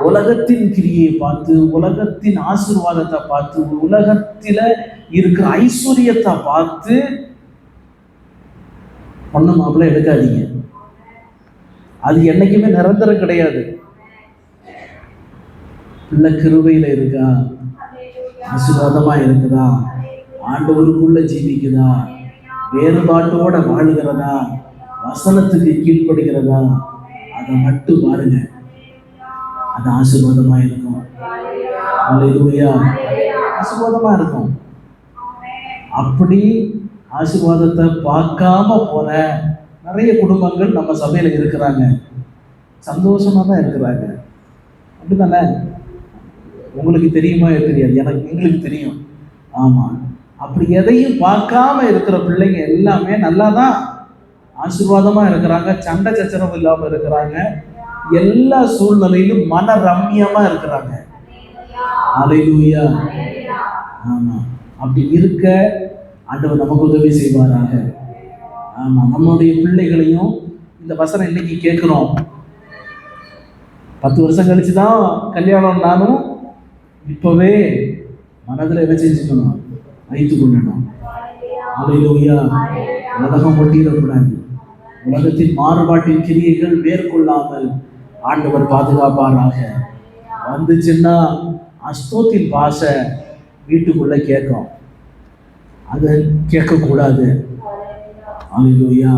உலகத்தின் கிரியை பார்த்து, உலகத்தின் ஆசீர்வாதத்தை பார்த்து, உலகத்தில இருக்கிற ஐஸ்வர்யத்தை பார்த்து பொண்ணு மாப்பிள்ளை எடுக்காதீங்க. அது என்னைக்குமே நிரந்தரம் கிடையாது. பிள்ளை கிருபையில இருக்கா, ஆசீர்வாதமா இருக்குதா, ஆண்டவருக்குள்ள ஜீவிக்குதா, வேறுபாட்டோட வாழுகிறதா, வசனத்துக்கு கீழ்ப்படுகிறதா, அதை மட்டும் பாருங்க. அது ஆசீர்வாதமா இருக்கும். அல்லேலூயா. ஆசீர்வாதமா இருக்கும். அப்படி ஆசீர்வாதத்தை பார்க்காம போன நிறைய குடும்பங்கள் நம்ம சபையில இருக்கிறாங்க. சந்தோஷமா தான் இருக்கிறாங்க. அப்படித்தானே? உங்களுக்கு தெரியுமா தெரியாது, எங்களுக்கு தெரியும். ஆமா. அப்படி எதையும் பார்க்காம இருக்கிற பிள்ளைங்க எல்லாமே நல்லா தான் ஆசீர்வாதமா இருக்கிறாங்க, சண்டை சச்சரவு இல்லாம இருக்கிறாங்க, எல்லா சூழ்நிலையிலும் மன ரம்மியமா இருக்கிறாங்க. அல்லேலூயா. ஆமா. அப்படி இருக்க ஆண்டவர் நமக்கு உதவி செய்வாராக. ஆமா. நம்மளுடைய பிள்ளைகளையும் இந்த வசனம் இன்னைக்கு கேட்கிறோம். 10 வருஷம் கழிச்சுதான் கல்யாணம். நானும் இப்பவே மனதில் என்ன செஞ்சுக்கணும், வைத்து கொள்ளணும். அல்லேலூயா. உலகம் ஒட்டிடக்கூடாது. உலகத்தின் மாறுபாட்டின் கிரியைகள் மேற்கொள்ளாமல் ஆண்டவர் பாதுகாப்பாராக. வந்துச்சுன்னா அஸ்தோத்தின் பாசை வீட்டுக்குள்ள கேட்கும், அதை கேட்கக்கூடாது. அல்லேலூயா.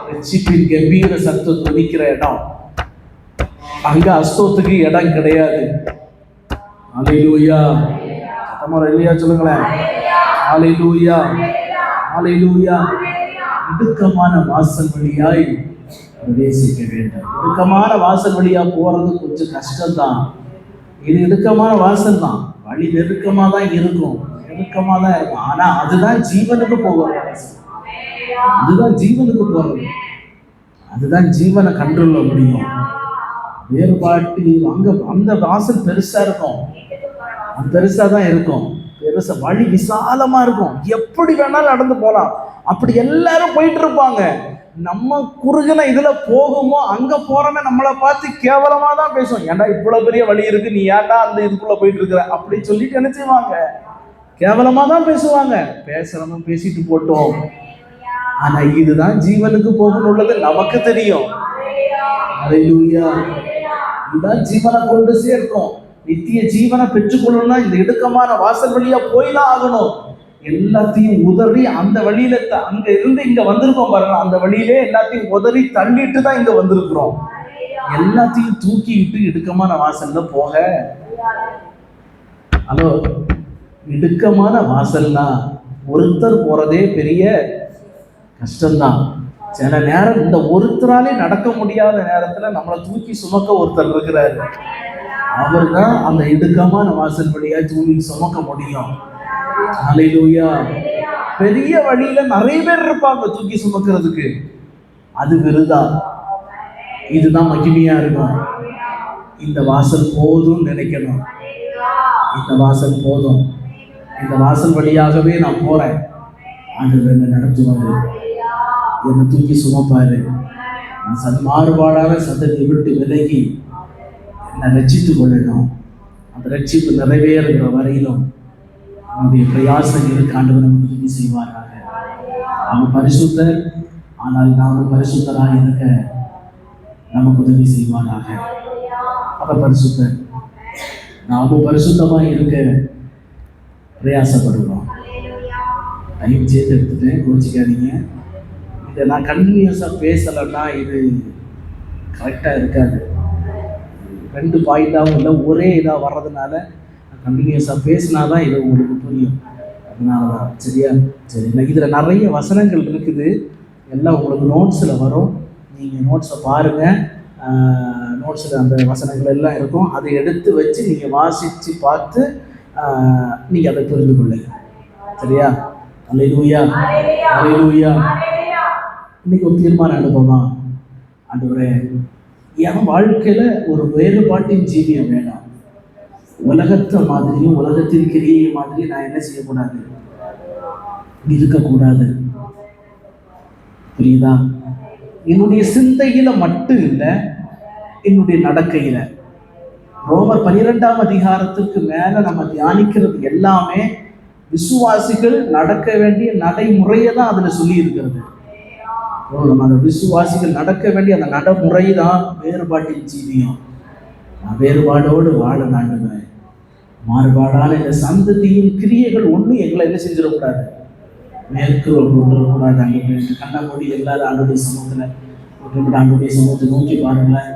ரட்சிப்பின் கம்பீர சத்தம் துணிக்கிற இடம், அங்க அஸ்தோத்துக்கு இடம் கிடையாது. அல்லேலூயா. சத்தமா இல்லையா சொல்லுங்களேன். அல்லேலூயா. அல்லேலூயா. இடுக்கமான வாசல் வழியாய் பிரவேசிக்க வேண்டும். இடுக்கமான வாசல் வழியா போறது கொஞ்சம் கஷ்டம்தான். இது இடுக்கமான வாசல் தான், வழி நெருக்கமா தான் இருக்கும், நெருக்கமா தான் இருக்கும். ஆனா அதுதான் ஜீவனுக்கு போகிறது. அதுதான் ஜீவனுக்கு போறது. அதுதான் ஜீவனை கண்டுள்ள முடியும். வேறுபாட்டு அங்க அந்த வாசல் பெருசா இருக்கும், அது பெருசா தான் இருக்கும். பெருசா வழி விசாலமா இருக்கும், எப்படி வேணாலும் நடந்து போலாம். அப்படி எல்லாரும் போயிட்டு இருப்பாங்க. நம்ம குறுகின இதுல போகுமோ அங்க போறோமே நம்மளை பார்த்து கேவலமா தான் பேசுவோம். ஏன்டா இவ்வளவு பெரிய வழி இருக்கு, நீ ஏன்டா அந்த இதுக்குள்ள போயிட்டு இருக்கிற அப்படி சொல்லிட்டு என்ன செய்வாங்க, கேவலமா தான் பேசுவாங்க. பேசுறவங்க பேசிட்டு போட்டோம். ஆனா இதுதான் ஜீவனுக்கு போகணும் உள்ளது நமக்கு தெரியும். அல்லேலூயா. இதுதான் ஜீவனை கொண்டு சேர்க்கும். நித்திய ஜீவனை பெற்றுக்கொள்ளணும்னா இந்த இடுக்கமான வாசல் வழியா போய்தான் ஆகணும். எல்லாத்தையும் உதறி அந்த வழியில அங்க இருந்து இங்க வந்திருக்கோம் பாருங்க. அந்த வழியிலே எல்லாத்தையும் உதறி தள்ளிட்டு தான் இங்க வந்திருக்கிறோம். எல்லாத்தையும் தூக்கிட்டு இடுக்கமான வாசல்ல போக. ஹலோ, இடுக்கமான வாசல்னா ஒருத்தர் போறதே பெரிய கஷ்டம்தான். சில நேரம் இந்த ஒருத்தராலே நடக்க முடியாத நேரத்துல நம்மளை தூக்கி சுமக்க ஒருத்தர் இருக்கிறாரு. அவர் தான் அந்த இடுக்கமான வாசல் வழியா தூக்கி சுமக்க முடியும். அல்லேலூயா. பெரிய வழியில நிறைய பேர் இருப்பாங்க தூக்கி சுமக்கிறதுக்கு, அது விருதா. இதுதான் மகிமையா இருக்கும். இந்த வாசல் போதும் நினைக்கணும். இந்த வாசல் போதும், இந்த வாசல் வழியாகவே நான் போறேன், ஆண்டவர் என்னை நடத்துவாரு, என்னை தூக்கி சுமப்பாரு. நான் மாறுபாடான சத்தத்தை விட்டு விலகி என்னை ரட்சித்துக் கொள்ளணும். அந்த ரட்சிப்பு நிறைவேறுகிற வரையிலும் நம்முடைய பிரயாசம் இருக்கு. ஆண்டவர் நமக்கு உதவி செய்வாராக. அவன் பரிசுத்தர், ஆனால் நாமும் பரிசுத்தராக இருக்க நமக்கு உதவி செய்வாராக. அவர் பரிசுத்தர், நாமும் பரிசுத்தமாக இருக்க பிரயாசப்படுகிறோம். டைம் சேர்த்து எடுத்துட்டேன், கோச்சிக்காதீங்க. இதை நான் கண்டினியூஸாக பேசலைன்னா இது கரெக்டாக இருக்காது. 2 பாயிண்டாகவும் இல்லை, ஒரே இதாக வர்றதுனால கண்டினியூஸாக பேசினா தான் இது உங்களுக்கு புரியும். அதனால தான். சரியா? சரி. இதில் நிறைய வசனங்கள் இருக்குது, எல்லாம் உங்களுக்கு நோட்ஸில் வரும். நீங்கள் நோட்ஸை பாருங்கள். நோட்ஸில் அந்த வசனங்கள் எல்லாம் இருக்கும். அதை எடுத்து வச்சு நீங்கள் வாசித்து பார்த்து நீங்கள் அதை புரிந்து கொள்ளுங்க. சரியா? அல்லேலூயா, அல்லேலூயா. இன்னைக்கு ஒரு தீர்மானம் எடுப்போமா? ஆண்டவரே, என் வாழ்க்கையில் ஒரு வேறுபாட்டின் ஜீவியம் வேண்டாம். உலகத்தை மாதிரியும் உலகத்தின் கிரியை மாதிரியும் நான் என்ன செய்யக்கூடாது, இருக்கக்கூடாது. புரியுதா? என்னுடைய சிந்தையில மட்டும் இல்லை, என்னுடைய நடக்கையில. ரோமர் 12ஆம் அதிகாரத்துக்கு மேல நம்ம தியானிக்கிறது எல்லாமே விசுவாசிகள் நடக்க வேண்டிய நடைமுறையை தான் அதுல சொல்லி இருக்கிறது. நம்ம அந்த விசுவாசிகள் நடக்க வேண்டிய அந்த நடைமுறை தான் வேறுபாட்டின் ஜீவியம். நான் வேறுபாடோடு வாழ நாண்டுகிறேன். மாறுபாடான இந்த சந்ததியின் கிரியைகள் ஒன்றும் எங்களை என்ன செஞ்சிடக்கூடாது, மேற்கொள் கொண்டுடக்கூடாது. அங்கே கண்ண மூடி எல்லாரும் ஆண்டுடைய சமூகத்தில் ஆண்டுடைய சமூகத்தை நோக்கி பாருங்களேன்.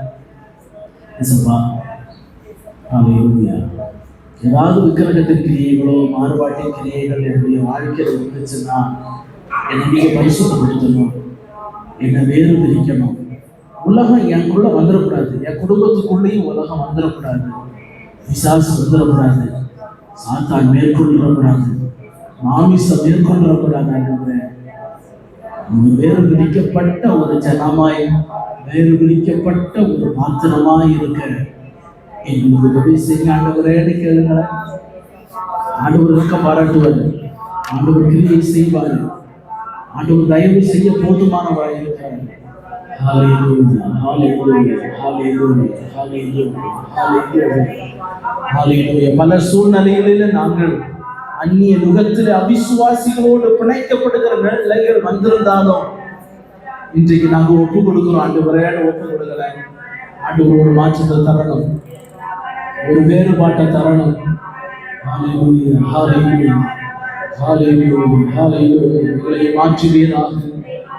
ஏதாவது விக்கிரகத்தின் கிரியைகளோ மாறுபாட்டின் கிரியைகள் என்னுடைய வாழ்க்கையில் இருந்துச்சுன்னா என்னை நீங்கள் பரிசுத்தப்படுத்தணும், என்னை வேறு பிரிக்கணும். உலகம் எனக்குள்ள வந்துடக்கூடாது, என் குடும்பத்துக்குள்ளேயும் உலகம் வந்துடக்கூடாது, பிசாசு வந்துடக்கூடாது, சாத்தான் மேற்கொள்ளக்கூடாது, மாமிசம் மேற்கொள்ளக்கூடாது. வேறு பிரிக்கப்பட்ட ஒரு ஜனமாய், வேறு பிரிக்கப்பட்ட ஒரு பாத்திரமாய் இருக்க எங்களுக்கு உதவி செய்ய ஆண்டவரேன்னு கேளுங்களேன். ஆண்டவர் இருக்க பாராட்டுவார், ஆண்டவர் கிரியை செய்வார், ஆண்டவர் தயவு செய்ய போதுமானவராக இருக்கிறார். பல சூழ்நிலைகளில நாங்கள் அந்நிய யுகத்தில் அவிசுவாசிகளோடு பிணைக்கப்படுகிற நிலைகள் வந்திருந்தாலும் இன்றைக்கு நாங்கள் ஒப்பு கொடுக்கிறோம். ஆண்டவரே, ஒப்பு கொடுக்கிறேன். ஆண்டவர் ஒரு மாற்றத்தை தரணும், ஒரு வேறுபாட்டை தரணும். எங்களை மாற்றுவீராக,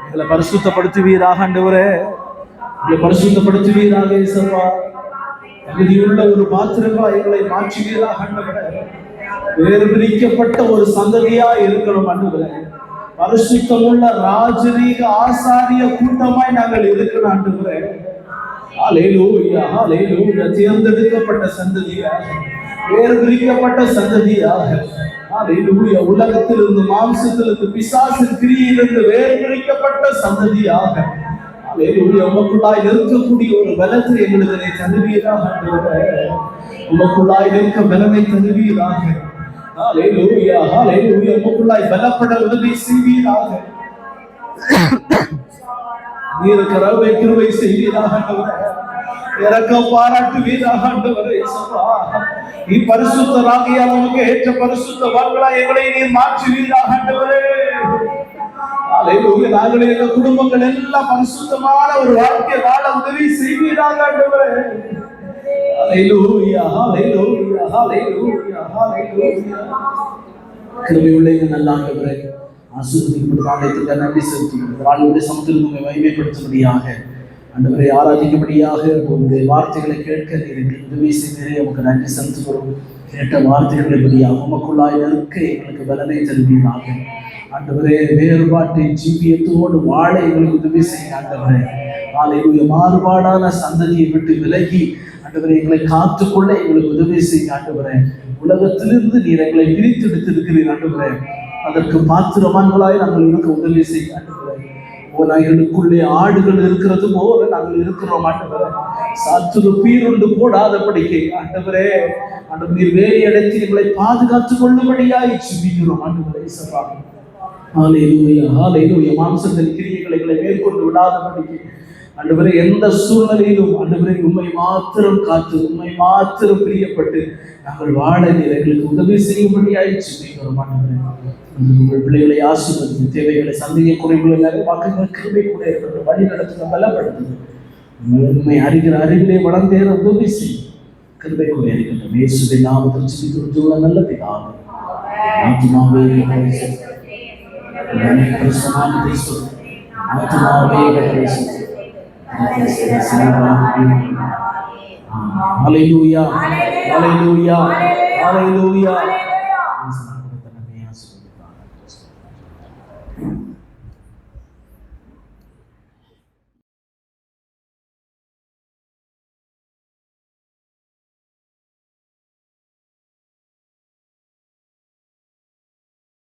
எங்களை பரிசுத்தப்படுத்துவீராக. ஆண்டவரே, எங்களை பரிசுத்தப்படுத்துவீராக. இயேசுவா, தகுதியுள்ள ஒரு பாத்திரங்களா எங்களை மாற்றுவீராக. ஆண்டவரே, வேறு பிரிக்கப்பட்ட ஒரு சந்ததியா இருக்கணும். ஆண்டவரே, பரிசுத்தமுள்ள ராஜரீக ஆசாரிய கூட்டமாய் நாங்கள் இருக்கிறோம். ஆண்டவரே, ஹல்லேலூயா, ஹல்லேலூயா. தேர்ந்தெடுக்கப்பட்ட சந்ததியாக, வேறு பிரிக்கப்பட்ட சந்ததியாக, ஹல்லேலூயா. உலகத்திலிருந்து, மாம்சத்திலிருந்து, பிசாசின் கிரியிலிருந்து வேறு பிரிக்கப்பட்ட சந்ததியாக, ஹல்லேலூயா. உமக்குள்ளாய் இருக்கக்கூடிய ஒரு பலத்தை எங்களுக்கு தருவீராக. உமக்குள்ளாய் இருக்க பலனை தருவீராக. ஹல்லேலூயா, ஹல்லேலூயா. உமக்குள்ளாய் பலப்பட உதவி செய்வீராக. நீர் கிருபை செய்வீராக. இரக்கம் பாராட்டுவீராக. நீ பரிசுத்தராகிய நமக்கு ஏற்ற பரிசுத்தவான்களா எங்களை நீர் மாற்றுவீராக. நாங்கள் எங்கள் குடும்பங்கள் எல்லாம் பரிசுத்தமான ஒரு வாழ்க்கை வாழ உதவி செய்வீராக. கிருபையுள்ள நல்ல ஆண்டவரே, ஆசீர்வதிக்கப்பட்ட நன்றி செலுத்துகிறோம். ஆளுடைய சமூகத்தில் உண்மை மகிமைப்படுத்தும்படியாக, ஆண்டவரை ஆராதிக்கும்படியாக உங்களுடைய வார்த்தைகளை கேட்க நீங்கள் உதவி செய்தே உமக்கு நன்றி செலுத்துகிறோம். கேட்ட வார்த்தைகளை படியாக உமக்குள்ளாய் இருக்க எங்களுக்கு பலனை தருவீராக. ஆண்டவரே, வேறுபாட்டின் ஜீவியத்தோடு வாழ எங்களுக்கு உதவி செய்ய. ஆண்டவரே, ஹல்லேலூயா. மாறுபாடான சந்ததியை விட்டு விலகி ஆண்டவரை எங்களை காத்துக்கொள்ள எங்களுக்கு உதவி செய்ய. ஆண்டவரே, உலகத்திலிருந்து நீர் எங்களை பிரித்தெடுத்திருக்கிறீர். ஆண்டவரே, அதற்கு பாத்திரவான்களாய் நாங்கள் இருக்க உதவி செய்ய. ஆண்டவரே, நாய்களுக்குள்ளே ஆடுகள் இருக்கிறது போல நாங்கள் இருக்கிறோம். ஆண்டவரே, சத்துரு பீருண்டு போடாதபடிக்கு ஆண்டவரே, ஆண்டவர் நீர் வேலி அடைத்து எங்களை பாதுகாத்துக் கொள்ளும்படியாய் ஜெபிக்கிறோம். ஆண்டவரே, சபா ஹல்லேலூயா, ஹல்லேலூயா. மாம்சத்தின் கிரியைகளை எங்களை மேற்கொண்டு விடாதபடிக்கு ஆண்டவரே, எந்த சூழ்நிலையிலும் ஆண்டவரே உம்மை மாத்திரம் காத்து, உம்மை மாத்திரம் பிரியப்பட்டு நாங்கள் வாழ நீர் எங்களுக்கு உதவி செய்யும்படியாய் ஜெபிக்கிறோம். ஆண்டவரே, உங்கள் பிள்ளைகளை ஆசீர்வதித்து தேவைகளை சந்தேக குறைகளை நிறைவாக்குங்கள். கிருபை கூட இருக்கிற வழி நடத்துங்க, பலப்படுத்துங்க. உண்மை அறிகிற அறிவிலே வளர்ந்தேற உதவி செய்யும். கிருபை கூட இருக்கின்ற இயேசுவின் நாமத்தில் ஜெபிக்கிறோம் நல்ல பிதாவே. ஆத்துமாவே பரிசுத்தமானதை ஆத்மாவே கர்த்தரை ஸ்துதி. ஹalleluya, ஹalleluya, ஹalleluya.